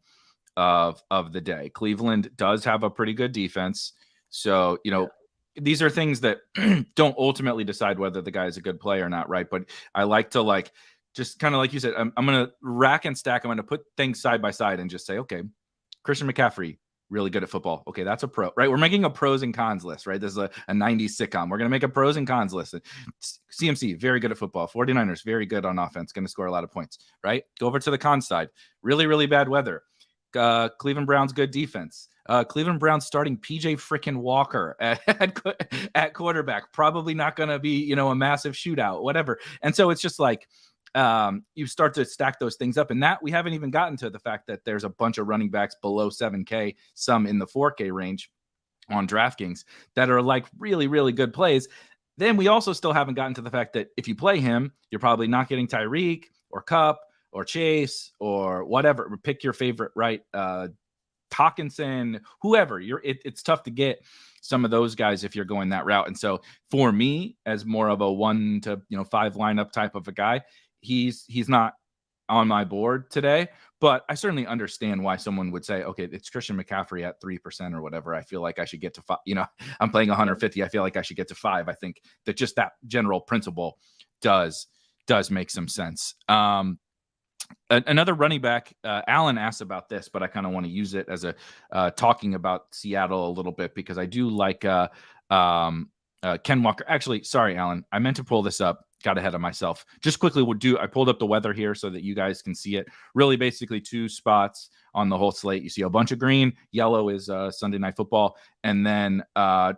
of the day. Cleveland does have a pretty good defense. So, these are things that don't ultimately decide whether the guy is a good player or not, right? But I like to just kind of like you said, I'm going to rack and stack. I'm going to put things side by side and just say, okay, Christian McCaffrey, really good at football. Okay, that's a pro, right? We're making a pros and cons list, right? This is a 90s sitcom. We're going to make a pros and cons list. CMC, very good at football. 49ers, very good on offense, going to score a lot of points, right? Go over to the con side. Really, really bad weather. Cleveland Browns, good defense. Cleveland Browns starting PJ frickin' Walker at quarterback. Probably not going to be, a massive shootout, whatever. And so it's just like, you start to stack those things up. And that we haven't even gotten to the fact that there's a bunch of running backs below 7K, some in the 4K range on DraftKings that are like really, really good plays. Then we also still haven't gotten to the fact that if you play him, you're probably not getting Tyreek or Kupp or Chase or whatever. Pick your favorite, right? Hawkinson, whoever. It's tough to get some of those guys if you're going that route. And so for me, as more of a 1 to 5 lineup type of a guy, he's not on my board today. But I certainly understand why someone would say, okay, it's Christian McCaffrey at 3% or whatever. I feel like I should get to 5. I'm playing 150. I feel like I should get to 5. I think that just that general principle does make some sense. Another running back, Alan asked about this, but I kind of want to use it as a talking about Seattle a little bit because I do like Ken Walker. Actually, sorry, Alan, I meant to pull this up. Got ahead of myself. Just quickly, I pulled up the weather here so that you guys can see it. Really, basically 2 spots on the whole slate. You see a bunch of green. Yellow is Sunday Night Football, and then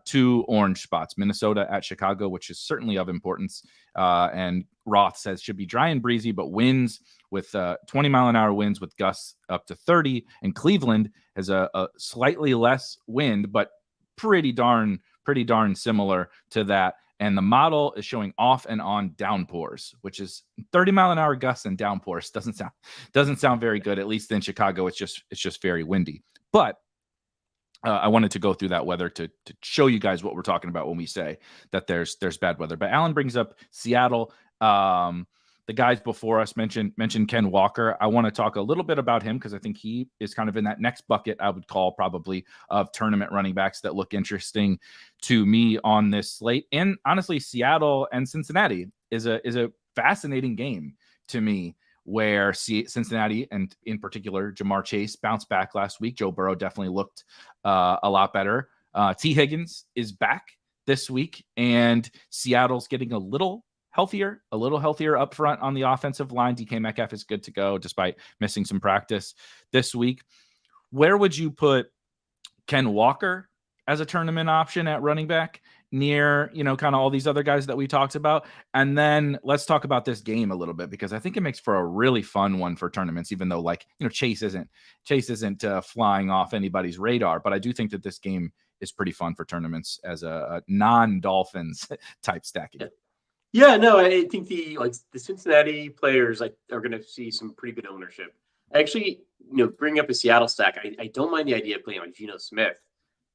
2 orange spots. Minnesota at Chicago, which is certainly of importance. And Roth says should be dry and breezy, but winds with 20-mile-an-hour winds with gusts up to 30. And Cleveland has a slightly less wind, but pretty darn similar to that. And the model is showing off and on downpours, which is 30-mile-an-hour gusts and downpours. Doesn't sound very good. At least in Chicago, it's just very windy. But I wanted to go through that weather to show you guys what we're talking about when we say that there's bad weather. But Alan brings up Seattle. The guys before us mentioned Ken Walker. I want to talk a little bit about him because I think he is kind of in that next bucket I would call probably of tournament running backs that look interesting to me on this slate. And honestly, Seattle and Cincinnati is a fascinating game to me where Cincinnati and in particular Jamar Chase bounced back last week. Joe Burrow definitely looked a lot better. T. Higgins is back this week and Seattle's getting a little healthier up front on the offensive line. DK Metcalf is good to go despite missing some practice this week. Where would you put Ken Walker as a tournament option at running back near, kind of all these other guys that we talked about? And then let's talk about this game a little bit because I think it makes for a really fun one for tournaments, even though Chase isn't flying off anybody's radar. But I do think that this game is pretty fun for tournaments as a non-Dolphins type stacking. Yeah, no, I think the Cincinnati players are going to see some pretty good ownership. Actually, bringing up a Seattle stack, I don't mind the idea of playing on Geno Smith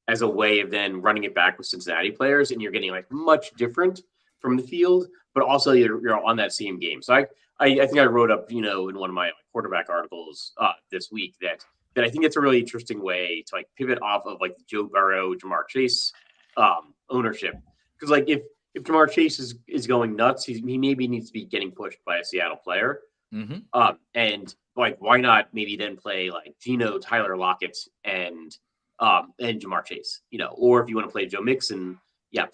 as a way of then running it back with Cincinnati players, and you're getting much different from the field, but also you're on that same game. So I think I wrote up in one of my quarterback articles this week that I think it's a really interesting way to pivot off of the Joe Burrow, Jamar Chase ownership because if Jamar Chase is going nuts, he maybe needs to be getting pushed by a Seattle player. Mm-hmm. And why not maybe then play Geno, Tyler Lockett, and Jamar Chase, or if you want to play Joe Mixon,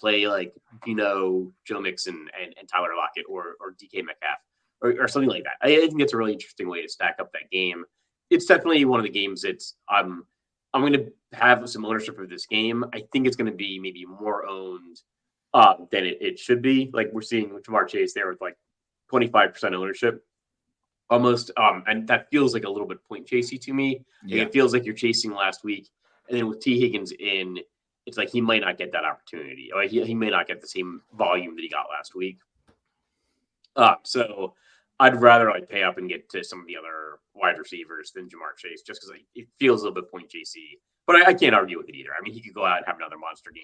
play Geno, Joe Mixon, and Tyler Lockett or DK Metcalf or something like that. I think it's a really interesting way to stack up that game. It's definitely one of the games I'm going to have some ownership of this game. I think it's going to be maybe more owned than it should be. We're seeing with Jamar Chase there with 25% ownership almost. And that feels like a little bit point chasey to me. Yeah. It feels like you're chasing last week. And then with T. Higgins in, it's he might not get that opportunity. Or he may not get the same volume that he got last week. So I'd rather pay up and get to some of the other wide receivers than Jamar Chase just because it feels a little bit point chasey. But I can't argue with it either. I mean, he could go out and have another monster game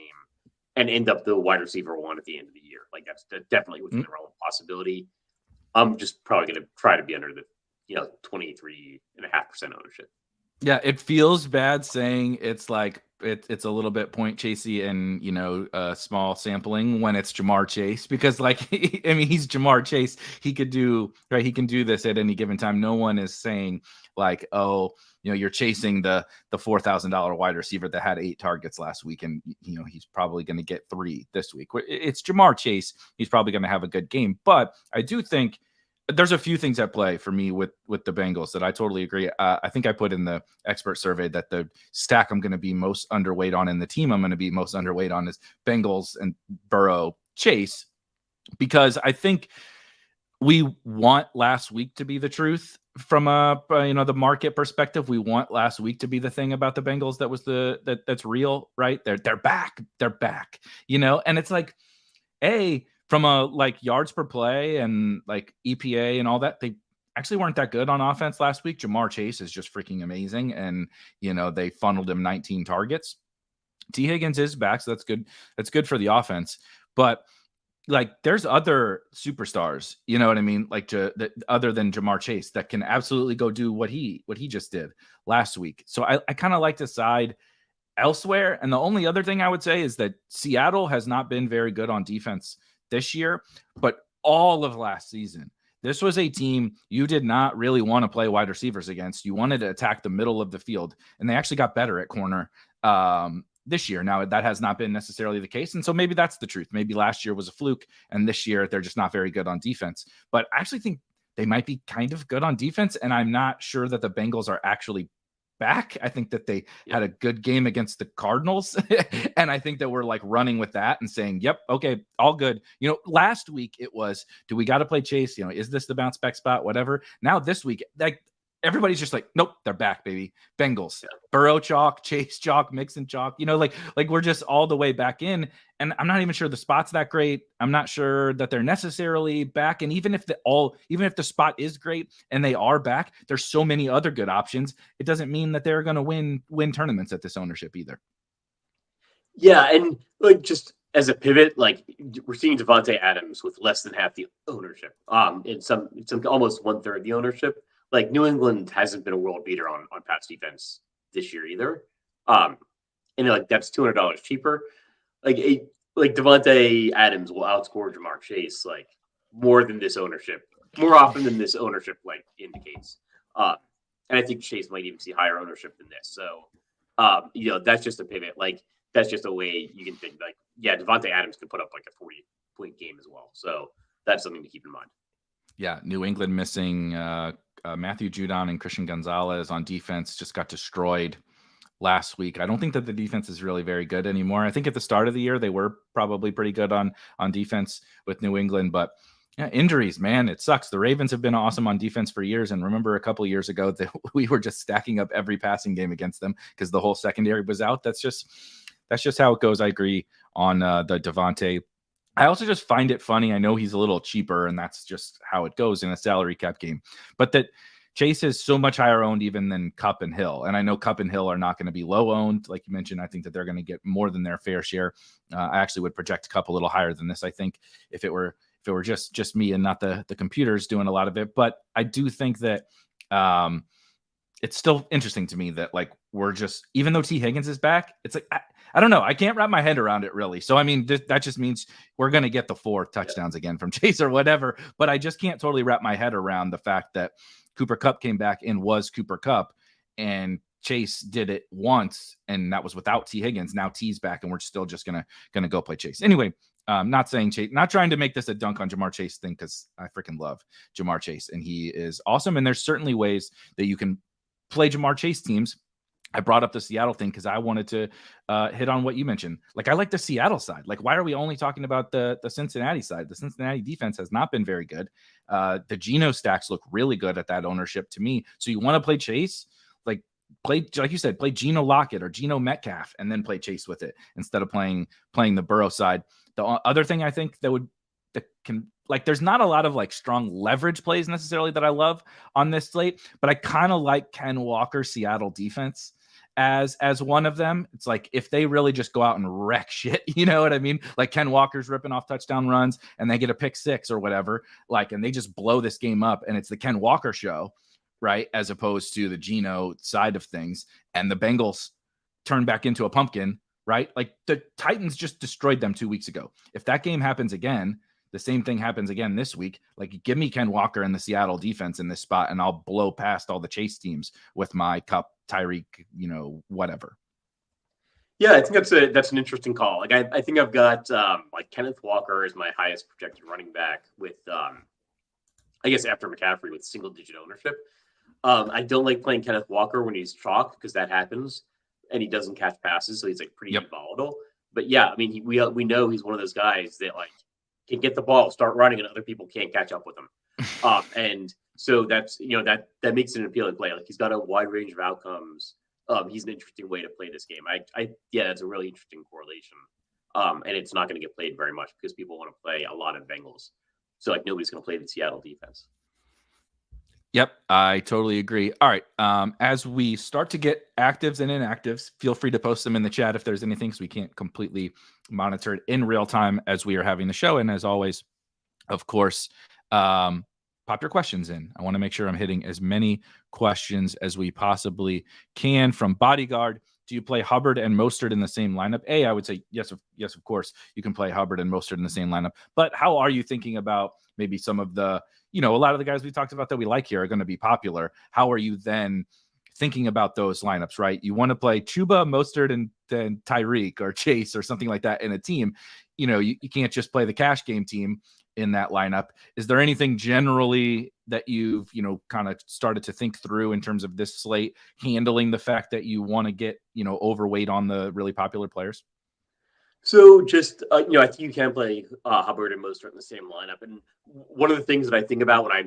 and end up the wide receiver 1 at the end of the year. That's definitely within the realm of possibility. I'm just probably going to try to be under the 23.5% ownership. Yeah, it feels bad saying it's it's a little bit point chasey and a small sampling when it's Jamar Chase because he's Jamar Chase. He could do He can do this at any given time. No one is saying you're chasing the $4,000 wide receiver that had 8 targets last week, and he's probably going to get 3 this week. It's Jamar Chase. He's probably going to have a good game, but I do think there's a few things at play for me with the Bengals that I totally agree. I think I put in the expert survey that the stack I'm going to be most underweight on and the team I'm going to be most underweight on is Bengals and Burrow Chase, because I think we want last week to be the truth from a the market perspective. We want last week to be the thing about the Bengals that was that's real, right? They're back, and it's like, from a like yards per play and like EPA and all that, they actually weren't that good on offense last week. Jamar Chase is just freaking amazing, and they funneled him 19 targets. T. Higgins is back, so that's good. That's good for the offense, but like there's other superstars, you know what I mean? Like other than Jamar Chase that can absolutely go do what he just did last week. So I kind of like to side elsewhere. And the only other thing I would say is that Seattle has not been very good on defense this year, but all of last season, this was a team you did not really want to play wide receivers against. You wanted to attack the middle of the field, and they actually got better at corner this year. Now, that has not been necessarily the case. And so maybe that's the truth. Maybe last year was a fluke, and this year they're just not very good on defense. But I actually think they might be kind of good on defense, and I'm not sure that the Bengals are actually back. I think that they had a good game against the Cardinals, and I think that we're like running with that and saying, yep, okay, all good. Last week it was, do we got to play Chase? Is this the bounce back spot? Whatever. Now this week, like, everybody's just like, nope, they're back, baby. Bengals, Burrow chalk, Chase chalk, Mixon chalk, like we're just all the way back in. And I'm not even sure the spot's that great. I'm not sure that they're necessarily back. And even if the spot is great and they are back, there's so many other good options. It doesn't mean that they're going to win tournaments at this ownership either. Yeah. And like, just as a pivot, like we're seeing Davante Adams with less than half the ownership, in some almost 1/3 the ownership. Like New England hasn't been a world beater on pass defense this year either. And like that's $200 cheaper. Like Davante Adams will outscore Jamar Chase like more often than this ownership like indicates. And I think Chase might even see higher ownership than this. So that's just a pivot. Like that's just a way you can think like, yeah, Davante Adams could put up like a 40-point game as well. So that's something to keep in mind. Yeah, New England missing Matthew Judon and Christian Gonzalez on defense just got destroyed last week. I don't think that the defense is really very good anymore. I think at the start of the year, they were probably pretty good on defense with New England, but yeah, injuries, man, it sucks. The Ravens have been awesome on defense for years. And remember a couple of years ago that we were just stacking up every passing game against them because the whole secondary was out. That's just how it goes. I agree on the Davante. I also just find it funny. I know he's a little cheaper, and that's just how it goes in a salary cap game. But that Chase is so much higher owned even than Kupp and Hill. And I know Kupp and Hill are not going to be low owned. Like you mentioned, I think that they're going to get more than their fair share. I actually would project Kupp a little higher than this, I think, if it were just me and not the computers doing a lot of it. But I do think that it's still interesting to me that like we're just, even though T. Higgins is back, it's like, I don't know. I can't wrap my head around it really. So, I mean, that just means we're going to get the 4 touchdowns again from Chase or whatever. But I just can't totally wrap my head around the fact that Cooper Kupp came back and was Cooper Kupp, and Chase did it once, and that was without T. Higgins. Now T's back, and we're still just gonna go play Chase. Anyway, not saying Chase, not trying to make this a dunk on Jamar Chase thing, because I freaking love Jamar Chase, and he is awesome. And there's certainly ways that you can play Jamar Chase teams. I brought up the Seattle thing because I wanted to hit on what you mentioned. Like, I like the Seattle side. Like, why are we only talking about the Cincinnati side? The Cincinnati defense has not been very good. The Geno stacks look really good at that ownership to me. So you want to play Chase, like you said, play Geno Lockett or Geno Metcalf, and then play Chase with it instead of playing the Burrow side. The other thing I think there's not a lot of like strong leverage plays necessarily that I love on this slate, but I kind of like Ken Walker's Seattle defense as one of them. It's like if they really just go out and wreck shit, you know what I mean? Like Ken Walker's ripping off touchdown runs and they get a pick 6 or whatever, like, and they just blow this game up and it's the Ken Walker show, right? As opposed to the Geno side of things, and the Bengals turn back into a pumpkin, right? Like the Titans just destroyed them 2 weeks ago. If that game happens again, the same thing happens again this week. Like, give me Ken Walker and the Seattle defense in this spot, and I'll blow past all the Chase teams with my Kupp, Tyreek, whatever. Yeah, I think that's an interesting call. Like, I think I've got like Kenneth Walker as my highest projected running back with, I guess after McCaffrey with single-digit ownership. I don't like playing Kenneth Walker when he's chalk because that happens, and he doesn't catch passes, so he's like pretty volatile. But yeah, I mean, we know he's one of those guys that like can get the ball, start running, and other people can't catch up with him. And so that's that makes it an appealing play. Like he's got a wide range of outcomes. He's an interesting way to play this game. That's a really interesting correlation. And it's not going to get played very much because people want to play a lot of Bengals. So like nobody's going to play the Seattle defense. Yep, I totally agree. All right, as we start to get actives and inactives, feel free to post them in the chat if there's anything, so we can't completely monitor it in real time as we are having the show. And as always, of course, pop your questions in. I want to make sure I'm hitting as many questions as we possibly can. From Bodyguard, do you play Hubbard and Mostert in the same lineup? I would say yes, of course, you can play Hubbard and Mostert in the same lineup. But how are you thinking about maybe some of the, a lot of the guys we talked about that we like here are going to be popular. How are you then thinking about those lineups, right? You want to play Chuba, Mostert, and then Tyreek or Chase or something like that in a team. You can't just play the cash game team in that lineup. Is there anything generally that you've, kind of started to think through in terms of this slate, handling the fact that you want to get, overweight on the really popular players? So just, I think you can play Hubbard and Mostert in the same lineup. And one of the things that I think about when I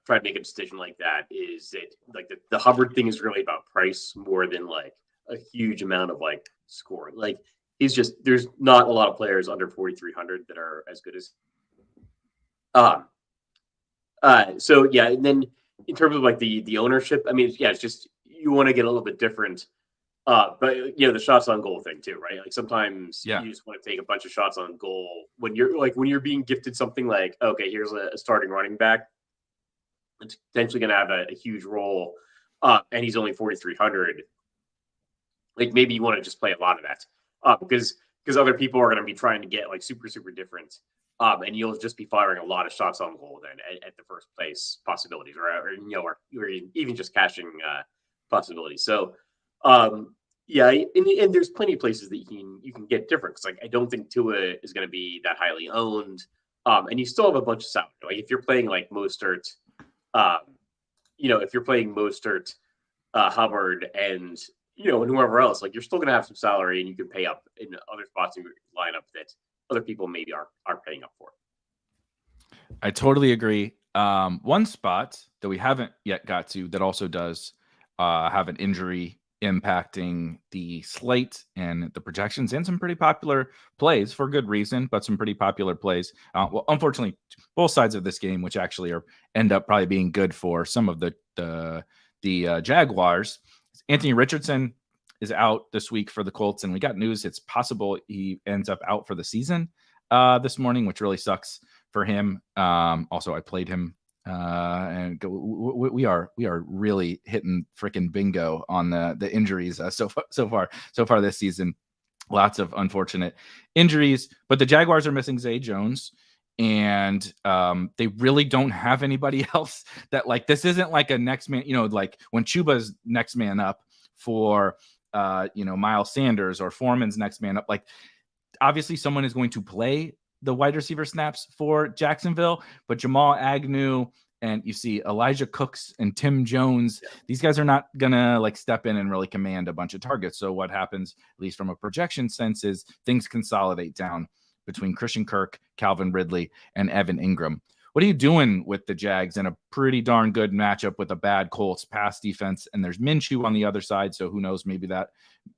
try to make a decision like that is that like the Hubbard thing is really about price more than like a huge amount of like score. Like there's not a lot of players under 4,300 that are as good as. So yeah, and then in terms of like the ownership, I mean, it's just you want to get a little bit different. But the shots on goal thing too, right? Like sometimes you just want to take a bunch of shots on goal when you're being gifted something like, okay, here's a starting running back. It's potentially going to have a huge role, and he's only 4,300. Like maybe you want to just play a lot of that, because other people are going to be trying to get like super different, and you'll just be firing a lot of shots on goal then at the first place possibilities, or even just cashing possibilities. So. And there's plenty of places that you can get different. Because like I don't think Tua is going to be that highly owned, and you still have a bunch of salary. Like if you're playing like Mostert, if you're playing Mostert, Hubbard, and and whoever else, like you're still going to have some salary, and you can pay up in other spots in your lineup that other people maybe aren't paying up for. I totally agree. One spot that we haven't yet got to that also does have an injury impacting the slate and the projections and some pretty popular plays for good reason, but some pretty popular plays. Well, unfortunately, both sides of this game, which actually end up probably being good for some of the Jaguars. Anthony Richardson is out this week for the Colts, and we got news it's possible he ends up out for the season this morning, which really sucks for him. Also, I played him. And we are really hitting freaking bingo on the injuries so far this season. Lots of unfortunate injuries, but the Jaguars are missing Zay Jones, and they really don't have anybody else that like this isn't like a next man. Like when Chuba's next man up for Miles Sanders or Foreman's next man up. Like obviously someone is going to play the wide receiver snaps for Jacksonville, but Jamal Agnew and you see Elijah Cooks and Tim Jones, these guys are not gonna like step in and really command a bunch of targets. So what happens, at least from a projection sense, is things consolidate down between Christian Kirk, Calvin Ridley, and Evan Ingram. What are you doing with the Jags in a pretty darn good matchup with a bad Colts pass defense? And there's Minshew on the other side, so who knows? Maybe that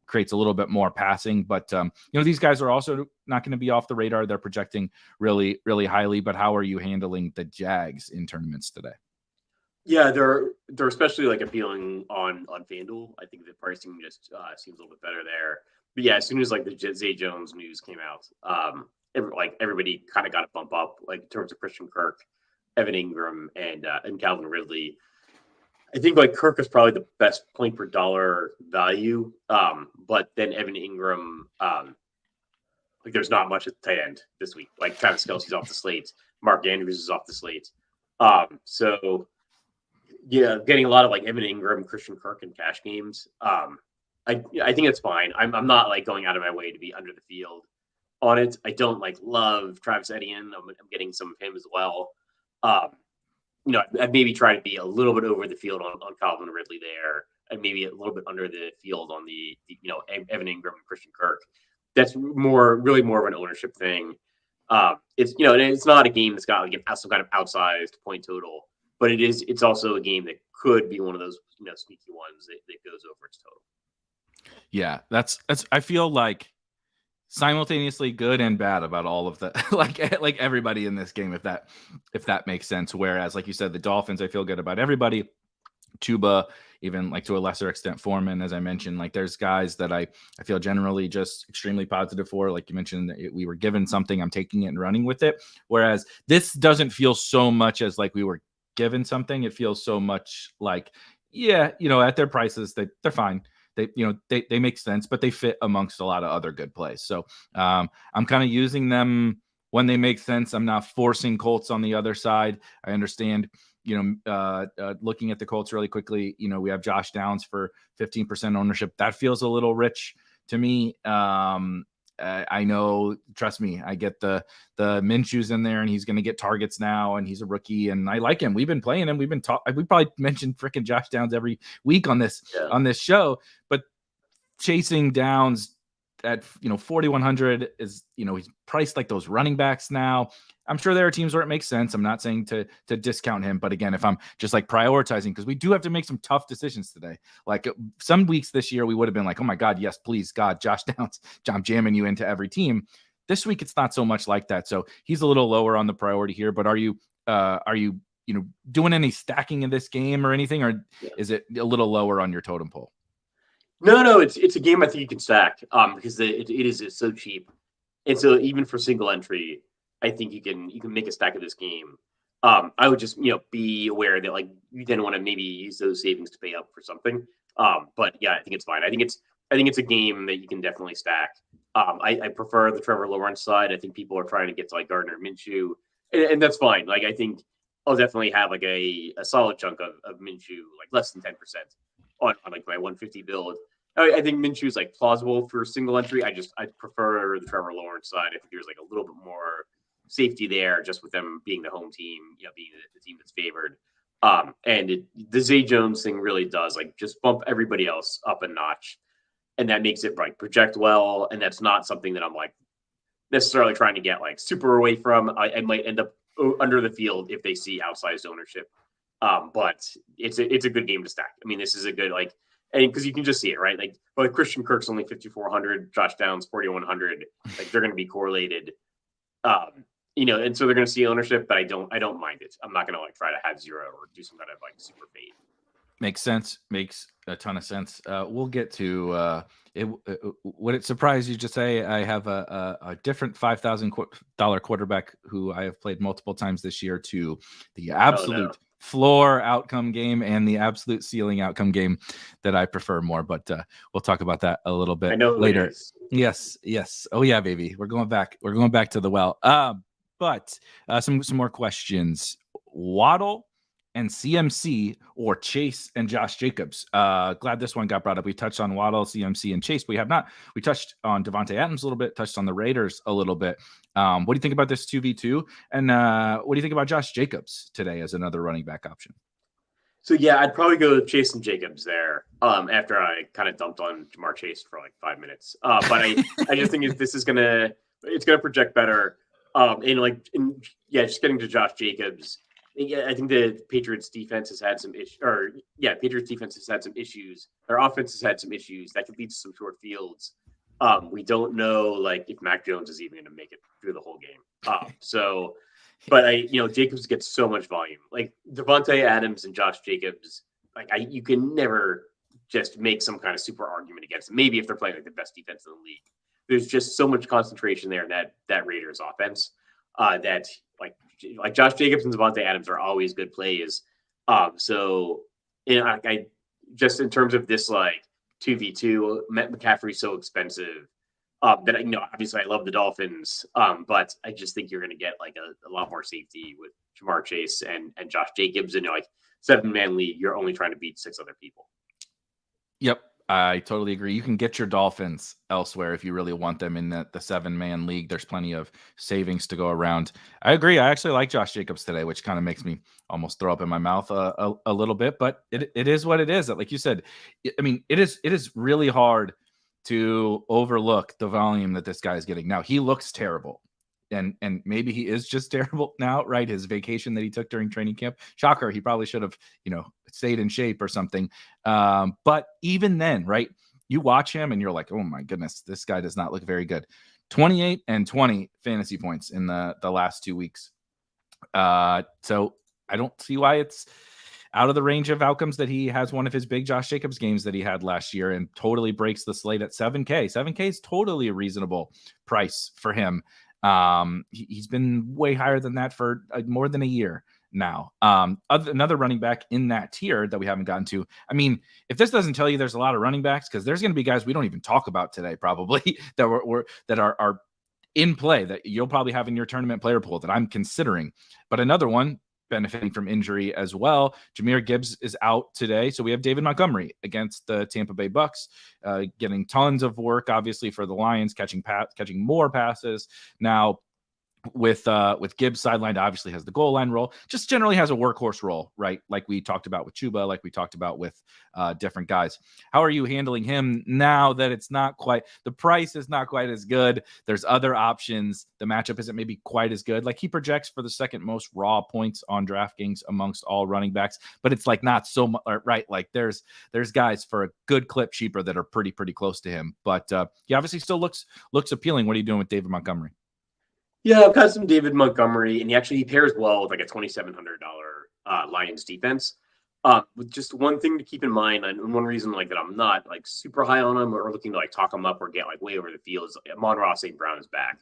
creates a little bit more passing. But these guys are also not going to be off the radar. They're projecting really, really highly. But how are you handling the Jags in tournaments today? Yeah, they're especially like appealing on FanDuel. I think the pricing just seems a little bit better there. But yeah, as soon as like the Zay Jones news came out, everybody kind of got a bump up, like in terms of Christian Kirk, Evan Ingram, and Calvin Ridley. I think like Kirk is probably the best point per dollar value, but then Evan Ingram, like there's not much at the tight end this week. Like Travis Kelce's off the slate, Mark Andrews is off the slate, so yeah, getting a lot of like Evan Ingram, Christian Kirk in cash games. I think it's fine. I'm not like going out of my way to be under the field on it. I don't like love Travis Etienne. I'm getting some of him as well. I'd maybe try to be a little bit over the field on Calvin Ridley there, and maybe a little bit under the field on the Evan Ingram and Christian Kirk. That's really more of an ownership thing. It's and it's not a game that's got like some kind of outsized point total, but it's also a game that could be one of those sneaky ones that goes over its total. Yeah, that's I feel like simultaneously good and bad about all of the like everybody in this game, if that makes sense. Whereas, like you said, the Dolphins, I feel good about everybody. Tuba, even like to a lesser extent, Foreman, as I mentioned, like there's guys that I feel generally just extremely positive for. Like you mentioned, we were given something, I'm taking it and running with it. Whereas this doesn't feel so much as like we were given something. It feels so much like, yeah, at their prices, they're fine. They make sense, but they fit amongst a lot of other good plays. So I'm kind of using them when they make sense. I'm not forcing Colts on the other side. I understand, looking at the Colts really quickly, we have Josh Downs for 15% ownership. That feels a little rich to me. I know, trust me, I get the Minshew's in there and he's going to get targets now and he's a rookie and I like him. We've been playing him. We probably mentioned freaking Josh Downs every week on this show, but chasing Downs at 4,100 is, he's priced like those running backs now. I'm sure there are teams where it makes sense. I'm not saying to discount him, but again, if I'm just like prioritizing, because we do have to make some tough decisions today. Like some weeks this year, we would have been like, oh my God, yes, please, God, Josh Downs, I'm jamming you into every team. This week, it's not so much like that. So he's a little lower on the priority here, but are you doing any stacking in this game or anything, or is it a little lower on your totem pole? No, it's a game I think you can stack because it's so cheap. And so even for single entry, I think you can make a stack of this game. I would just be aware that like you then want to maybe use those savings to pay up for something. But yeah, I think it's fine. I think it's a game that you can definitely stack. I prefer the Trevor Lawrence side. I think people are trying to get to like Gardner Minshew, and that's fine. Like I think I'll definitely have like a solid chunk of Minshew, like less than 10% on like my 150 build. I think Minshew is like plausible for single entry. I prefer the Trevor Lawrence side. I think there's like a little bit more safety there, just with them being the home team, being the team that's favored. And the Zay Jones thing really does like just bump everybody else up a notch, and that makes it like project well. And that's not something that I'm like necessarily trying to get like super away from. I might end up under the field if they see outsized ownership. But it's a good game to stack. I mean, this is a good like. And because you can just see it, right? Like Christian Kirk's only 5,400, Josh Downs 4,100. Like they're going to be correlated, and so they're going to see ownership. But I don't mind it. I'm not going to like try to have zero or do some kind of like super fade. Makes sense. Makes a ton of sense. We'll get to it. Would it surprise you to say I have a different $5,000 quarterback who I have played multiple times this year to the absolute floor outcome game and the absolute ceiling outcome game that I prefer more, but we'll talk about that a little bit later. Yes. Oh yeah, baby. We're going back to the well. But some more questions. Waddle and CMC or Chase and Josh Jacobs. Glad this one got brought up. We touched on Waddle, CMC, and Chase. We have not. We touched on Devontae Adams a little bit, touched on the Raiders a little bit. What do you think about this 2v2? And what do you think about Josh Jacobs today as another running back option? So yeah, I'd probably go with Chase and Jacobs there. After I kind of dumped on Jamar Chase for like 5 minutes. But I just think it's gonna project better. Just getting to Josh Jacobs. Yeah, I think the Patriots defense has had some issues. Patriots defense has had some issues. Their offense has had some issues that could lead to some short fields. We don't know like if Mac Jones is even going to make it through the whole game. Jacobs gets so much volume. Like Devontae Adams and Josh Jacobs, you can never just make some kind of super argument against them. Maybe if they're playing like the best defense in the league. There's just so much concentration there in that Raiders offense that like Josh Jacobs and Devontae Adams are always good plays. I just in terms of this like 2v2, McCaffrey's so expensive that obviously I love the Dolphins, but I just think you're going to get like a lot more safety with Jamar Chase and Josh Jacobs, and like 7-man league, you're only trying to beat 6 other people. Yep. I totally agree. You can get your Dolphins elsewhere if you really want them in the 7-man league. There's plenty of savings to go around. I agree. I actually like Josh Jacobs today, which kind of makes me almost throw up in my mouth a little bit, but it is what it is. Like you said, I mean, it is really hard to overlook the volume that this guy is getting. Now, he looks terrible. and maybe he is just terrible now, right? His vacation that he took during training camp, shocker, he probably should have, stayed in shape or something. But even then, right, you watch him and you're like, oh my goodness, this guy does not look very good. 28 and 20 fantasy points in the last 2 weeks. So I don't see why it's out of the range of outcomes that he has one of his big Josh Jacobs games that he had last year and totally breaks the slate at 7K. 7K is totally a reasonable price for him. He's been way higher than that for more than a year now. Another running back in that tier that we haven't gotten to. I mean, if this doesn't tell you there's a lot of running backs, because there's going to be guys we don't even talk about today probably that are in play that you'll probably have in your tournament player pool that I'm considering. But another one benefiting from injury as well. Jahmyr Gibbs is out today. So we have David Montgomery against the Tampa Bay Bucks, getting tons of work, obviously, for the Lions, catching more passes. Now, with Gibbs sidelined, obviously has the goal line role, just generally has a workhorse role, right? Like we talked about with Chuba, like we talked about with different guys. How are you handling him now that it's not quite, the price is not quite as good? There's other options. The matchup isn't maybe quite as good. Like he projects for the second most raw points on DraftKings amongst all running backs, but it's like not so much, right? Like there's guys for a good clip cheaper that are pretty close to him, but he obviously still looks appealing. What are you doing with David Montgomery? Yeah, I've got some David Montgomery, and he pairs well with like a $2,700 Lions defense. With just one thing to keep in mind, and one reason like that I'm not like super high on him or looking to like talk him up or get like way over the field is like, Amon-Ra St. Brown is back.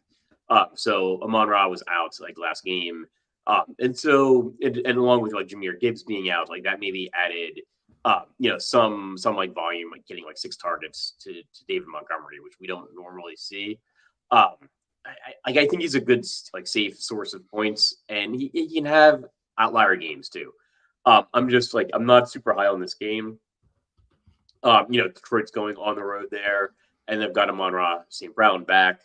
So Amon-Ra was out like last game, and along with like Jahmyr Gibbs being out, like that maybe added some like volume, like getting like 6 targets to David Montgomery, which we don't normally see. I think he's a good, like, safe source of points, and he can have outlier games too. I'm not super high on this game. Detroit's going on the road there, and they've got Amon-Ra St. Brown back.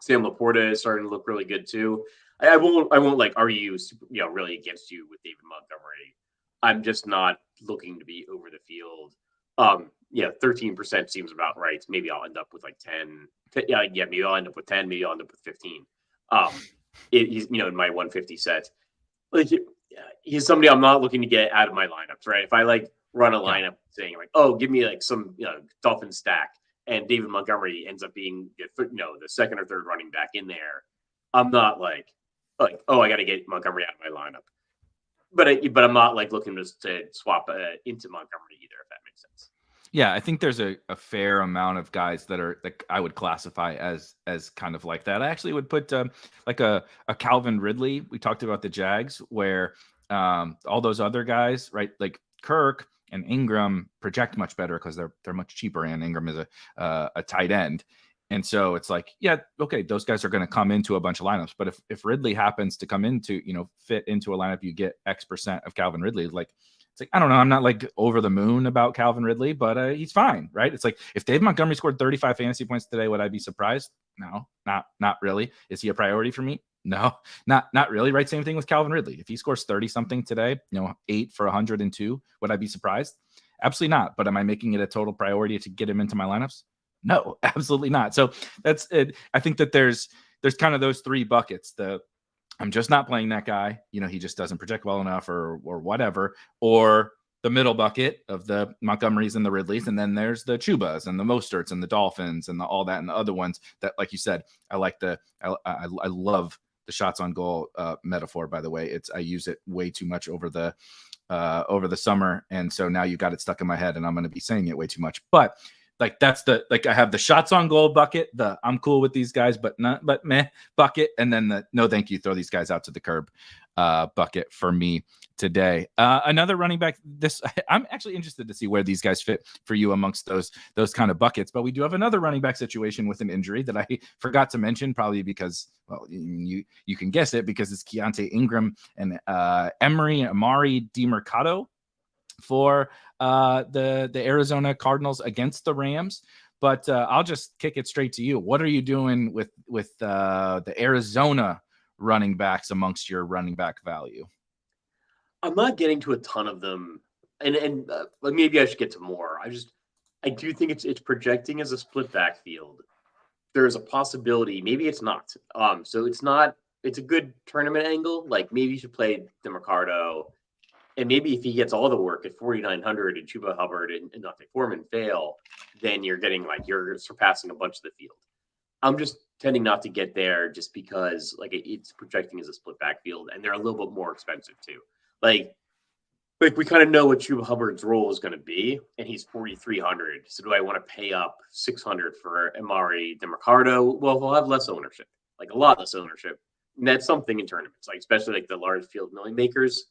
Sam Laporta is starting to look really good too. I won't like argue, really against you with David Montgomery. I'm just not looking to be over the field. 13% seems about right. Maybe I'll end up with like 10. Maybe I'll end up with 10. Maybe I'll end up with 15. He's in my 150 set. Like he's somebody I'm not looking to get out of my lineups, right? If I like run a lineup saying like, oh, give me like some Dolphins stack, and David Montgomery ends up being the second or third running back in there, I'm not like oh, I got to get Montgomery out of my lineup. But I'm not like looking to swap into Montgomery either, if that makes sense. Yeah, I think there's a fair amount of guys that I would classify as kind of like that. I actually would put like a Calvin Ridley. We talked about the Jags, where all those other guys, right, like Kirk and Ingram project much better because they're much cheaper, and Ingram is a tight end. And so it's like, yeah, okay, those guys are going to come into a bunch of lineups. But if Ridley happens to come into, fit into a lineup, you get X% of Calvin Ridley. Like, it's like, I don't know. I'm not like over the moon about Calvin Ridley, but he's fine, right? It's like if Dave Montgomery scored 35 fantasy points today, would I be surprised? No, not really. Is he a priority for me? No, not really, right? Same thing with Calvin Ridley. If he scores 30 something today, 8 for 102, would I be surprised? Absolutely not. But am I making it a total priority to get him into my lineups? No, absolutely not. So that's it. I think that there's kind of those 3 buckets. I'm just not playing that guy. He just doesn't project well enough or whatever. Or the middle bucket of the Montgomerys and the Ridleys. And then there's the Chubas and the Mosterts and the Dolphins and all that and the other ones that, like you said, I love the shots on goal metaphor, by the way. I use it way too much over the summer. And so now you got it stuck in my head and I'm going to be saying it way too much. But like that's I have the shots on goal bucket, the I'm cool with these guys, but meh bucket, and then the no thank you, throw these guys out to the curb bucket for me today. Another running back. I'm actually interested to see where these guys fit for you amongst those kind of buckets. But we do have another running back situation with an injury that I forgot to mention, probably because, well, you can guess it, because it's Keontae Ingram and Amari DiMercato for the Arizona Cardinals against the Rams. But I'll just kick it straight to you. What are you doing with the Arizona running backs amongst your running back value? I'm not getting to a ton of them, and maybe I should get to more. I do think it's projecting as a split backfield, there's a possibility. Maybe it's not. So it's a good tournament angle. Like maybe you should play DeMarcado, and maybe if he gets all the work at 4,900 and Chuba Hubbard and Dante Foreman fail, then you're surpassing a bunch of the field. I'm just tending not to get there just because like it's projecting as a split backfield, and they're a little bit more expensive too. Like we kind of know what Chuba Hubbard's role is going to be, and he's 4,300. So do I want to pay up 600 for Amari DeMarcado? Well, he'll have less ownership, like a lot less ownership. And that's something in tournaments, like especially like the large field million makers.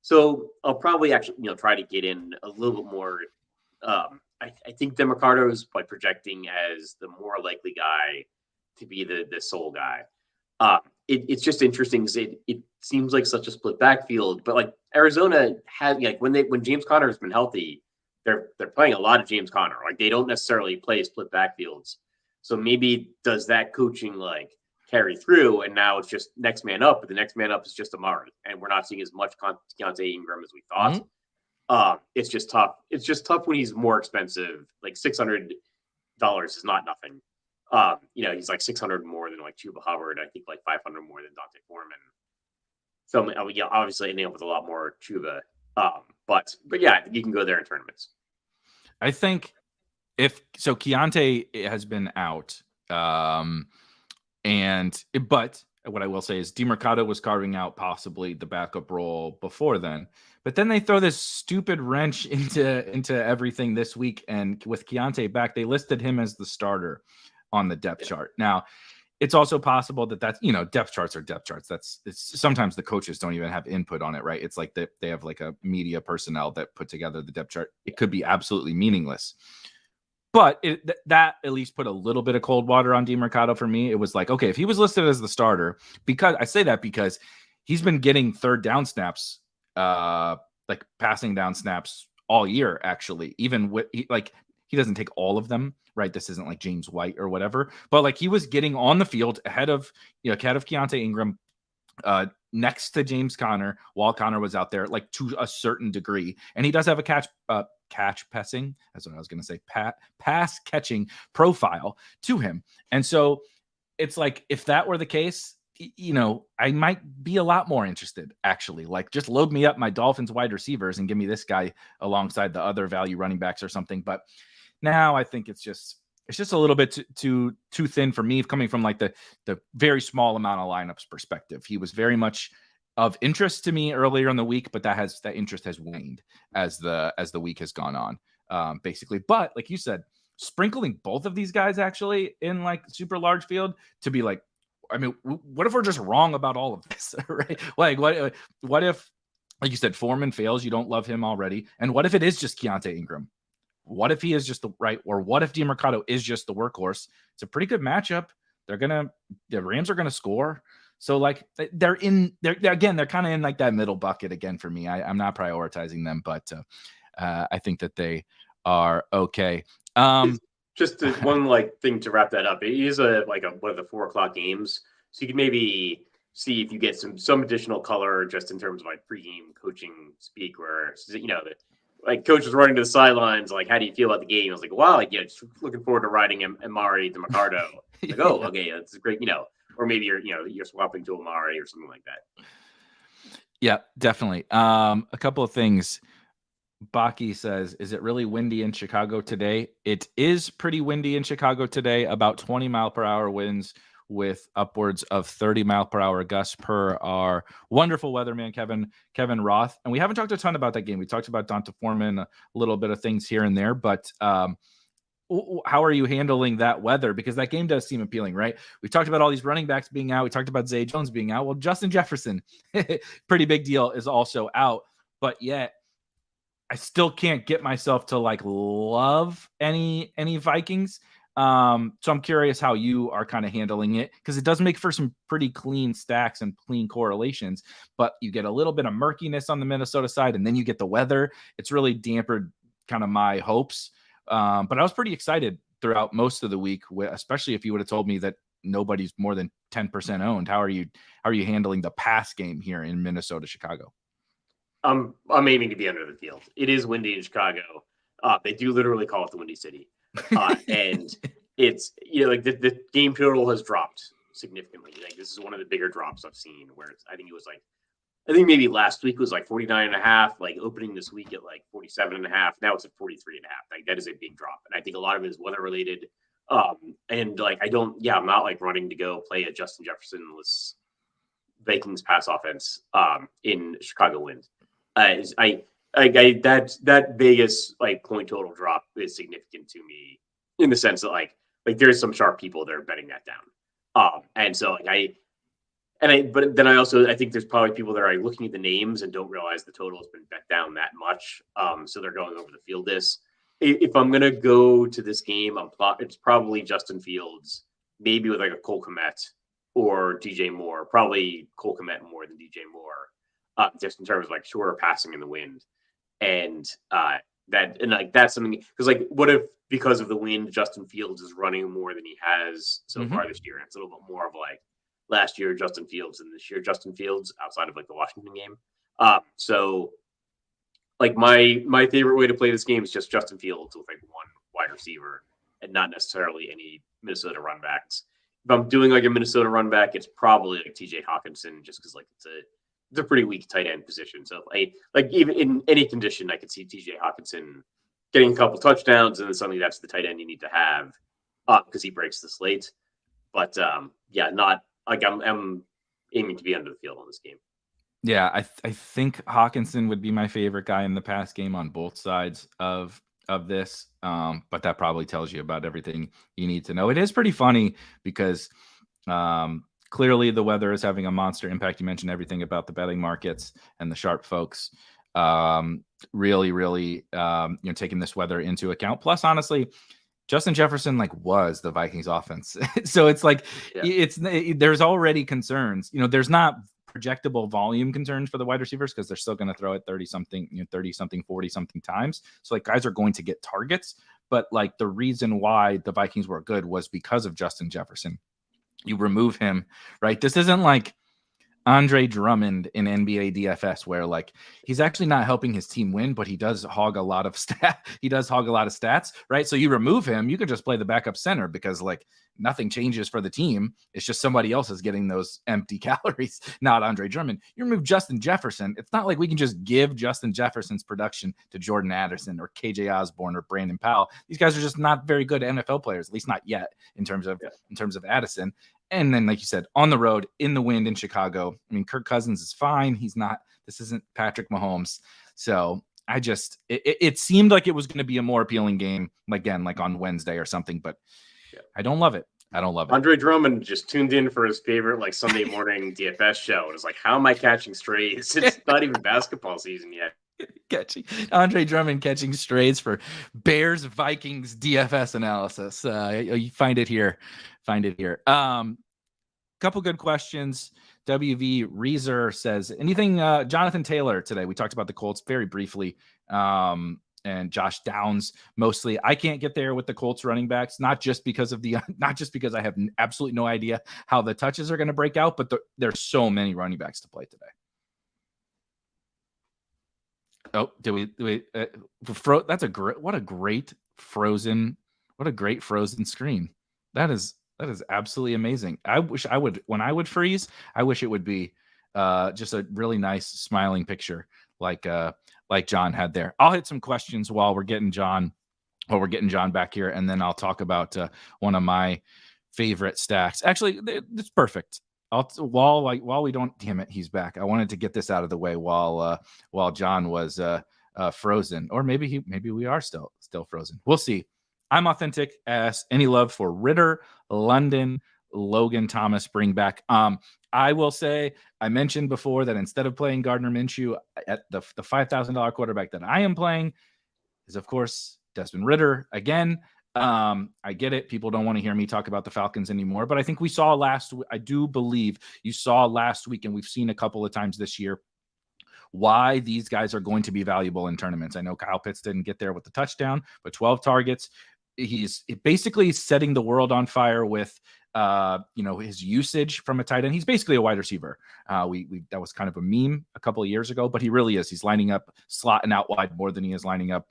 So I'll probably actually, try to get in a little bit more. I think DeMarcado is like projecting as the more likely guy to be the sole guy. It's just interesting because it seems like such a split backfield, but like Arizona has like when James Conner has been healthy, they're playing a lot of James Conner. Like they don't necessarily play split backfields. So maybe does that coaching like carry through, and now it's just next man up, but the next man up is just Amari, and we're not seeing as much Keontae Ingram as we thought. Mm-hmm. It's just tough. It's just tough when he's more expensive. Like $600 is not nothing. He's like 600 more than like Chuba Hubbard. I think like 500 more than Dante Foreman. So obviously ending up with a lot more Chuba. But yeah, you can go there in tournaments. I think Keontae has been out. But what I will say is DeMarcado was carving out possibly the backup role before then. But then they throw this stupid wrench into everything this week. And with Keontae back, they listed him as the starter on the depth chart. Now, it's also possible that's depth charts are depth charts. It's sometimes the coaches don't even have input on it, right? It's like they have like a media personnel that put together the depth chart. It could be absolutely meaningless. But that at least put a little bit of cold water on DeMarcado for me. It was like, okay, if he was listed as the starter, because he's been getting third down snaps, like passing down snaps all year, actually, even with he doesn't take all of them, right? This isn't like James White or whatever, but like he was getting on the field ahead of Keontae Ingram, next to James Conner while Conner was out there, like to a certain degree. And he does have a catch passing. That's what I was going to say. Pass catching profile to him. And so it's like, if that were the case, I might be a lot more interested, actually. Like, just load me up my Dolphins wide receivers and give me this guy alongside the other value running backs or something. But now I think it's just a little bit too thin for me, coming from like the very small amount of lineups perspective. He was very much of interest to me earlier in the week, but that interest has waned as the week has gone on, basically. But like you said, sprinkling both of these guys actually in like super large field to be like, I mean, what if we're just wrong about all of this, right? Like, what if, like you said, Foreman fails, you don't love him already, and what if it is just Keontae Ingram? What if he is just or what if DeMarcado is just the workhorse? It's a pretty good matchup. The Rams are gonna score. So like they're kind of in like that middle bucket again for me. I'm not prioritizing them, but I think that they are okay. Just one like thing to wrap that up. It is one of the 4:00 games, so you can maybe see if you get some additional color just in terms of like pregame coaching speak, where like coach was running to the sidelines, like, how do you feel about the game? I was like, wow, just looking forward to riding Amari DeMarcado. Like, oh, okay, that's great, or maybe you're swapping to Amari or something like that. Yeah, definitely. A couple of things. Baki says, is it really windy in Chicago today? It is pretty windy in Chicago today, about 20 mile per hour winds with upwards of 30 mile per hour gusts per our wonderful weatherman, Kevin Roth. And we haven't talked a ton about that game. We talked about Dante Foreman, a little bit of things here and there, but how are you handling that weather? Because that game does seem appealing, right? We talked about all these running backs being out. We talked about Zay Jones being out. Well, Justin Jefferson, pretty big deal, is also out, but yet I still can't get myself to like love any Vikings. So I'm curious how you are kind of handling it, because it does make for some pretty clean stacks and clean correlations, but you get a little bit of murkiness on the Minnesota side, and then you get the weather. It's really dampened kind of my hopes. But I was pretty excited throughout most of the week, especially if you would have told me that nobody's more than 10% owned. How are you handling the pass game here in Minnesota, Chicago? I'm aiming to be under the field. It is windy in Chicago. They do literally call it the Windy City. And it's like the game total has dropped significantly. Like this is one of the bigger drops I've seen. Where I think maybe last week was like 49.5. Like opening this week at like 47.5. Now it's at 43.5. Like that is a big drop, and I think a lot of it is weather related. And like I'm not like running to go play a Justin Jefferson-less Vikings pass offense in Chicago wind. That Vegas like point total drop is significant to me in the sense that like there's some sharp people that are betting that down. And so but then I think there's probably people that are looking at the names and don't realize the total has been bet down that much. So they're going over the field this. If I'm gonna go to this game, it's probably Justin Fields, maybe with like a Cole Kmet or DJ Moore, probably Cole Kmet more than DJ Moore, just in terms of like shorter passing in the wind. And that's something because like what if because of the wind Justin Fields is running more than he has so far this year? It's a little bit more of like last year Justin Fields and this year Justin Fields outside of like the Washington game. So like my favorite way to play this game is just Justin Fields with like one wide receiver and not necessarily any Minnesota run backs. If I'm doing like a Minnesota run back, it's probably like TJ Hawkinson just because like it's a pretty weak tight end position. So like even in any condition, I could see TJ Hawkinson getting a couple touchdowns, and then suddenly that's the tight end you need to have because he breaks the slate. But not like I'm aiming to be under the field on this game. Yeah, I think Hawkinson would be my favorite guy in the pass game on both sides of this. But that probably tells you about everything you need to know. It is pretty funny because clearly the weather is having a monster impact. You mentioned everything about the betting markets and the sharp folks really taking this weather into account. Plus, honestly, Justin Jefferson was the Vikings offense. So it's like there's already concerns. There's not projectable volume concerns for the wide receivers because they're still going to throw it 30-something, 40-something times. So guys are going to get targets. But the reason why the Vikings were good was because of Justin Jefferson. You remove him, right? This isn't like Andre Drummond in NBA DFS where he's actually not helping his team win, but he does hog a lot of stats, right? So you remove him, you can just play the backup center because nothing changes for the team. It's just somebody else is getting those empty calories, not Andre Drummond. You remove Justin Jefferson. It's not like we can just give Justin Jefferson's production to Jordan Addison or KJ Osborne or Brandon Powell. These guys are just not very good NFL players, at least not yet in terms of Addison. And then, like you said, on the road, in the wind in Chicago. I mean, Kirk Cousins is fine. This isn't Patrick Mahomes. So it seemed like it was going to be a more appealing game, again, on Wednesday or something, but I don't love it. Andre Drummond just tuned in for his favorite Sunday morning DFS show. It was How am I catching strays? It's not even basketball season yet. Andre Drummond catching strays for Bears Vikings DFS analysis. You find it here. Couple good questions. WV Reezer says, anything Jonathan Taylor today? We talked about the Colts very briefly. And Josh Downs mostly. I can't get there with the Colts running backs, not just because I have absolutely no idea how the touches are going to break out, but there's so many running backs to play today. Oh, that's what a great frozen screen. That is absolutely amazing. I wish when I would freeze, I wish it would be just a really nice smiling picture like John had there. I'll hit some questions while we're getting John back here, and then I'll talk about one of my favorite stacks. Actually, it's perfect. While we don't, damn it, he's back. I wanted to get this out of the way while John was frozen, or maybe we are still frozen. We'll see. I'm authentic. As any love for Ritter, London, Logan Thomas, bring back. I will say, I mentioned before that instead of playing Gardner Minshew, at the $5,000 quarterback that I am playing is, of course, Desmond Ritter again. I get it. People don't want to hear me talk about the Falcons anymore, but I think we saw I do believe you saw last week, and we've seen a couple of times this year, why these guys are going to be valuable in tournaments. I know Kyle Pitts didn't get there with the touchdown, but 12 targets. He's basically setting the world on fire with his usage from a tight end. He's basically a wide receiver. That was kind of a meme a couple of years ago, but he really is. He's lining up slot and out wide more than he is lining up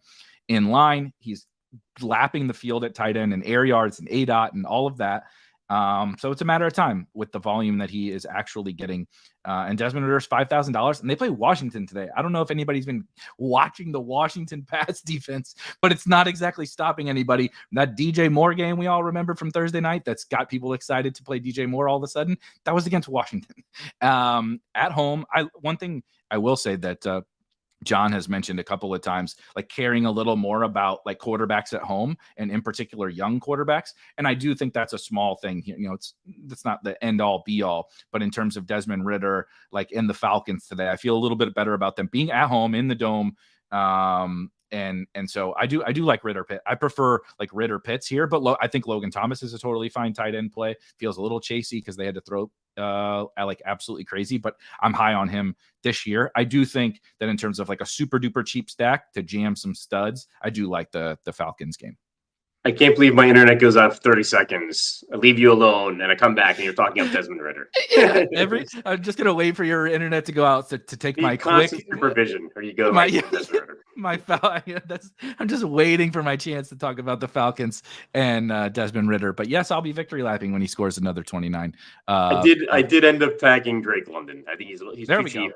in line. He's lapping the field at tight end and air yards and ADOT and all of that. So it's a matter of time with the volume that he is actually getting. And Desmond Ridder's $5,000, and they play Washington today. I don't know if anybody's been watching the Washington pass defense, but it's not exactly stopping anybody. That DJ Moore game we all remember from Thursday night that's got people excited to play DJ Moore all of a sudden, that was against Washington. At home, one thing I will say that John has mentioned a couple of times, like caring a little more about like quarterbacks at home and in particular young quarterbacks. And I do think that's a small thing. You know, that's not the end all be all, but in terms of Desmond Ridder, like in the Falcons today, I feel a little bit better about them being at home in the dome. And so I do like Ridder Pitt. I prefer like Ridder Pitts here, but I think Logan Thomas is a totally fine tight end play. Feels a little chasey because they had to throw like absolutely crazy, but I'm high on him this year. I do think that in terms of like a super duper cheap stack to jam some studs, I do like the Falcons game. I can't believe my internet goes out for 30 seconds. I leave you alone, and I come back, and you're talking about Desmond Ridder. Yeah, I'm just gonna wait for your internet to go out to take my quick supervision. Or you go I'm just waiting for my chance to talk about the Falcons and Desmond Ridder. But yes, I'll be victory lapping when he scores another 29. I did end up tagging Drake London. I think he's there too cheap.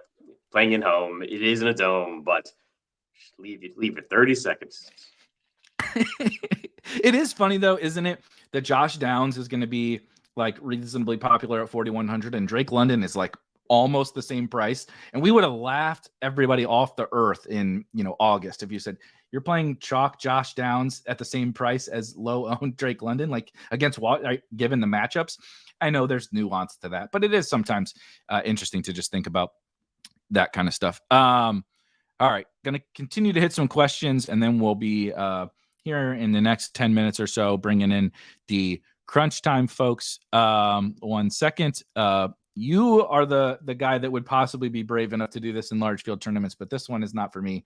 Playing at home, it is in a dome, but leave it 30 seconds. It is funny though, isn't it, that Josh Downs is going to be like reasonably popular at 4,100 and Drake London is like almost the same price. And we would have laughed everybody off the earth in, August if you said you're playing chalk Josh Downs at the same price as low owned Drake London, like against what, given the matchups. I know there's nuance to that, but it is sometimes interesting to just think about that kind of stuff. All right, going to continue to hit some questions and then we'll be here in the next 10 minutes or so, bringing in the crunch time folks. 1 second. You are the guy that would possibly be brave enough to do this in large field tournaments, but this one is not for me.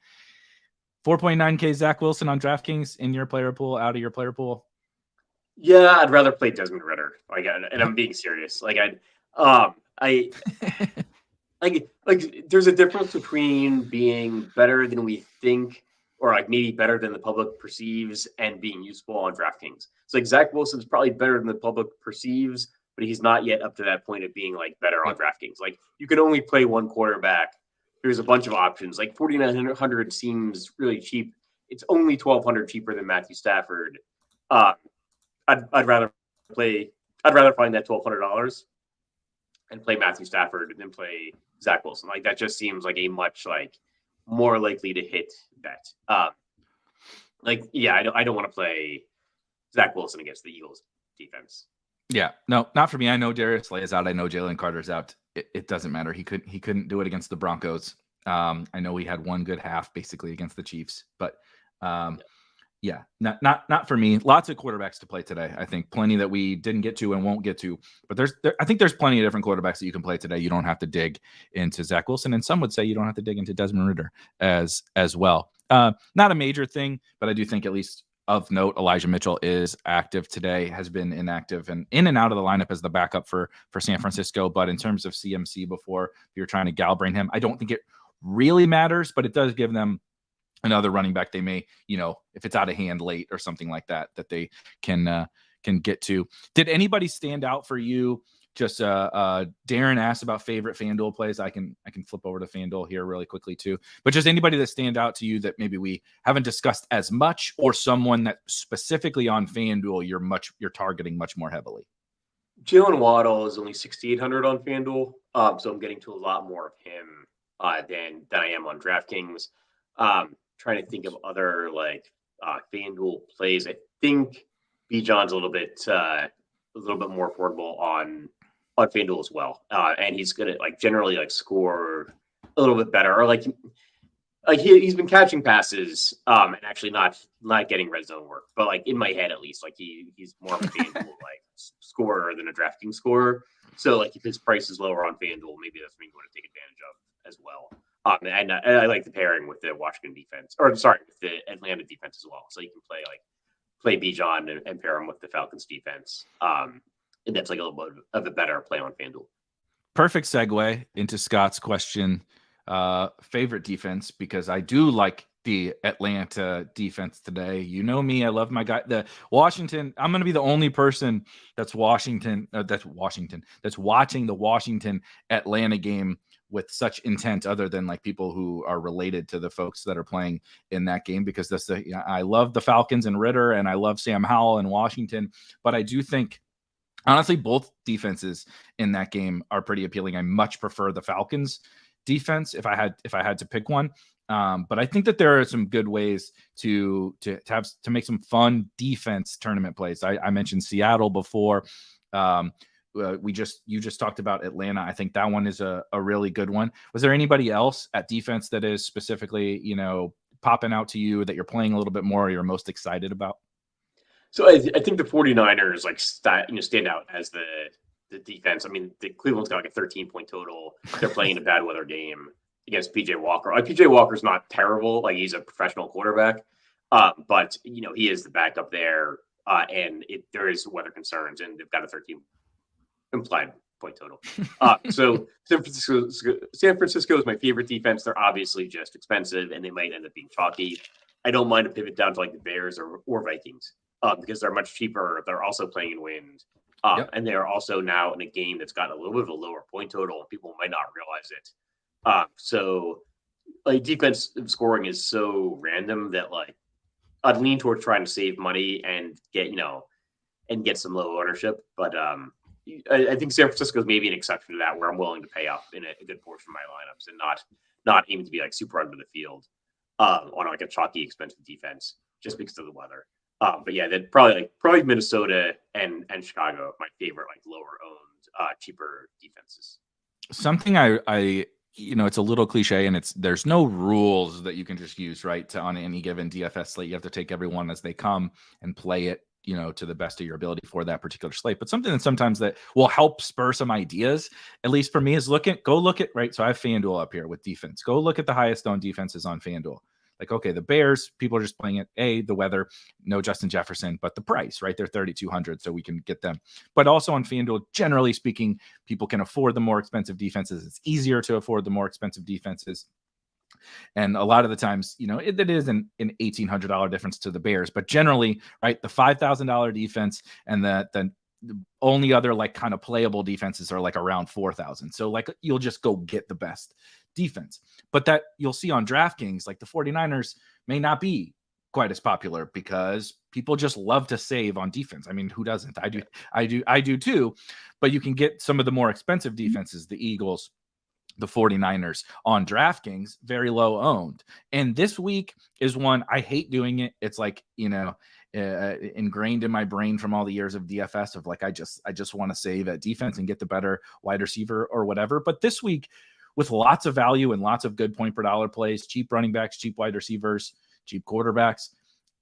4.9K Zach Wilson on DraftKings in your player pool, out of your player pool. Yeah, I'd rather play Desmond Ridder. And I'm being serious. There's a difference between being better than we think, or like maybe better than the public perceives, and being useful on DraftKings. So like Zach Wilson's probably better than the public perceives, but he's not yet up to that point of being like better on DraftKings. Like you can only play one quarterback. There's a bunch of options. Like 4,900 seems really cheap. It's only 1,200 cheaper than Matthew Stafford. I'd rather find that $1,200 and play Matthew Stafford than play Zach Wilson. Like that just seems like a much like more likely to hit bet. I don't want to play Zach Wilson against the Eagles defense. Yeah, no, not for me. I know Darius Slay is out. I know Jalen Carter's out. It doesn't matter. He couldn't do it against the Broncos. I know he had one good half basically against the Chiefs, but yeah, not for me. Lots of quarterbacks to play today. I think plenty that we didn't get to and won't get to, but I think there's plenty of different quarterbacks that you can play today. You don't have to dig into Zach Wilson, and some would say you don't have to dig into Desmond Ridder as well. Not a major thing, but I do think at least of note, Elijah Mitchell is active today, has been inactive and in and out of the lineup as the backup for San Francisco. But in terms of CMC before, if you're trying to Galbrain him, I don't think it really matters, but it does give them another running back they may, if it's out of hand late or something like that they can get to. Did anybody stand out for you? Just Darren asked about favorite FanDuel plays. I can flip over to FanDuel here really quickly too. But just anybody that stand out to you that maybe we haven't discussed as much, or someone that specifically on FanDuel you're targeting much more heavily. Jalen Waddle is only 6,800 on FanDuel, so I'm getting to a lot more of him than I am on DraftKings. Trying to think of other FanDuel plays. I think Bijan's a little bit more affordable on FanDuel as well, and he's gonna generally score a little bit better, or he's been catching passes and actually not getting red zone work, but in my head at least, he's more of a FanDuel scorer than a DraftKings scorer. So if his price is lower on FanDuel, maybe that's something you want to take advantage of as well. And I like the pairing with the Washington defense, with the Atlanta defense as well. So you can play Bijan and pair him with the Falcons defense. And that's a little bit of a better play on FanDuel. Perfect segue into Scott's question. Favorite defense, because I do like the Atlanta defense today. You know me, I love my guy. The Washington, I'm going to be the only person that's watching the Washington Atlanta game with such intent, other than like people who are related to the folks that are playing in that game, because I love the Falcons and Ritter, and I love Sam Howell and Washington, but I do think honestly both defenses in that game are pretty appealing. I much prefer the Falcons defense if I had to pick one. But I think that there are some good ways to make some fun defense tournament plays. I mentioned Seattle before. You just talked about Atlanta. I think that one is a really good one. Was there anybody else at defense that is specifically, popping out to you that you're playing a little bit more, or you're most excited about? So I think the 49ers stand out as the defense. I mean, the Cleveland's got like a 13-point total. They're playing in a bad weather game against PJ Walker. PJ Walker's not terrible. Like, he's a professional quarterback. But he is the backup there. And there is weather concerns, and they've got a 13 implied point total. So San Francisco is my favorite defense. They're obviously just expensive, and they might end up being chalky. I don't mind a pivot down to like the Bears or Vikings because they're much cheaper. They're also playing in wind. And they're also now in a game that's got a little bit of a lower point total, and people might not realize it. So like defensive scoring is so random that like I'd lean towards trying to save money and get some low ownership. But I think San Francisco is maybe an exception to that, where I'm willing to pay up in a good portion of my lineups and not aiming to be like super under the field on like a chalky, expensive defense just because of the weather. But yeah, that probably Minnesota and Chicago are my favorite like lower owned, cheaper defenses. Something I it's a little cliche, and there's no rules that you can just use right on any given DFS slate. You have to take everyone as they come and play it, to the best of your ability for that particular slate. But something that sometimes that will help spur some ideas, at least for me, is go look at, right? So I have FanDuel up here with defense. Go look at the highest owned defenses on FanDuel. Like, okay, the Bears, people are just playing it. The weather, no Justin Jefferson, but the price, right? They're 3,200, so we can get them. But also on FanDuel, generally speaking, people can afford the more expensive defenses. It's easier to afford the more expensive defenses. And a lot of the times, it is an $1,800 difference to the Bears. But generally, right, the $5,000 defense and the only other like kind of playable defenses are like around 4,000. So like you'll just go get the best defense. But that you'll see on DraftKings, like the 49ers may not be quite as popular because people just love to save on defense. I mean, who doesn't? I do too. But you can get some of the more expensive defenses, the Eagles, the 49ers on DraftKings, very low owned. And this week is one I hate doing it. It's like, ingrained in my brain from all the years of DFS of like, I just want to save at defense and get the better wide receiver or whatever. But this week, with lots of value and lots of good point per dollar plays, cheap running backs, cheap wide receivers, cheap quarterbacks,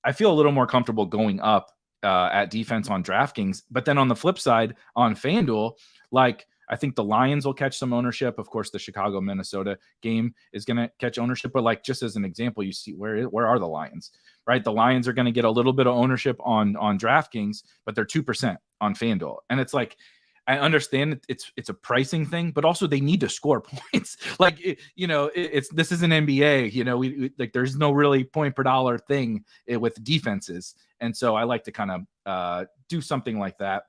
I feel a little more comfortable going up at defense on DraftKings. But then on the flip side, on FanDuel, like I think the Lions will catch some ownership. Of course, the Chicago-Minnesota game is going to catch ownership. But like just as an example, you see where are the Lions, right? The Lions are going to get a little bit of ownership on DraftKings, but they're 2% on FanDuel. And it's like, I understand it's a pricing thing, but also they need to score points. Like, this is an NBA, we like, there's no really point per dollar thing with defenses. And so I like to kind of do something like that.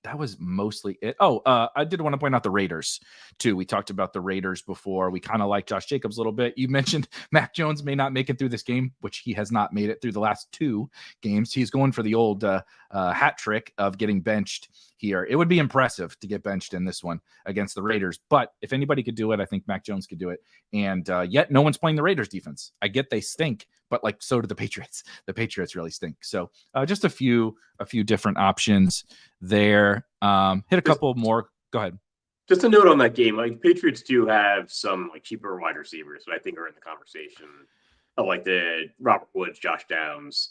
That was mostly it. I did want to point out the Raiders too. We talked about the Raiders before. We kind of like Josh Jacobs a little bit. You mentioned Mac Jones may not make it through this game, which he has not made it through the last 2 games. He's going for the old hat trick of getting benched here. It would be impressive to get benched in this one against the Raiders. But if anybody could do it, I think Mac Jones could do it. And yet no one's playing the Raiders defense. I get they stink, but like so do the Patriots. The Patriots really stink. So just a few different options there. Hit a couple more. Go ahead. Just a note on that game. Like Patriots do have some like cheaper wide receivers that I think are in the conversation of like the Robert Woods, Josh Downs.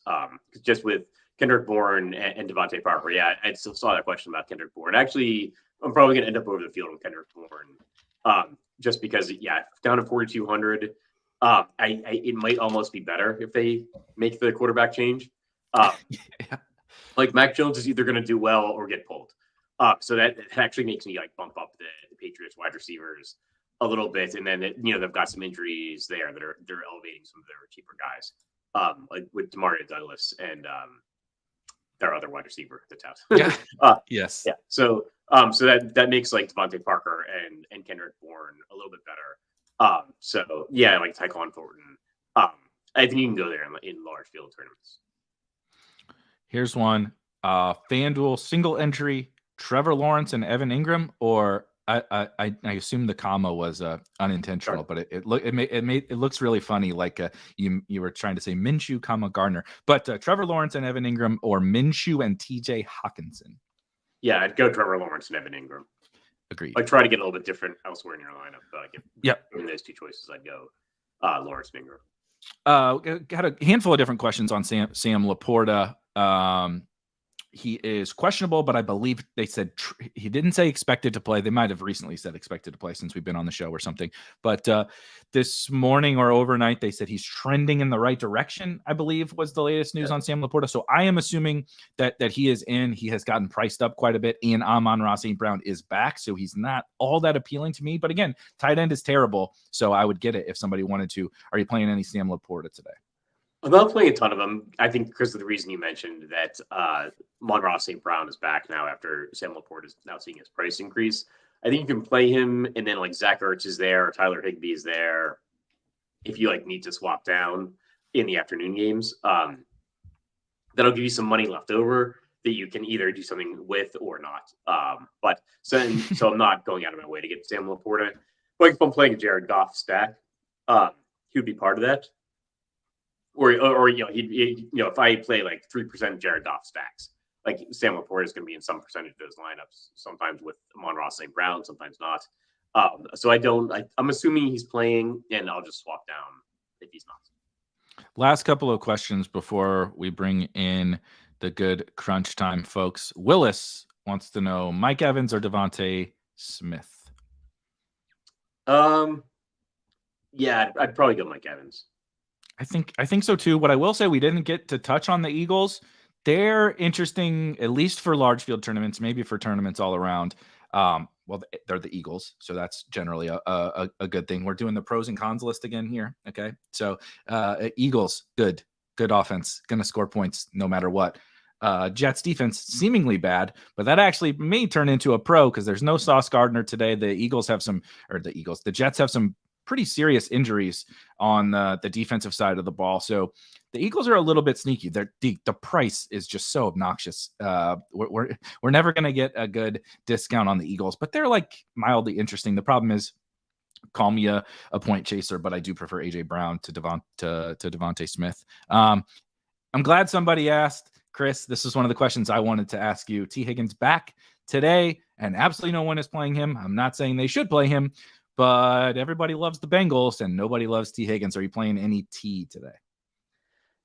Just with Kendrick Bourne and Devontae Parker. Yeah, I still saw that question about Kendrick Bourne. Actually, I'm probably going to end up over the field with Kendrick Bourne, just because down to 4,200. It might almost be better if they make the quarterback change. Like Mac Jones is either going to do well or get pulled. So that actually makes me like bump up the Patriots wide receivers a little bit, and then they've got some injuries there that they're elevating some of their cheaper guys, like with Demario Douglas and their other wide receiver that's out. Yeah. Yes. Yeah. So so that makes like Devontae Parker and Kendrick Bourne a little bit better. So yeah, like Tyquan Thornton. I think you can go there in large field tournaments. Here's one. FanDuel single entry, Trevor Lawrence and Evan Ingram, or I assume the comma was unintentional, but it looks really funny, like you were trying to say Minshew, comma Gardner, but Trevor Lawrence and Evan Ingram, or Minshew and TJ Hawkinson. Yeah, I'd go Trevor Lawrence and Evan Ingram. Agreed. I try to get a little bit different elsewhere in your lineup, but in those two choices, I'd go Lawrence and Ingram. Got a handful of different questions on Sam Laporta. He is questionable, but I believe they said he didn't say expected to play. They might have recently said expected to play since we've been on the show or something. But this morning or overnight, they said he's trending in the right direction, I believe was the latest news on Sam Laporta. So I am assuming that he is in. He has gotten priced up quite a bit, and Amon-Ra St. Brown is back. So he's not all that appealing to me. But again, tight end is terrible. So I would get it if somebody wanted to. Are you playing any Sam Laporta today? I'm not playing a ton of them. I think because of the reason you mentioned that Amon-Ra St. Brown is back now after Sam Laporta is now seeing his price increase. I think you can play him, and then like Zach Ertz is there, or Tyler Higbee is there. If you like need to swap down in the afternoon games, that'll give you some money left over that you can either do something with or not. But so I'm not going out of my way to get Sam Laporta. But if I'm playing a Jared Goff stack, he would be part of that. Or if I play like 3% Jared Goff stacks, like Sam Laporta is going to be in some percentage of those lineups, sometimes with Amon-Ra St. Brown, sometimes not. So I'm assuming he's playing, and I'll just swap down if he's not. Last couple of questions before we bring in the good crunch time folks. Willis wants to know Mike Evans or Devontae Smith. Yeah, I'd probably go Mike Evans. I think so too. What I will say, we didn't get to touch on the Eagles. They're interesting, at least for large field tournaments, maybe for tournaments all around. Well, they're the Eagles, so that's generally a good thing. We're doing the pros and cons list again here. Okay, so Eagles, good offense, gonna score points no matter what. Jets defense seemingly bad, but that actually may turn into a pro because there's no Sauce Gardner today. The Jets have some pretty serious injuries on the defensive side of the ball. So the Eagles are a little bit sneaky. The price is just so obnoxious. We're never going to get a good discount on the Eagles, but they're like mildly interesting. The problem is, call me a point chaser, but I do prefer AJ Brown to Devontae Smith. I'm glad somebody asked. Chris, this is one of the questions I wanted to ask you. T. Higgins back today, and absolutely no one is playing him. I'm not saying they should play him, but everybody loves the Bengals and nobody loves T. Higgins. Are you playing any T today?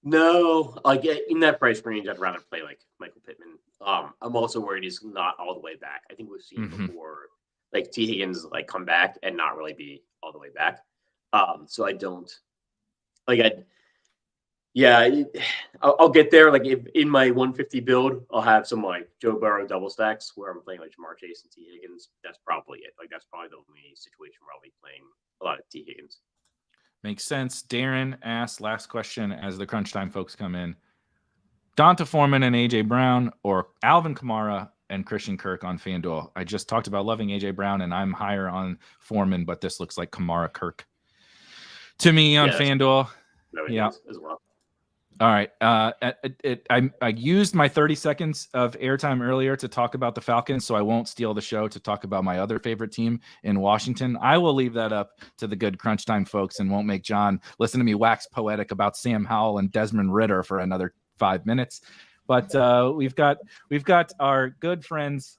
No, like in that price range, I'd rather play like Michael Pittman. I'm also worried he's not all the way back. I think we've seen before, like T. Higgins like come back and not really be all the way back. So I don't like I'll get there. Like if in my 150 build, I'll have some like Joe Burrow double stacks where I'm playing like Jamar Chase and T. Higgins. That's probably it. Like that's probably the only situation where I'll be playing a lot of T. Higgins. Makes sense. Darren asked, last question as the crunch time folks come in. Donta Foreman and AJ Brown, or Alvin Kamara and Christian Kirk on FanDuel? I just talked about loving AJ Brown, and I'm higher on Foreman, but this looks like Kamara Kirk to me on FanDuel. Yeah, as well. All right. I used my 30 seconds of airtime earlier to talk about the Falcons, so I won't steal the show to talk about my other favorite team in Washington. I will leave that up to the good crunch time folks and won't make John listen to me wax poetic about Sam Howell and Desmond Ridder for another 5 minutes. But we've got our good friends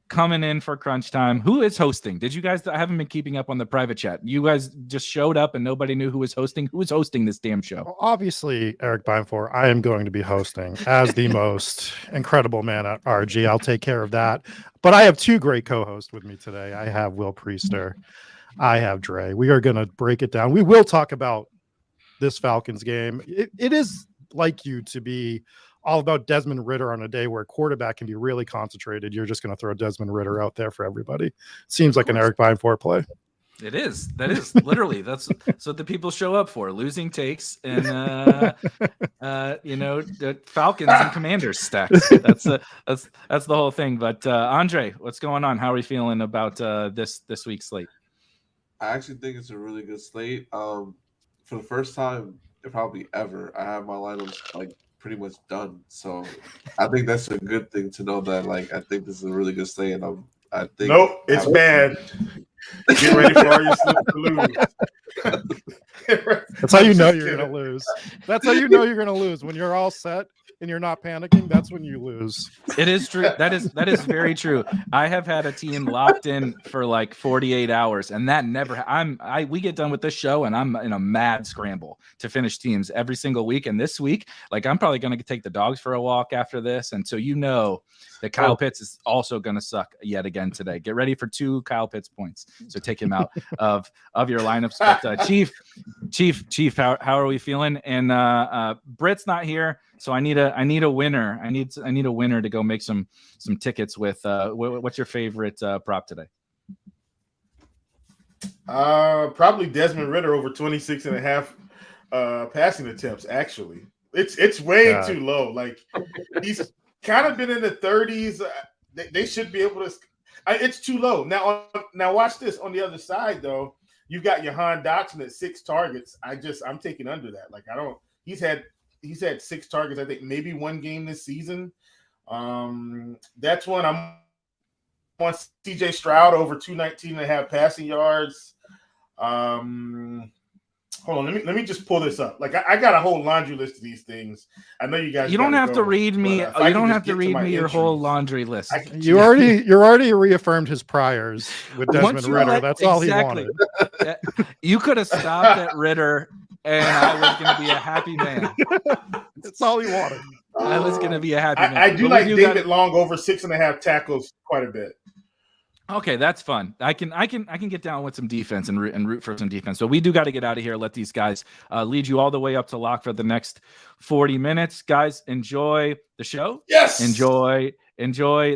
coming in for crunch time. Who is hosting? Did you guys? I haven't been keeping up on the private chat. You guys just showed up and nobody knew who was hosting. Who is hosting this damn show? Well, obviously, Erik Beimfohr. I am going to be hosting as the most incredible man at RG. I'll take care of that. But I have two great co-hosts with me today. I have Will Priester. I have Dre. We are going to break it down. We will talk about this Falcons game. It is like you to be all about Desmond Ridder on a day where a quarterback can be really concentrated. You're just going to throw Desmond Ridder out there for everybody. Seems like an Erik Beimfohr play. It is. That is literally that's what the people show up for. Losing takes and the Falcons and Commanders stacks. That's the whole thing. But Andre, what's going on? How are we feeling about this week's slate? I actually think it's a really good slate. For the first time probably ever, I have my lineups like pretty much done. So I think that's a good thing to know that like I think this is a really good slate, and I think nope, it's bad. Get ready for all your slips to lose. That's how you know you're going to lose. That's how you know you're going to lose. When you're all set and you're not panicking, that's when you lose. It is true. That is very true. I have had a team locked in for like 48 hours, and that never. We get done with this show, and I'm in a mad scramble to finish teams every single week. And this week, like I'm probably going to take the dogs for a walk after this, and so you know that Kyle Pitts is also going to suck yet again today. Get ready for 2 Kyle Pitts points. So take him out of your lineups. But Chief, how are we feeling? And Britt's not here, so I need a winner. I need a winner to go make some tickets with. What's your favorite prop today? Probably Desmond Ridder over 26.5 passing attempts. Actually, it's way too low. Like he's kind of been in the 30s. They should be able to. It's too low. Now watch this. On the other side, though, you've got Jahan Dotson at 6 targets. I'm taking under that. Like I don't. He's had 6 targets. I think maybe 1 game this season. That's one. I'm on CJ Stroud over 219.5 passing yards. Hold on, let me just pull this up. Like I got a whole laundry list of these things. I know you guys. You don't have to read me. You don't have to read me your whole laundry list. You already reaffirmed his priors with Desmond Ridder. That's all he wanted. You could have stopped at Ridder, and I was going to be a happy man. That's all he wanted. I was going to be a happy man. I do like David Long over 6.5 tackles quite a bit. Okay, that's fun. I can get down with some defense and root for some defense. So we do got to get out of here. Let these guys lead you all the way up to lock for the next 40 minutes. Guys, enjoy the show. Yes. Enjoy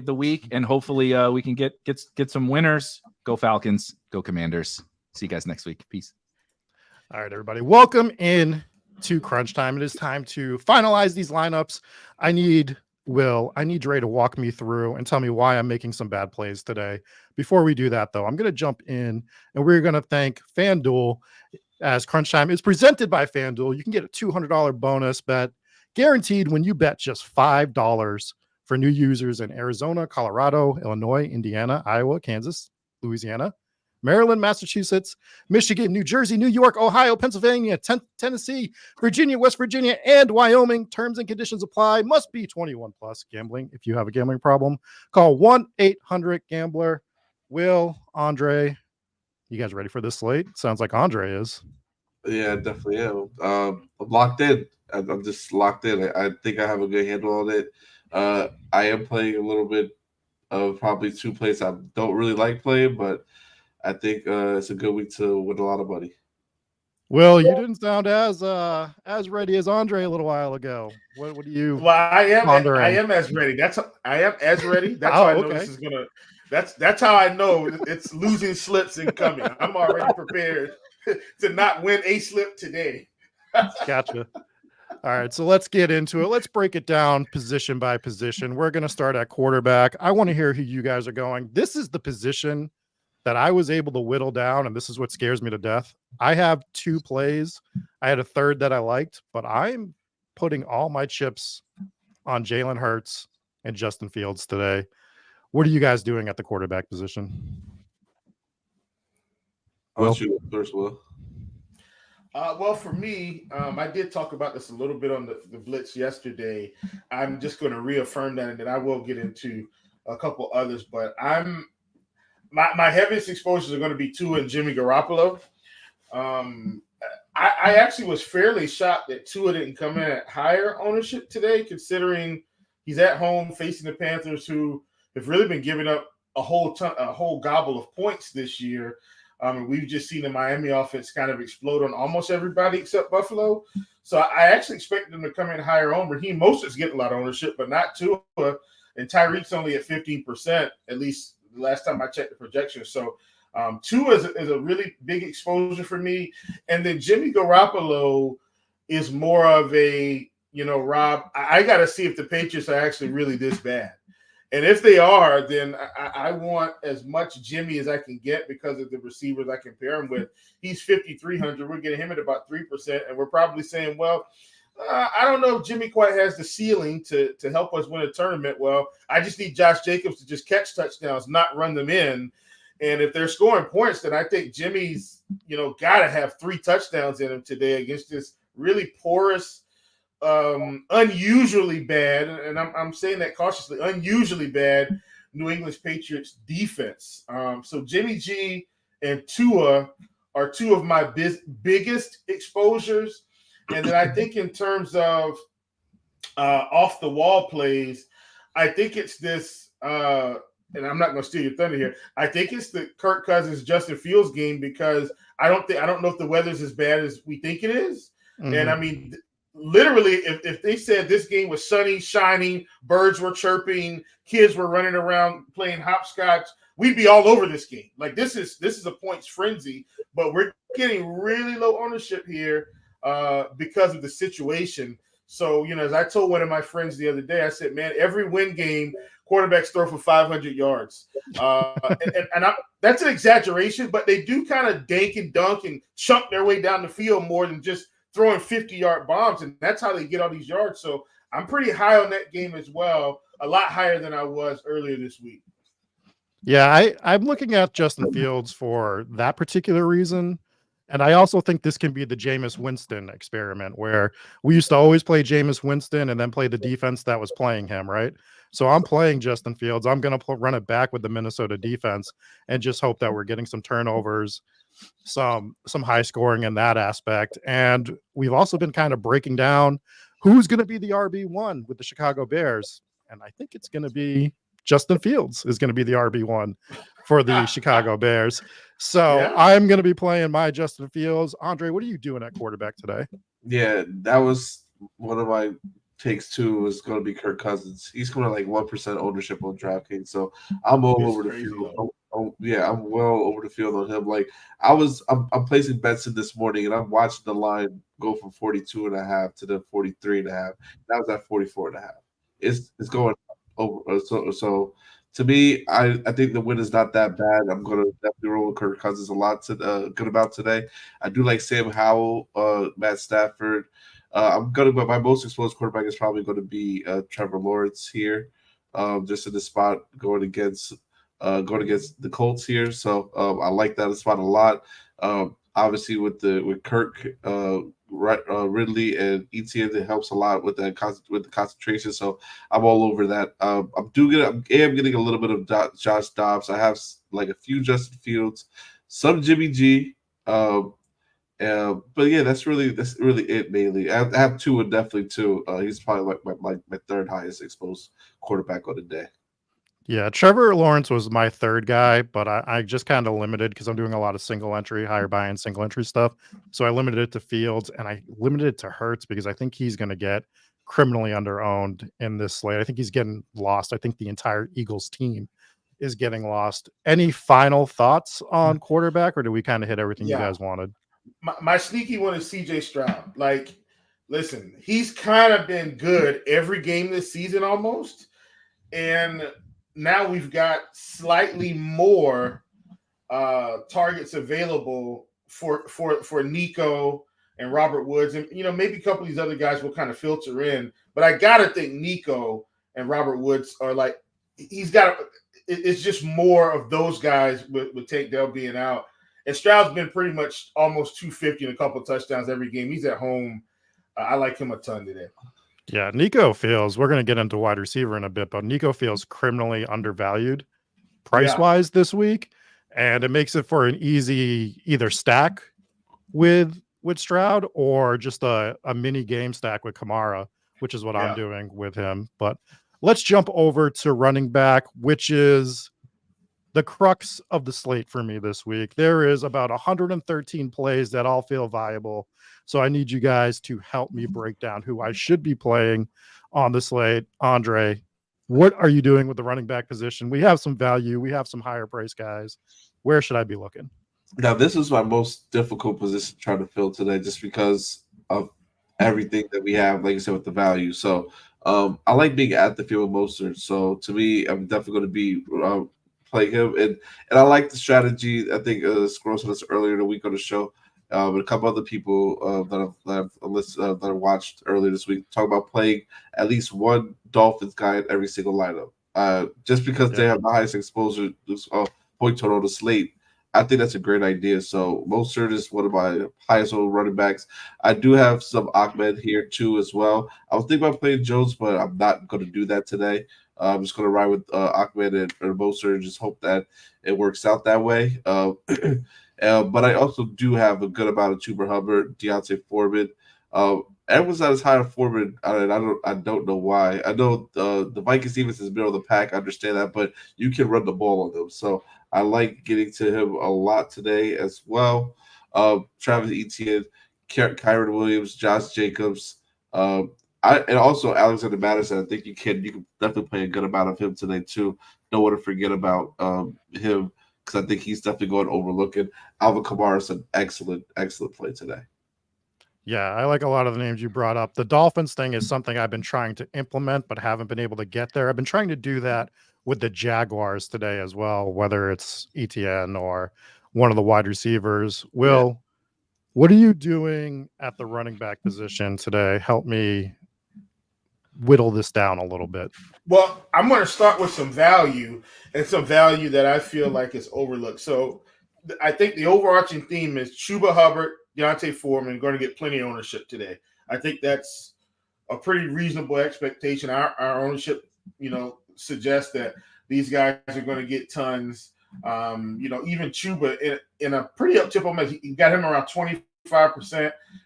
the week, and hopefully we can get some winners. Go Falcons. Go Commanders. See you guys next week. Peace. All right, everybody. Welcome in to Crunch Time. It is time to finalize these lineups. I need Dre to walk me through and tell me why I'm making some bad plays today. Before we do that, though, I'm going to jump in and we're going to thank FanDuel, as Crunch Time is presented by FanDuel. You can get a $200 bonus bet guaranteed when you bet just $5 for new users in Arizona, Colorado, Illinois, Indiana, Iowa, Kansas, Louisiana, Maryland, Massachusetts, Michigan, New Jersey, New York, Ohio, Pennsylvania, Tennessee, Virginia, West Virginia, and Wyoming. Terms and conditions apply. Must be 21 plus. Gambling. If you have a gambling problem, call 1-800-GAMBLER. Will, Andre, you guys ready for this slate? Sounds like Andre is. Yeah, definitely am. I'm locked in. I'm just locked in. I think I have a good handle on it. I am playing a little bit of probably 2 plays I don't really like playing, but I think it's a good week to win a lot of money. Will, you didn't sound as ready as Andre a little while ago. What do you? Well, I am as ready. I am as ready. That's how I know this is gonna. That's how I know it's losing slips incoming. I'm already prepared to not win a slip today. Gotcha. All right, so let's get into it. Let's break it down position by position. We're going to start at quarterback. I want to hear who you guys are going. This is the position that I was able to whittle down, and this is what scares me to death. I have 2 plays. I had a third that I liked, but I'm putting all my chips on Jalen Hurts and Justin Fields today. What are you guys doing at the quarterback position? I'll shoot first, Will. Well, for me, I did talk about this a little bit on the Blitz yesterday. I'm just going to reaffirm that, and then I will get into a couple others. But my heaviest exposures are going to be Tua and Jimmy Garoppolo. I actually was fairly shocked that Tua didn't come in at higher ownership today, considering he's at home facing the Panthers, who have really been giving up a whole gobble of points this year. We've just seen the Miami offense kind of explode on almost everybody except Buffalo. So I actually expected them to come in higher on. Raheem Mostert's getting a lot of ownership, but not Tua. And Tyreek's only at 15%, at least the last time I checked the projections. So Tua is a really big exposure for me. And then Jimmy Garoppolo is more of a, Rob, I got to see if the Patriots are actually really this bad. And if they are, then I want as much Jimmy as I can get because of the receivers I can pair him with. He's 5,300. We're getting him at about 3%. And we're probably saying, well, I don't know if Jimmy quite has the ceiling to help us win a tournament. Well, I just need Josh Jacobs to just catch touchdowns, not run them in. And if they're scoring points, then I think Jimmy's, got to have 3 touchdowns in him today against this really porous, unusually bad, and I'm saying that cautiously, unusually bad New England Patriots defense. So Jimmy G and Tua are 2 of my biggest exposures. And then I think in terms of off the wall plays, I think it's this, and I'm not going to steal your thunder here. I think it's the Kirk Cousins Justin Fields game because I don't know if the weather's as bad as we think it is. Mm-hmm. And I mean, literally, if they said this game was sunny, shining, birds were chirping, kids were running around playing hopscotch, we'd be all over this game. Like this is a points frenzy, but we're getting really low ownership here because of the situation. So, as I told one of my friends the other day, I said, man, every win game, quarterbacks throw for 500 yards. And that's an exaggeration, but they do kind of dink and dunk and chunk their way down the field more than just throwing 50-yard bombs, and that's how they get all these yards. So I'm pretty high on that game as well, a lot higher than I was earlier this week. Yeah, I'm looking at Justin Fields for that particular reason. And I also think this can be the Jameis Winston experiment where we used to always play Jameis Winston and then play the defense that was playing him, right? So I'm playing Justin Fields. I'm going to run it back with the Minnesota defense and just hope that we're getting some turnovers, some high scoring in that aspect. And we've also been kind of breaking down who's going to be the RB1 with the Chicago Bears. And I think it's going to be Justin Fields is going to be the RB1 for the Chicago Bears. So yeah. I'm going to be playing my Justin Fields. Andre, what are you doing at quarterback today? Yeah, that was one of my takes too, was going to be Kirk Cousins. He's going to like 1% ownership on DraftKings. So I'm all over the field. I'm well over the field on him. Like I'm placing bets in this morning and I'm watching the line go from 42.5 to the 43.5. That was at 44.5. It's going over. So to me, I think the win is not that bad. I'm going to definitely roll with Kirk Cousins a lot good about today. I do like Sam Howell, Matt Stafford. I'm going to, but my most exposed quarterback is probably going to be Trevor Lawrence here, just in the spot going against the Colts here. So I like that spot a lot. Obviously with Kirk, Ridley and ETN, it helps a lot with the concentration. So I'm all over that. I am getting a little bit of Josh Dobbs. I have like a few Justin Fields, some Jimmy G. But yeah, that's really it mainly. I have Tua definitely too. He's probably like my third highest exposed quarterback on the day. Yeah, Trevor Lawrence was my third guy, but I just kind of limited because I'm doing a lot of single entry, higher buy-in single entry stuff. So I limited it to Fields and I limited it to Hurts because I think he's going to get criminally underowned in this slate. I think he's getting lost. I think the entire Eagles team is getting lost. Any final thoughts on quarterback, or do we kind of hit everything you guys wanted? My sneaky one is CJ Stroud. Like, listen, he's kind of been good every game this season almost. And now we've got slightly more targets available for Nico and Robert Woods. And, maybe a couple of these other guys will kind of filter in. But I got to think Nico and Robert Woods are like, it's just more of those guys with Tank Dell being out. And Stroud's been pretty much almost 250 and a couple of touchdowns every game. He's at home. I like him a ton today. Yeah, Nico feels, we're going to get into wide receiver in a bit, but Nico feels criminally undervalued price-wise this week, and it makes it for an easy either stack with Stroud or just a mini game stack with Kamara, which is what I'm doing with him. But let's jump over to running back, which is the crux of the slate for me this week. There is about 113 plays that all feel viable. So I need you guys to help me break down who I should be playing on the slate. Andre, What are you doing with the running back position? We have some value. We have some higher price guys. Where should I be looking? Now, this is my most difficult position trying to fill today, just because of everything that we have, like I said, with the value. So I like being at the field with Mostert. So to me, I'm definitely going to be playing him, and I like the strategy. I think Squirrel said this earlier in the week on the show. But a couple other people that I watched earlier this week talk about playing at least one Dolphins guy in every single lineup. Just because they have the highest exposure point total on the slate, I think that's a great idea. So Mostert is one of my highest owned running backs. I do have some Ahmed here too as well. I was thinking about playing Jones, but I'm not going to do that today. I'm just going to ride with Ahmed and Mostert and just hope that it works out that way. But I also do have a good amount of Chuba Hubbard, Deontay Foreman. Everyone's not as high on Foreman. I don't know why. I know the Vikings defense is middle of the pack. I understand that, but you can run the ball on them. So I like getting to him a lot today as well. Travis Etienne, Kyron Williams, Josh Jacobs, and also Alexander Madison. I think you can definitely play a good amount of him today too. Don't want to forget about him, because I think he's definitely going overlooking. Alvin Kamara is an excellent play today. Yeah, I like a lot of the names you brought up. The Dolphins thing is something I've been trying to implement, but haven't been able to get there. I've been trying to do that with the Jaguars today as well, whether it's ETN or one of the wide receivers. Will, what are you doing at the running back position today? Help me whittle this down a little bit. Well, I'm going to start with some value, and some value that I feel like is overlooked. So I think the overarching theme is Chuba Hubbard, Deontay Foreman going to get plenty of ownership today. I think that's a pretty reasonable expectation. Our ownership, suggests that these guys are going to get tons. Even Chuba in a pretty up-tempo match, you got him around 25%,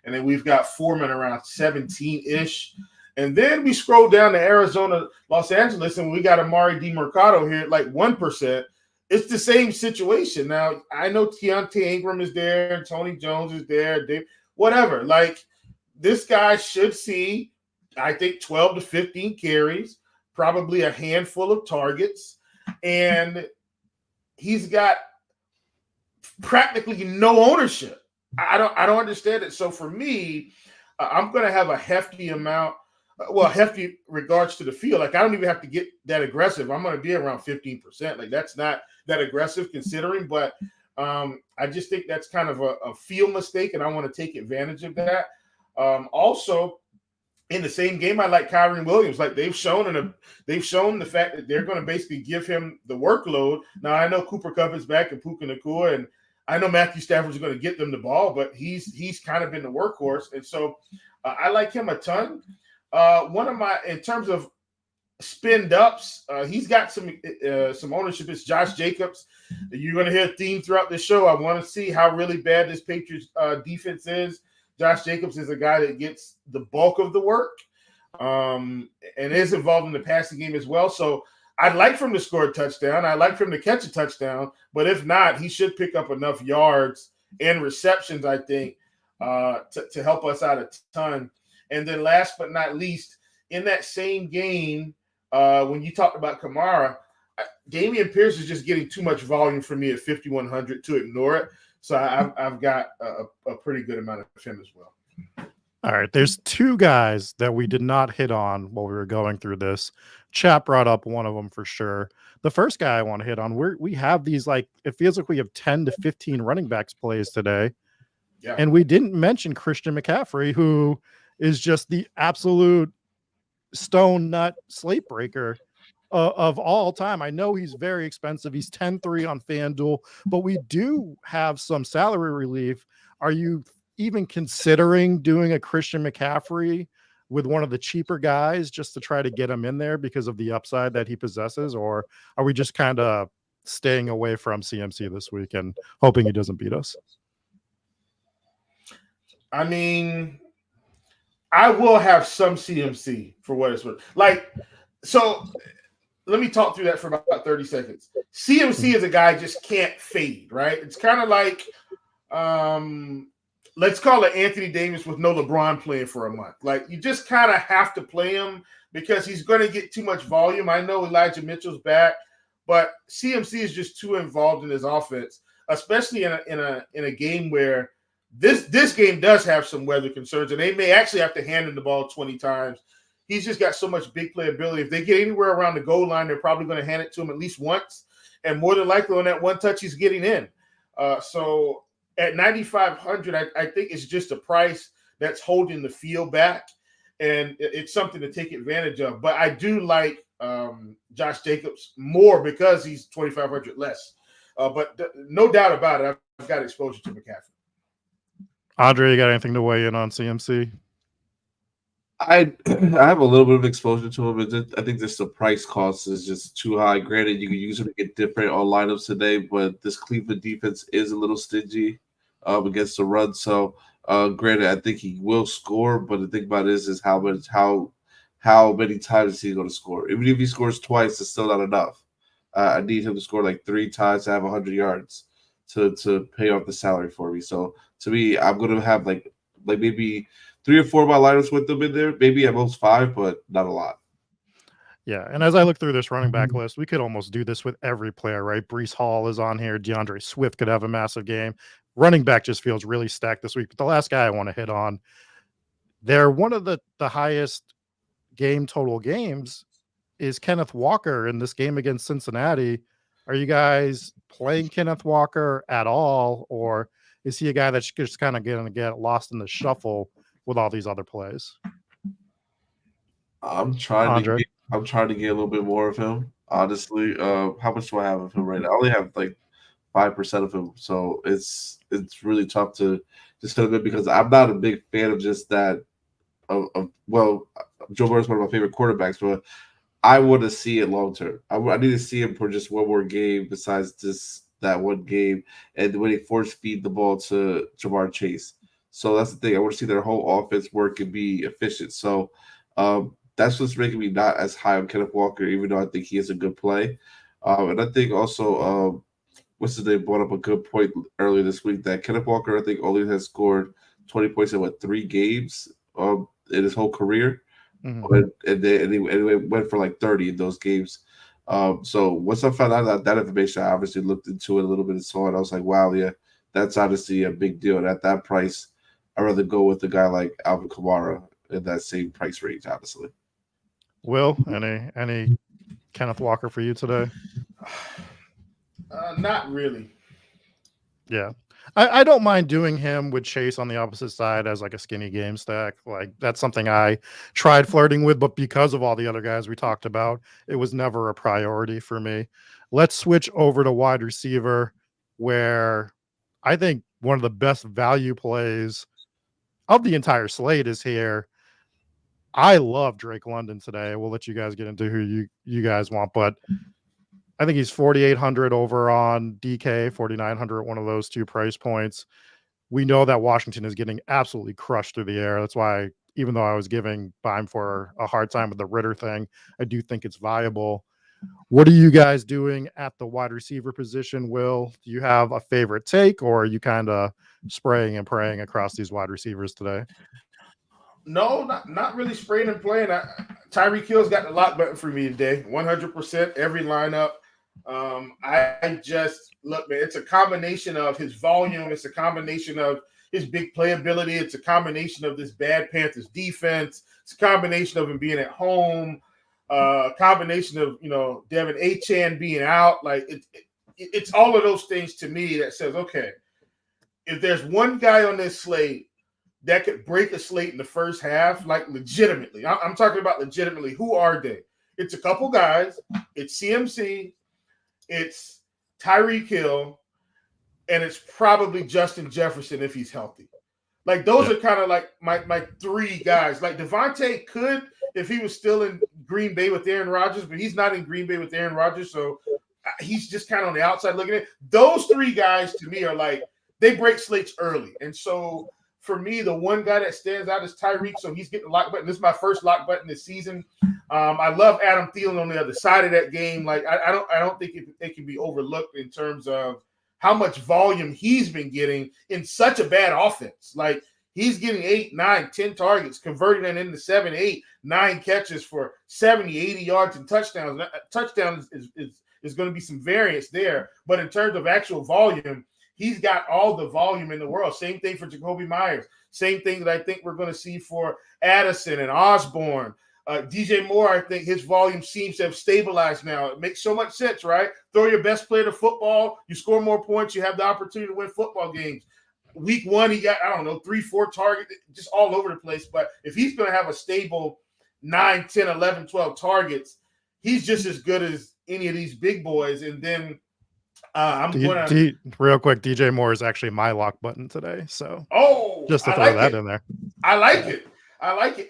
and then we've got Foreman around 17-ish. And then we scroll down to Arizona, Los Angeles, and we got Amari DiMercado here at like 1%. It's the same situation. Now, I know Keontae Ingram is there, Tony Jones is there, whatever. Like, this guy should see, I think, 12 to 15 carries, probably a handful of targets, and he's got practically no ownership. I don't understand it. So for me, I'm going to have a hefty amount. Hefty regards to the field. Like, I don't even have to get that aggressive. I'm going to be around 15%. Like, that's not that aggressive considering, but I just think that's kind of a field mistake, and I want to take advantage of that. Also, in the same game, I like Kyron Williams. Like, they've shown the fact that they're going to basically give him the workload. Now, I know Cooper Kupp is back and Puka Nacua, and I know Matthew Stafford's going to get them the ball, but he's kind of been the workhorse, and so I like him a ton. In terms of spend ups, he's got some ownership. It's Josh Jacobs. You're going to hear a theme throughout the show. I want to see how really bad this Patriots defense is. Josh Jacobs is a guy that gets the bulk of the work and is involved in the passing game as well. So I'd like for him to score a touchdown. I'd like for him to catch a touchdown. But if not, he should pick up enough yards and receptions, I think, to help us out a ton. And then last but not least, in that same game, when you talked about Kamara, Dameon Pierce is just getting too much volume for me at 5,100 to ignore it. So I've got a pretty good amount of him as well. All right. There's two guys that we did not hit on while we were going through this. Chap brought up one of them for sure. The first guy I want to hit on, we have these, like, it feels like we have 10 to 15 running backs plays today. Yeah. And we didn't mention Christian McCaffrey, who is just the absolute stone nut slate breaker of all time. I know he's very expensive. He's 10-3 on FanDuel, but we do have some salary relief. Are you even considering doing a Christian McCaffrey with one of the cheaper guys just to try to get him in there because of the upside that he possesses? Or are we just kind of staying away from CMC this week and hoping he doesn't beat us? I mean, I will have some CMC for what it's worth. Like, so let me talk through that for about 30 seconds. CMC is a guy just can't fade, right? It's kind of like let's call it Anthony Davis with no LeBron playing for a month. Like, you just kind of have to play him because he's going to get too much volume. I know Elijah Mitchell's back, but CMC is just too involved in his offense, especially in a game where this game does have some weather concerns, and they may actually have to hand him the ball 20 times. He's just got so much big playability. If they get anywhere around the goal line, they're probably going to hand it to him at least once, and more than likely on that one touch, he's getting in. So at 9,500, I think it's just a price that's holding the field back, and it's something to take advantage of. But I do like Josh Jacobs more because he's 2,500 less. But no doubt about it, I've got exposure to McCaffrey. Andre, you got anything to weigh in on CMC? I have a little bit of exposure to him, but I think just the price cost is just too high. Granted, you can use him to get different on lineups today, but this Cleveland defense is a little stingy against the run. So, granted, I think he will score, but the thing about it is how many times is he going to score? Even if he scores twice, it's still not enough. I need him to score like 3 times to have 100 yards to pay off the salary for me. So, to me, I'm going to have like maybe 3 or 4 of my lineups with them in there, maybe at most 5, but not a lot. Yeah, and as I look through this running back list, we could almost do this with every player, right? Breece Hall is on here. DeAndre Swift could have a massive game. Running back just feels really stacked this week. But the last guy I want to hit on, they're one of the highest game total games is Kenneth Walker in this game against Cincinnati. Are you guys playing Kenneth Walker at all, or is he a guy that's just kind of going to get lost in the shuffle with all these other plays? I'm trying to get a little bit more of him, honestly. How much do I have of him right now? I only have like 5% of him, so it's really tough to just fit him in because I'm not a big fan of just that. Well, Joe Burrow is one of my favorite quarterbacks, but I want to see it long term. I need to see him for just one more game besides that one game, and when they force feed the ball to Jamar Chase. So that's the thing. I want to see their whole offense work and be efficient. So that's what's making me not as high on Kenneth Walker, even though I think he is a good play. And I think also, what's his name brought up a good point earlier this week that Kenneth Walker, I think, only has scored 20 points in 3 games in his whole career. Mm-hmm. And it went for like 30 in those games. So once I found out that information, I obviously looked into it a little bit and saw it. I was like, wow, yeah, that's obviously a big deal. And at that price, I'd rather go with a guy like Alvin Kamara in that same price range, honestly. Will, any Kenneth Walker for you today? Not really. Yeah. I don't mind doing him with Chase on the opposite side as like a skinny game stack. Like that's something I tried flirting with, but because of all the other guys we talked about, it was never a priority for me. Let's switch over to wide receiver, where I think one of the best value plays of the entire slate is here. I love Drake London today. We'll let you guys get into who you guys want, but I think he's 4,800 over on DK, 4,900 at one of those 2 price points. We know that Washington is getting absolutely crushed through the air. That's why, even though I was giving Beimfohr a hard time with the Ritter thing, I do think it's viable. What are you guys doing at the wide receiver position, Will? Do you have a favorite take, or are you kind of spraying and praying across these wide receivers today? No, not really spraying and playing. Tyreek Hill's got the lock button for me today. 100% every lineup. I just look, man, it's a combination of his volume. It's a combination of his big playability. It's a combination of this bad Panthers defense. It's a combination of him being at home. Combination of, Devin Achane being out. Like it's all of those things to me that says, okay, if there's one guy on this slate that could break a slate in the first half, like legitimately, I'm talking about legitimately, who are they? It's a couple guys. It's CMC. It's Tyreek Hill, and it's probably Justin Jefferson if he's healthy. Like those are kind of like my 3 guys. Like Devontae could if he was still in Green Bay with Aaron Rodgers, but he's not in Green Bay with Aaron Rodgers, so he's just kind of on the outside looking at it. Those 3 guys to me are like they break slates early, and so for me, the one guy that stands out is Tyreek, so he's getting the lock button. This is my first lock button this season. I love Adam Thielen on the other side of that game. Like I don't think it can be overlooked in terms of how much volume he's been getting in such a bad offense. Like, he's getting 8, 9, 10 targets, converting them into 7, 8, 9 catches for 70, 80 yards and touchdowns. Touchdowns is going to be some variance there. But in terms of actual volume, he's got all the volume in the world. Same thing for Jacoby Myers. Same thing that I think we're going to see for Addison and Osborne. DJ Moore, I think his volume seems to have stabilized now. It makes so much sense, right? Throw your best player to football, you score more points, you have the opportunity to win football games. Week 1, he got, 3, 4 targets, just all over the place. But if he's going to have a stable 9, 10, 11, 12 targets, he's just as good as any of these big boys. And then real quick, DJ Moore is actually my lock button today. So just to throw that in there. I like it.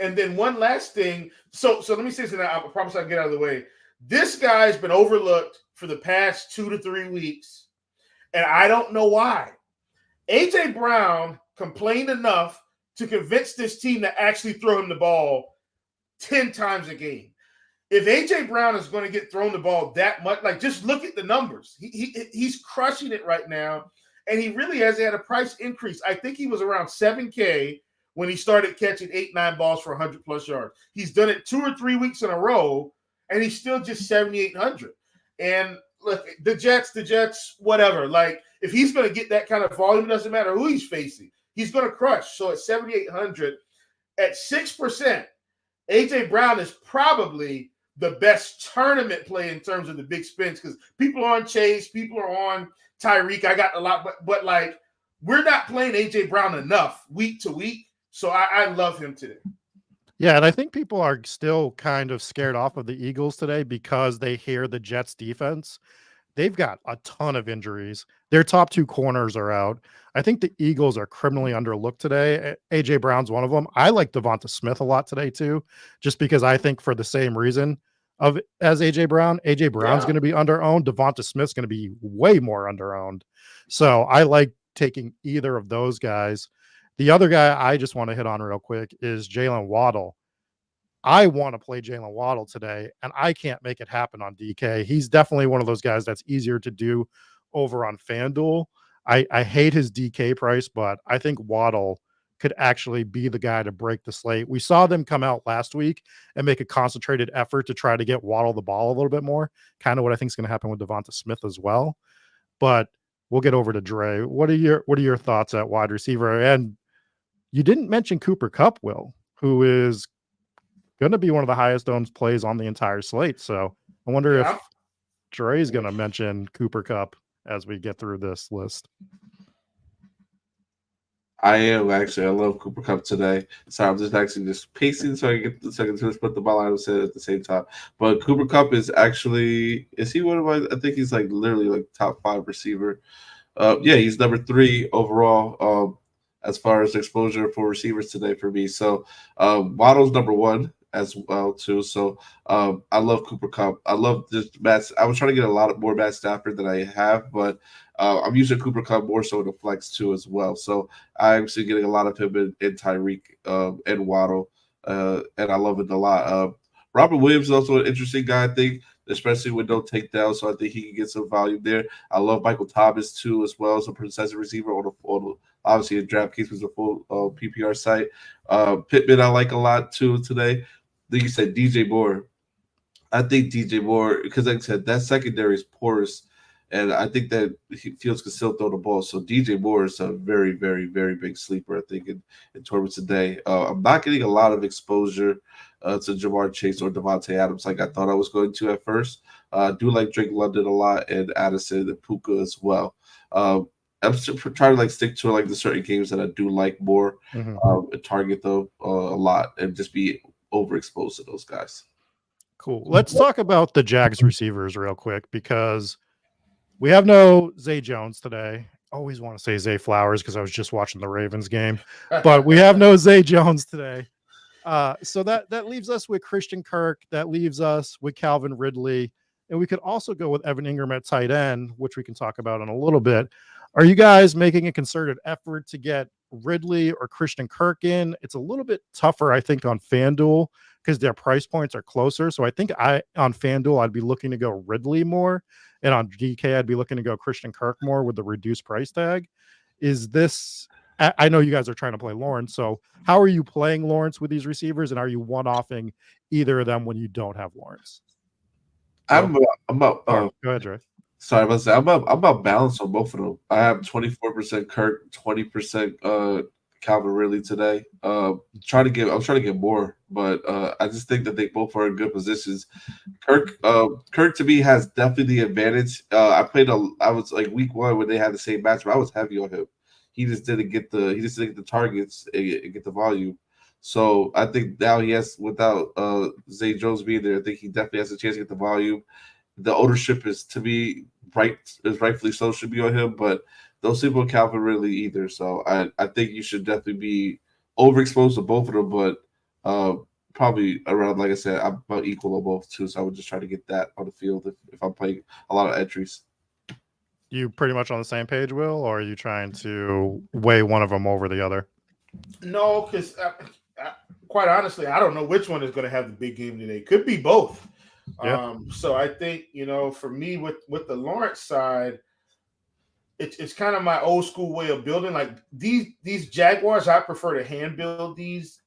And then one last thing. So let me say something. I promise I'll get out of the way. This guy's been overlooked for the past 2 to 3 weeks, and I don't know why. A.J. Brown complained enough to convince this team to actually throw him the ball 10 times a game. If A.J. Brown is going to get thrown the ball that much, like, just look at the numbers. He's crushing it right now, and he really hasn't had a price increase. I think he was around $7K when he started catching 8, 9 balls for 100+ yards. He's done it 2 or 3 weeks in a row, and he's still just 7,800. And look, the Jets, whatever. Like, if he's going to get that kind of volume, it doesn't matter who he's facing. He's going to crush. So at 7,800, at 6%, A.J. Brown is probably the best tournament play in terms of the big spins, because people are on Chase, people are on Tyreek. I got a lot, but like, we're not playing A.J. Brown enough week to week. So I love him today. Yeah, and I think people are still kind of scared off of the Eagles today because they hear the Jets defense. They've got a ton of injuries. Their top 2 corners are out. I think the Eagles are criminally underlooked today. A.J. Brown's one of them. I like Devonta Smith a lot today too, just because I think for the same reason as A.J. Brown. A.J. Brown's going to be under-owned. Devonta Smith's going to be way more under-owned. So I like taking either of those guys. The other guy I just want to hit on real quick is Jalen Waddle. I want to play Jalen Waddle today, and I can't make it happen on DK. He's definitely one of those guys that's easier to do over on FanDuel. I hate his DK price, but I think Waddle could actually be the guy to break the slate. We saw them come out last week and make a concentrated effort to try to get Waddle the ball a little bit more, kind of what I think is going to happen with Devonta Smith as well. But we'll get over to Dre. What are your thoughts at wide receiver? And you didn't mention Cooper Kupp, Will, who is going to be one of the highest owned plays on the entire slate. So I wonder if Dre is going to mention Cooper Kupp as we get through this list. I am actually. I love Cooper Kupp today. So I'm just pacing so I can get the second to put the ball out of his head at the same time. But Cooper Kupp is he one of my? I think he's like literally like top 5 receiver. He's number 3 overall. As far as exposure for receivers today for me. So Waddle's number 1 as well too. So I love Cooper Kupp. I love this Matt. I was trying to get a lot more Matt Stafford than I have, but I'm using Cooper Kupp more so in the flex too as well. So I'm actually getting a lot of him in Tyreek and Waddle, and I love it a lot. Robert Williams is also an interesting guy, I think, especially with no takedown. So I think he can get some volume there. I love Michael Thomas too as well as a possessive receiver on obviously a DraftKings was a full PPR site. Pittman I like a lot too today. Then you said DJ Moore. I think DJ Moore, because like I said, that secondary is porous, and I think that Fields can still throw the ball. So DJ Moore is a very, very, very big sleeper, I think, in tournaments today. I'm not getting a lot of exposure to Jamar Chase or Devontae Adams like I thought I was going to at first. I do like Drake London a lot, and Addison and Puka as well. I'm trying to stick to the certain games that I do like more, and target them a lot, and just be overexposed to those guys. Cool. Let's talk about the Jags receivers real quick, because we have no Zay Jones today. Always want to say Zay Flowers because I was just watching the Ravens game, but we have no Zay Jones today. So that leaves us with Christian Kirk. That leaves us with Calvin Ridley, and we could also go with Evan Ingram at tight end, which we can talk about in a little bit. Are you guys making a concerted effort to get Ridley or Christian Kirk in? It's a little bit tougher, I think, on FanDuel because their price points are closer. So I think on FanDuel, I'd be looking to go Ridley more. and on DK, I'd be looking to go Christian Kirk more with the reduced price tag. Is this? I know you guys are trying to play Lawrence, so how are you playing Lawrence with these receivers, and are you one-offing either of them when you don't have Lawrence? I'm about. Go ahead, Dre. Sorry, I'm about balance on both of them. I have 24% Kirk, 20% Calvin Ridley today. I'm trying to get more, but I just think that they both are in good positions. Kirk to me has definitely the advantage. I was like week 1 when they had the same matchup. I was heavy on him. He just didn't get the targets and get the volume. So I think now he has, without Zay Jones being there, I think he definitely has a chance to get the volume. The ownership is, to me, rightfully so, should be on him, but those people Calvin Ridley either. So I think you should definitely be overexposed to both of them, but probably around, like I said, I'm about equal on both too. So I would just try to get that on the field if I'm playing a lot of entries. You pretty much on the same page, Will, or are you trying to weigh one of them over the other? No, because quite honestly, I don't know which one is going to have the big game today. Could be both. Yeah. So I think, for me with the Lawrence side, it's kind of my old school way of building. Like these Jaguars, I prefer to hand build these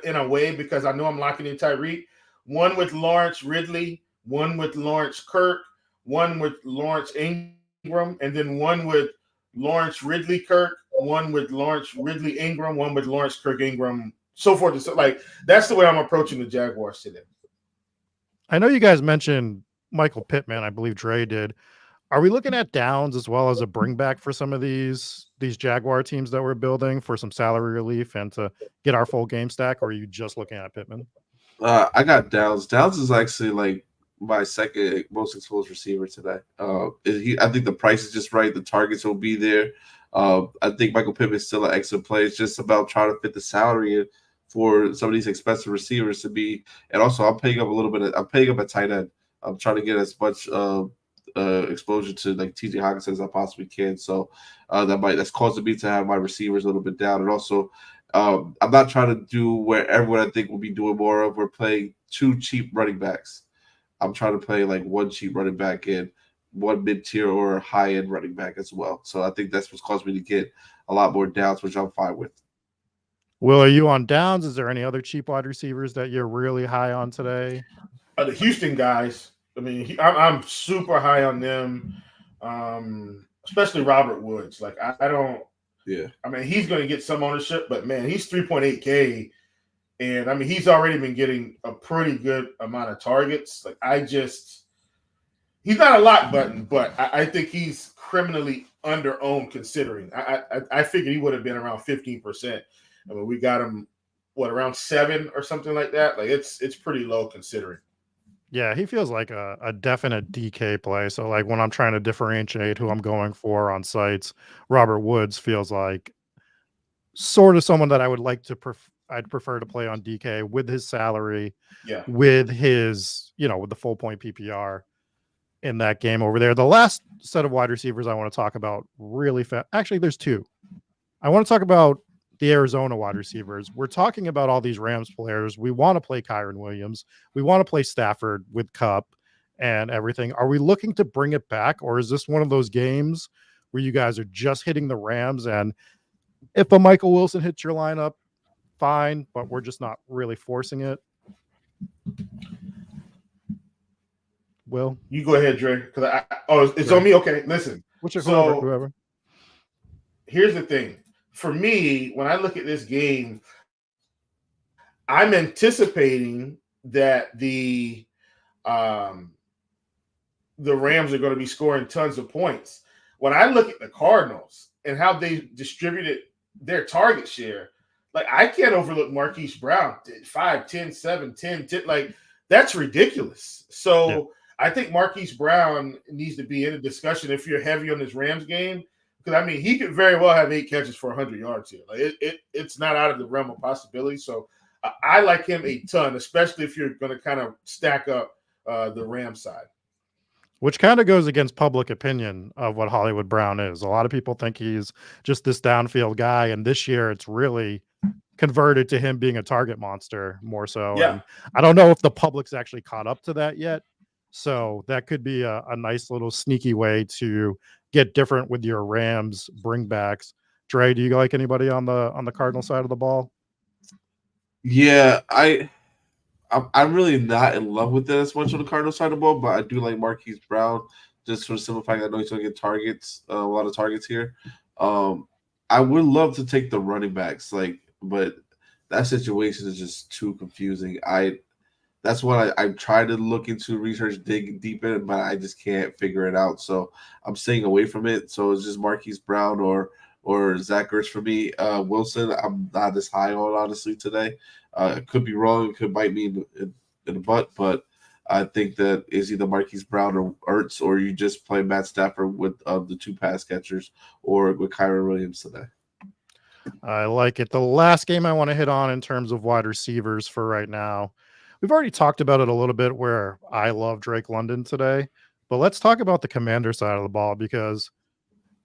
in a way because I know I'm locking in Tyreek. One with Lawrence Ridley, one with Lawrence Kirk, one with Lawrence Ingram, and then one with Lawrence Ridley Kirk, one with Lawrence Ridley Ingram, one with Lawrence Kirk Ingram, so forth and so. Like that's the way I'm approaching the Jaguars today. I know you guys mentioned Michael Pittman. I believe Dre did. Are we looking at Downs as well as a bring back for some of these Jaguar teams that we're building for some salary relief and to get our full game stack? Or are you just looking at Pittman? I got Downs. Downs is actually like my second most exposed receiver today. I think the price is just right. The targets will be there. I think Michael Pittman is still an excellent play. It's just about trying to fit the salary for some of these expensive receivers to be. And also, I'm paying up a tight end. I'm trying to get as much exposure to like TJ Hawkinson as I possibly can. So that's causing me to have my receivers a little bit down. And also, I'm not trying to do where everyone I think will be doing more of. We're playing 2 cheap running backs. I'm trying to play like 1 cheap running back and 1 mid-tier or high-end running back as well. So I think that's what's caused me to get a lot more downs, which I'm fine with. Will, are you on Downs? Is there any other cheap wide receivers that you're really high on today? The Houston guys. I mean, I'm super high on them, especially Robert Woods. Like I don't. Yeah. I mean, he's going to get some ownership, but man, he's 3.8K, and I mean, he's already been getting a pretty good amount of targets. Like he's not a lock button, but I think he's criminally under-owned considering. I figured he would have been around 15%. I mean, we got him around 7 or something like that. Like it's pretty low considering. Yeah, he feels like a definite DK play. So like when I'm trying to differentiate who I'm going for on sites, Robert Woods feels like sort of someone that I would like to I'd prefer to play on DK with his salary, with his, with the full point PPR in that game over there. The last set of wide receivers I want to talk about really fast. Actually, there's 2. I want to talk about the Arizona wide receivers. We're talking about all these Rams players. We want to play Kyron Williams. We want to play Stafford with Kupp and everything. Are we looking to bring it back, or is this one of those games where you guys are just hitting the Rams, and if a Michael Wilson hits your lineup, fine, but we're just not really forcing it? Will? You go ahead, Dre. Because it's on me? Okay, listen. Whoever. Here's the thing. For me, when I look at this game, I'm anticipating that the Rams are going to be scoring tons of points. When I look at the Cardinals and how they distributed their target share, like I can't overlook Marquise Brown. 5, 10, 7, 10, 10. Like that's ridiculous. So I think Marquise Brown needs to be in a discussion if you're heavy on this Rams game. Because, I mean, he could very well have 8 catches for 100 yards here. Like it's not out of the realm of possibility. So I like him a ton, especially if you're going to kind of stack up the Rams side. Which kind of goes against public opinion of what Hollywood Brown is. A lot of people think he's just this downfield guy. And this year it's really converted to him being a target monster more so. Yeah. And I don't know if the public's actually caught up to that yet. So that could be a nice little sneaky way to get different with your Rams bringbacks. Dre, do you like anybody on the Cardinal side of the ball? Yeah, I'm really not in love with it as much on the Cardinals side of the ball, but I do like Marquise Brown just for the simple fact I know he's going to get targets, a lot of targets here. I would love to take the running backs, but that situation is just too confusing. That's what I tried to look into, research, dig deep in, but I just can't figure it out. So I'm staying away from it. So it's just Marquise Brown or Zach Ertz for me. Wilson, I'm not as high on honestly today. It could be wrong. It could bite me in the butt, but I think that is either Marquise Brown or Ertz, or you just play Matt Stafford with the two pass catchers, or with Kyron Williams today. I like it. The last game I want to hit on in terms of wide receivers for right now, we've already talked about it a little bit where I love Drake London today, but let's talk about the Commander side of the ball because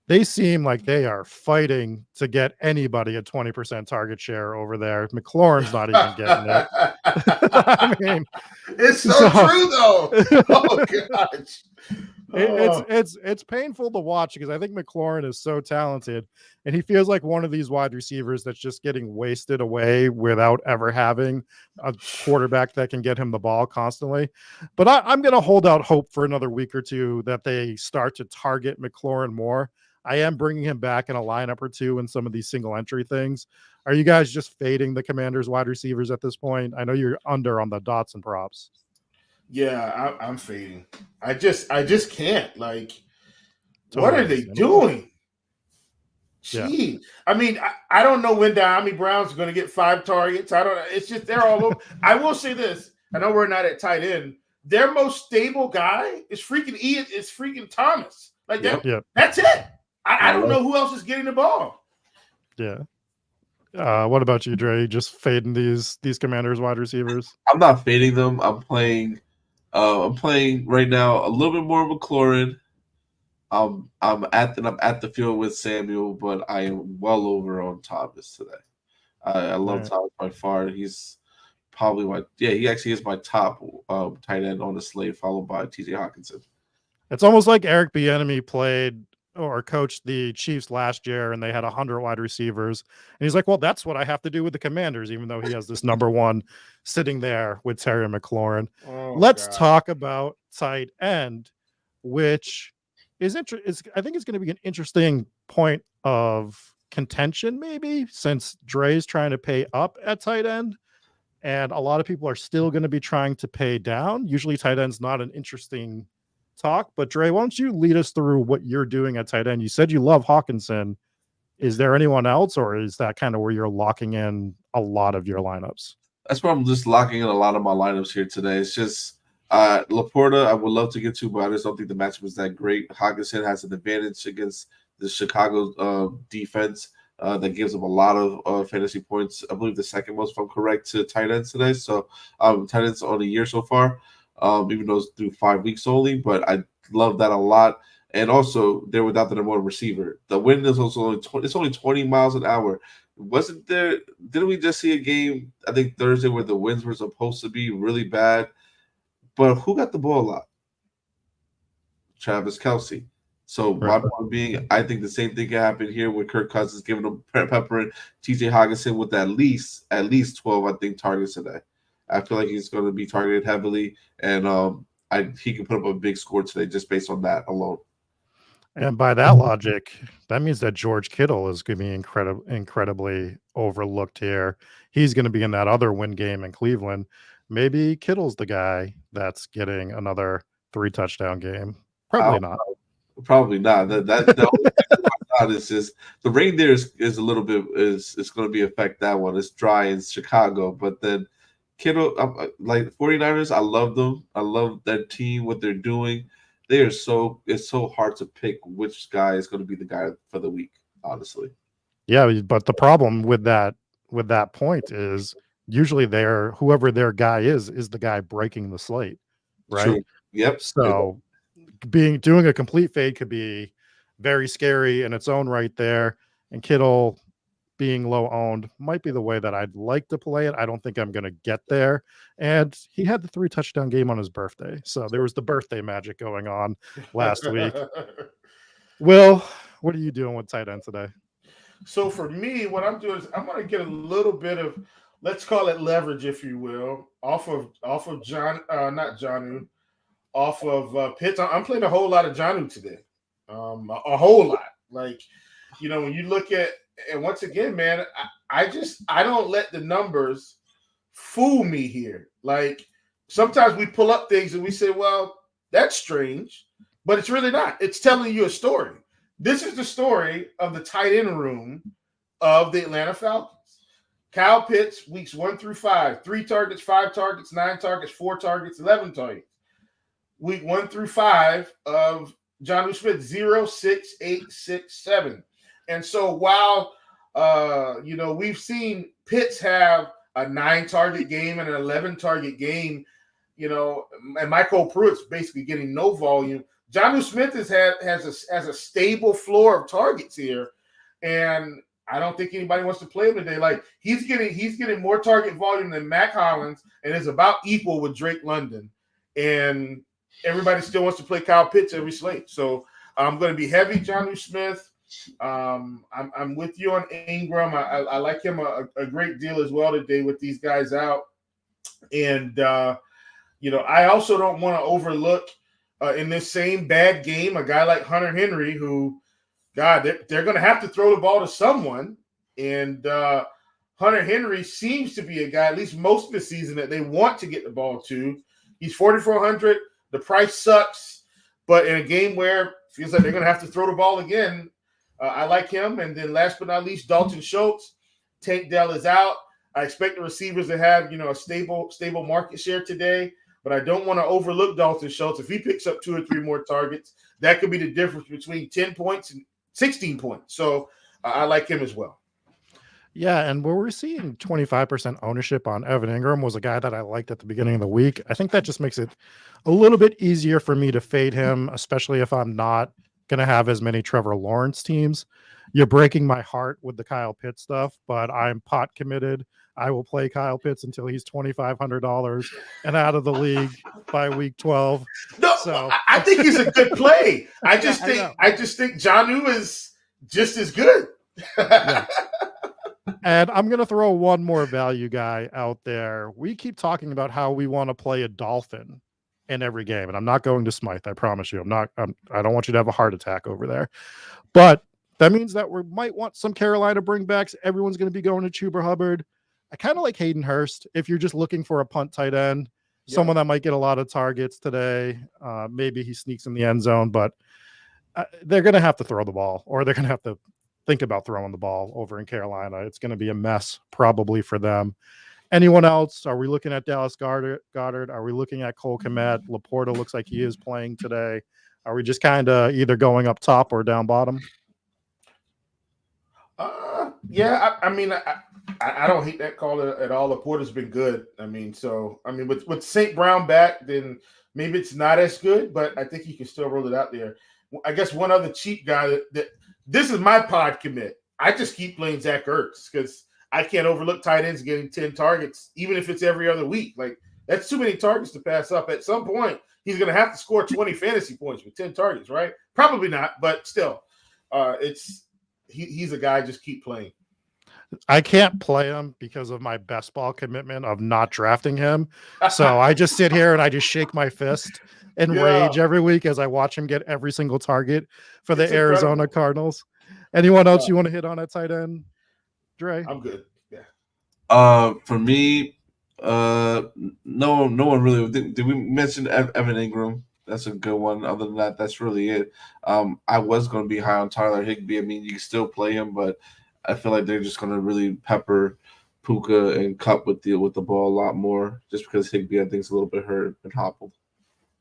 they seem like they are fighting to get anybody a 20% target share over there. McLaurin's not even getting it. I mean, it's so true though. Oh gosh. It's painful to watch because I think McLaurin is so talented and he feels like one of these wide receivers that's just getting wasted away without ever having a quarterback that can get him the ball constantly. But I'm going to hold out hope for another week or two that they start to target McLaurin more. I am bringing him back in a lineup or two in some of these single entry things. Are you guys just fading the Commanders wide receivers at this point? I know you're under on the dots and props. Yeah, I'm fading. I just can't. Like, what are they doing? Gee, yeah. I mean, I don't know when Diami Brown's going to get 5 targets. I don't know. It's just they're all over. I will say this. I know we're not at tight end. Their most stable guy is freaking Thomas. Like that. Yep. That's it. I don't know who else is getting the ball. Yeah. What about you, Dre? Just fading these Commanders wide receivers? I'm not fading them. I'm playing right now a little bit more McLaurin. I'm at the field with Samuel, but I am well over on Thomas today. I love Thomas by far. He's probably he actually is my top tight end on the slate, followed by TJ Hawkinson. It's almost like Eric Bieniemy played or coached the Chiefs last year and they had 100 wide receivers. And he's like, well, that's what I have to do with the Commanders, even though he has this number one sitting there with Terry McLaurin. Let's talk about tight end, which is I think it's going to be an interesting point of contention, maybe, since Dre's trying to pay up at tight end. And a lot of people are still going to be trying to pay down. Usually tight end's not an interesting talk, but Dre, why don't you lead us through what you're doing at tight end? You said you love Hawkinson. Is there anyone else, or is that kind of where you're locking in a lot of your lineups? That's where I'm just locking in a lot of my lineups here today. It's just Laporta, I would love to get to, but I just don't think the matchup is that great. Hawkinson has an advantage against the Chicago defense that gives them a lot of fantasy points. I believe the second most, if I'm correct, to tight ends today. So tight ends on the year so far. Even though it's through 5 weeks only, but I love that a lot. And also, they're without the number one receiver. The wind is also only 20 miles an hour. Wasn't there? Didn't we just see a game, I think Thursday, where the winds were supposed to be really bad? But who got the ball a lot? Travis Kelce. So my point being, I think the same thing can happen here with Kirk Cousins giving them peppering TJ Hawkinson with at least 12, I think, targets today. I feel like he's going to be targeted heavily, and he can put up a big score today just based on that alone. And by that logic, that means that George Kittle is going to be incredibly overlooked here. He's going to be in that other win game in Cleveland. Maybe Kittle's the guy that's getting another 3-touchdown game. Probably not. Probably not. The only thing about is just the rain there is a little bit is going to be affect that one. It's dry in Chicago, but then Kittle, like 49ers, I love them. I love that team, what they're doing. It's so hard to pick which guy is going to be the guy for the week, honestly. Yeah, but the problem with that point is usually whoever their guy is the guy breaking the slate, right? True. Yep. So doing a complete fade could be very scary in its own right there, and Kittle being low owned might be the way that I'd like to play it. I don't think I'm going to get there. And he had the 3 touchdown game on his birthday. So there was the birthday magic going on last week. Will, what are you doing with tight end today? So for me, what I'm doing is I'm going to get a little bit of, let's call it leverage, if you will, off of off of Pitts. I'm playing a whole lot of Jonnu today, a whole lot. Like, you know, when you look at, and once again, man, I don't let the numbers fool me here. Like, sometimes we pull up things and we say, well, that's strange, but it's really not. It's telling you a story. This is the story of the tight end room of the Atlanta Falcons. Kyle Pitts, weeks 1 through 5, 3 targets, 5 targets, 9 targets, 4 targets, 11 targets. Week 1 through 5 of Jonnu Smith, 0, 6, 8, 6, 7. And so while, you know, we've seen Pitts have a 9-target game and an 11-target game, you know, and Michael Pruitt's basically getting no volume. Jonnu Smith has a stable floor of targets here, and I don't think anybody wants to play him today. Like, he's getting more target volume than Mac Hollins, and is about equal with Drake London. And everybody still wants to play Kyle Pitts every slate. So I'm going to be heavy Jonnu Smith. I'm with you on Ingram. I like him a great deal as well today with these guys out. And, you know, I also don't want to overlook in this same bad game a guy like Hunter Henry, who, God, they're going to have to throw the ball to someone. And Hunter Henry seems to be a guy, at least most of the season, that they want to get the ball to. He's 4,400. The price sucks. But in a game where it feels like they're going to have to throw the ball again, I like him. And then last but not least, Dalton Schultz. Tank Dell is out. I expect the receivers to have, you know, a stable market share today. But I don't want to overlook Dalton Schultz. If he picks up 2 or 3 more targets, that could be the difference between 10 points and 16 points. So I like him as well. Yeah, and where we're seeing 25% ownership on Evan Ingram was a guy that I liked at the beginning of the week. I think that just makes it a little bit easier for me to fade him, especially if I'm not going to have as many Trevor Lawrence teams. You're breaking my heart with the Kyle Pitts stuff, but I'm pot committed. I will play Kyle Pitts until he's $2,500 and out of the league by week 12. No, so I think he's a good play. I just think Jonnu is just as good. Yeah. And I'm going to throw one more value guy out there. We keep talking about how we want to play a Dolphin in every game, and I'm not going to Smythe. I promise you. I don't want you to have a heart attack over there. But that means that we might want some Carolina bringbacks. Everyone's going to be going to Chuba Hubbard. I kind of like Hayden Hurst if you're just looking for a punt tight end, someone that might get a lot of targets today. Maybe he sneaks in the end zone, but they're going to have to throw the ball, or they're going to have to think about throwing the ball over in Carolina. It's going to be a mess probably for them. Anyone else? Are we looking at Dallas Goedert? Are we looking at Cole Kmet? Laporta looks like he is playing today. Are we just kind of either going up top or down bottom? Yeah, I mean, I don't hate that call at all. Laporta's been good. With St. Brown back, then maybe it's not as good, but I think you can still roll it out there. I guess one other cheap guy that this is my pod commit. I just keep playing Zach Ertz because I can't overlook tight ends getting 10 targets, even if it's every other week. Like, that's too many targets to pass up. At some point, he's going to have to score 20 fantasy points with 10 targets, right? Probably not, but still, he's a guy I just keep playing. I can't play him because of my best ball commitment of not drafting him. So I just sit here and I just shake my fist and rage every week as I watch him get every single target for the Arizona Cardinals. Anyone else you want to hit on at tight end, Dre? I'm good. Yeah. For me, no one really. Did we mention Evan Ingram? That's a good one. Other than that, that's really it. I was going to be high on Tyler Higbee. I mean, you can still play him, but I feel like they're just going to really pepper Puka and Cup with the ball a lot more, just because Higbee, I think, is a little bit hurt and hobbled.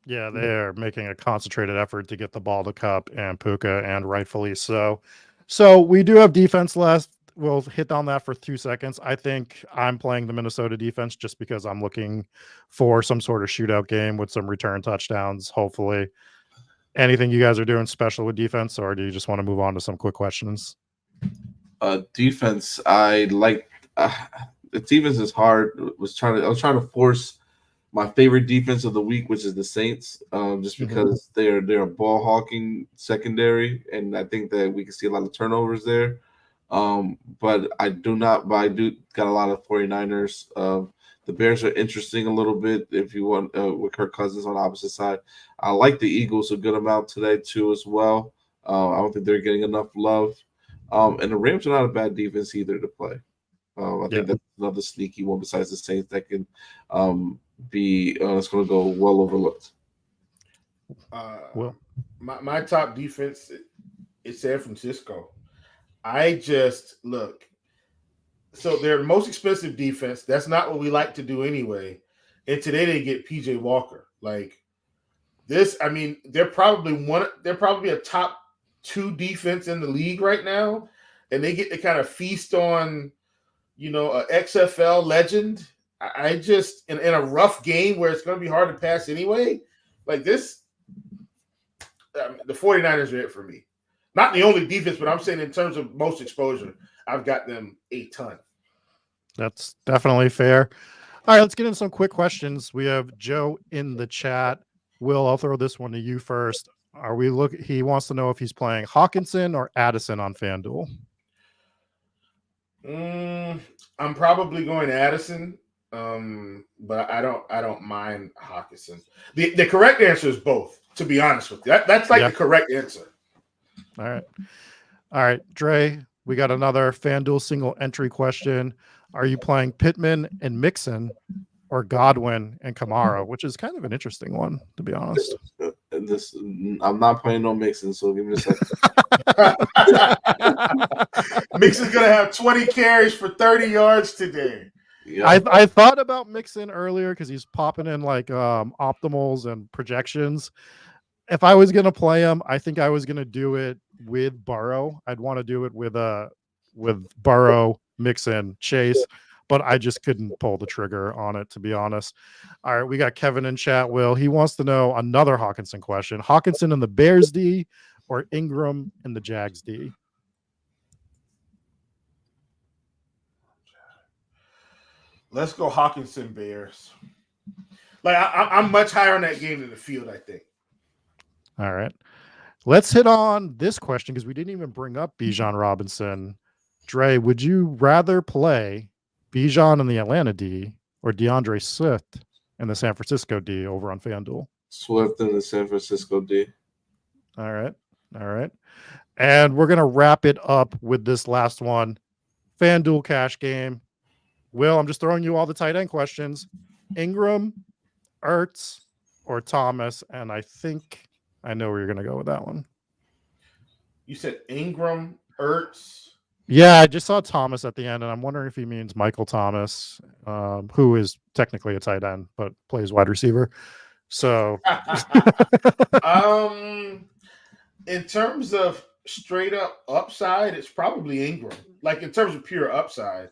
Yeah, they're making a concentrated effort to get the ball to Cup and Puka, and rightfully so. So we do have defense left. We'll hit on that for 2 seconds. I think I'm playing the Minnesota defense just because I'm looking for some sort of shootout game with some return touchdowns, hopefully. Anything you guys are doing special with defense, or do you just want to move on to some quick questions? Defense, I like. The defense is hard. I was trying to force my favorite defense of the week, which is the Saints, just because they're a ball hawking secondary, and I think that we can see a lot of turnovers there. But I do got a lot of 49ers. The Bears are interesting a little bit if you want with Kirk Cousins on the opposite side. I like the Eagles a good amount today too as well. I don't think they're getting enough love. And the Rams are not a bad defense either to play. I think that's another sneaky one besides the Saints that can be it's going to go well overlooked. Well, my top defense is San Francisco. I just look. So their most expensive defense. That's not what we like to do anyway. And today they get PJ Walker. Like this, I mean, they're probably a top 2 defense in the league right now, and they get to kind of feast on, a XFL legend. I just in a rough game where it's going to be hard to pass anyway, like this, the 49ers are it for me. Not the only defense, but I'm saying in terms of most exposure, I've got them a ton. That's definitely fair. All right, let's get into some quick questions. We have Joe in the chat. Will, I'll throw this one to you first. He wants to know if he's playing Hawkinson or Addison on FanDuel. I'm probably going Addison, but I don't mind Hawkinson. The correct answer is both. To be honest with you, that's like the correct answer. All right, Dre. We got another FanDuel single entry question. Are you playing Pittman and Mixon or Godwin and Kamara, which is kind of an interesting one, to be honest. I'm not playing no Mixon, so give me a second. Mixon's gonna have 20 carries for 30 yards today. Yeah. I thought about Mixon earlier because he's popping in like optimals and projections. If I was gonna play him, I think I was gonna do it with Burrow. I'd want to do it with Burrow, Mixon, Chase, but I just couldn't pull the trigger on it, to be honest. All right, we got Kevin in chat. Will, he wants to know another Hawkinson question: Hawkinson in the Bears D or Ingram in the Jags D? Let's go Hawkinson Bears. Like I'm much higher on that game than the field, I think. All right. Let's hit on this question because we didn't even bring up Bijan Robinson. Dre, would you rather play Bijan in the Atlanta D or DeAndre Swift in the San Francisco D over on FanDuel? Swift in the San Francisco D. All right. And we're going to wrap it up with this last one. FanDuel cash game. Will, I'm just throwing you all the tight end questions. Ingram, Ertz, or Thomas, and I think I know where you're going to go with that one. You said Ingram, Ertz. Yeah, I just saw Thomas at the end, and I'm wondering if he means Michael Thomas, who is technically a tight end but plays wide receiver. So, in terms of straight up upside, it's probably Ingram. Like in terms of pure upside,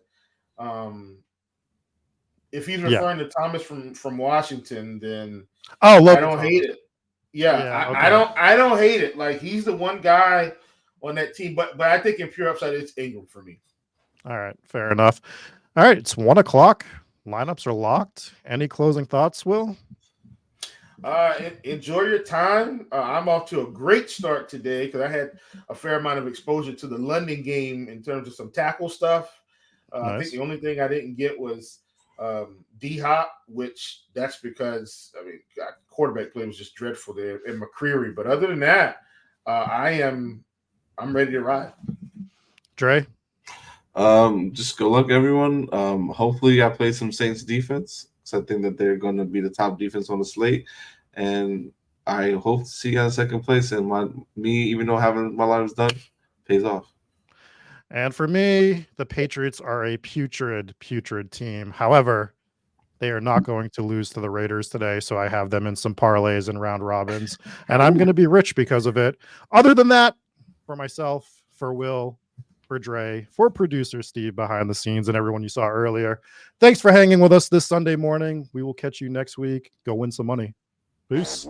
if he's referring to Thomas from Washington, then I don't hate it. Yeah, okay. I don't hate it. Like he's the one guy on that team, but I think in pure upside, it's Ingram for me. All right, fair enough. All right, it's 1:00. Lineups are locked. Any closing thoughts, Will? Enjoy your time. I'm off to a great start today because I had a fair amount of exposure to the London game in terms of some tackle stuff. Nice. I think the only thing I didn't get was D-Hop, which that's because quarterback play was just dreadful there, and McCreary. But other than that, I'm ready to ride. Dre? Just good luck, everyone. Hopefully I play some Saints defense. I think that they're going to be the top defense on the slate, and I hope to see you in second place. And even though having my lineups done, pays off. And for me, the Patriots are a putrid team. However, they are not going to lose to the Raiders today, so I have them in some parlays and round robins, and I'm going to be rich because of it. Other than that, for myself, for Will, for Dre, for producer Steve behind the scenes, and everyone you saw earlier, thanks for hanging with us this Sunday morning. We will catch you next week. Go win some money. Peace.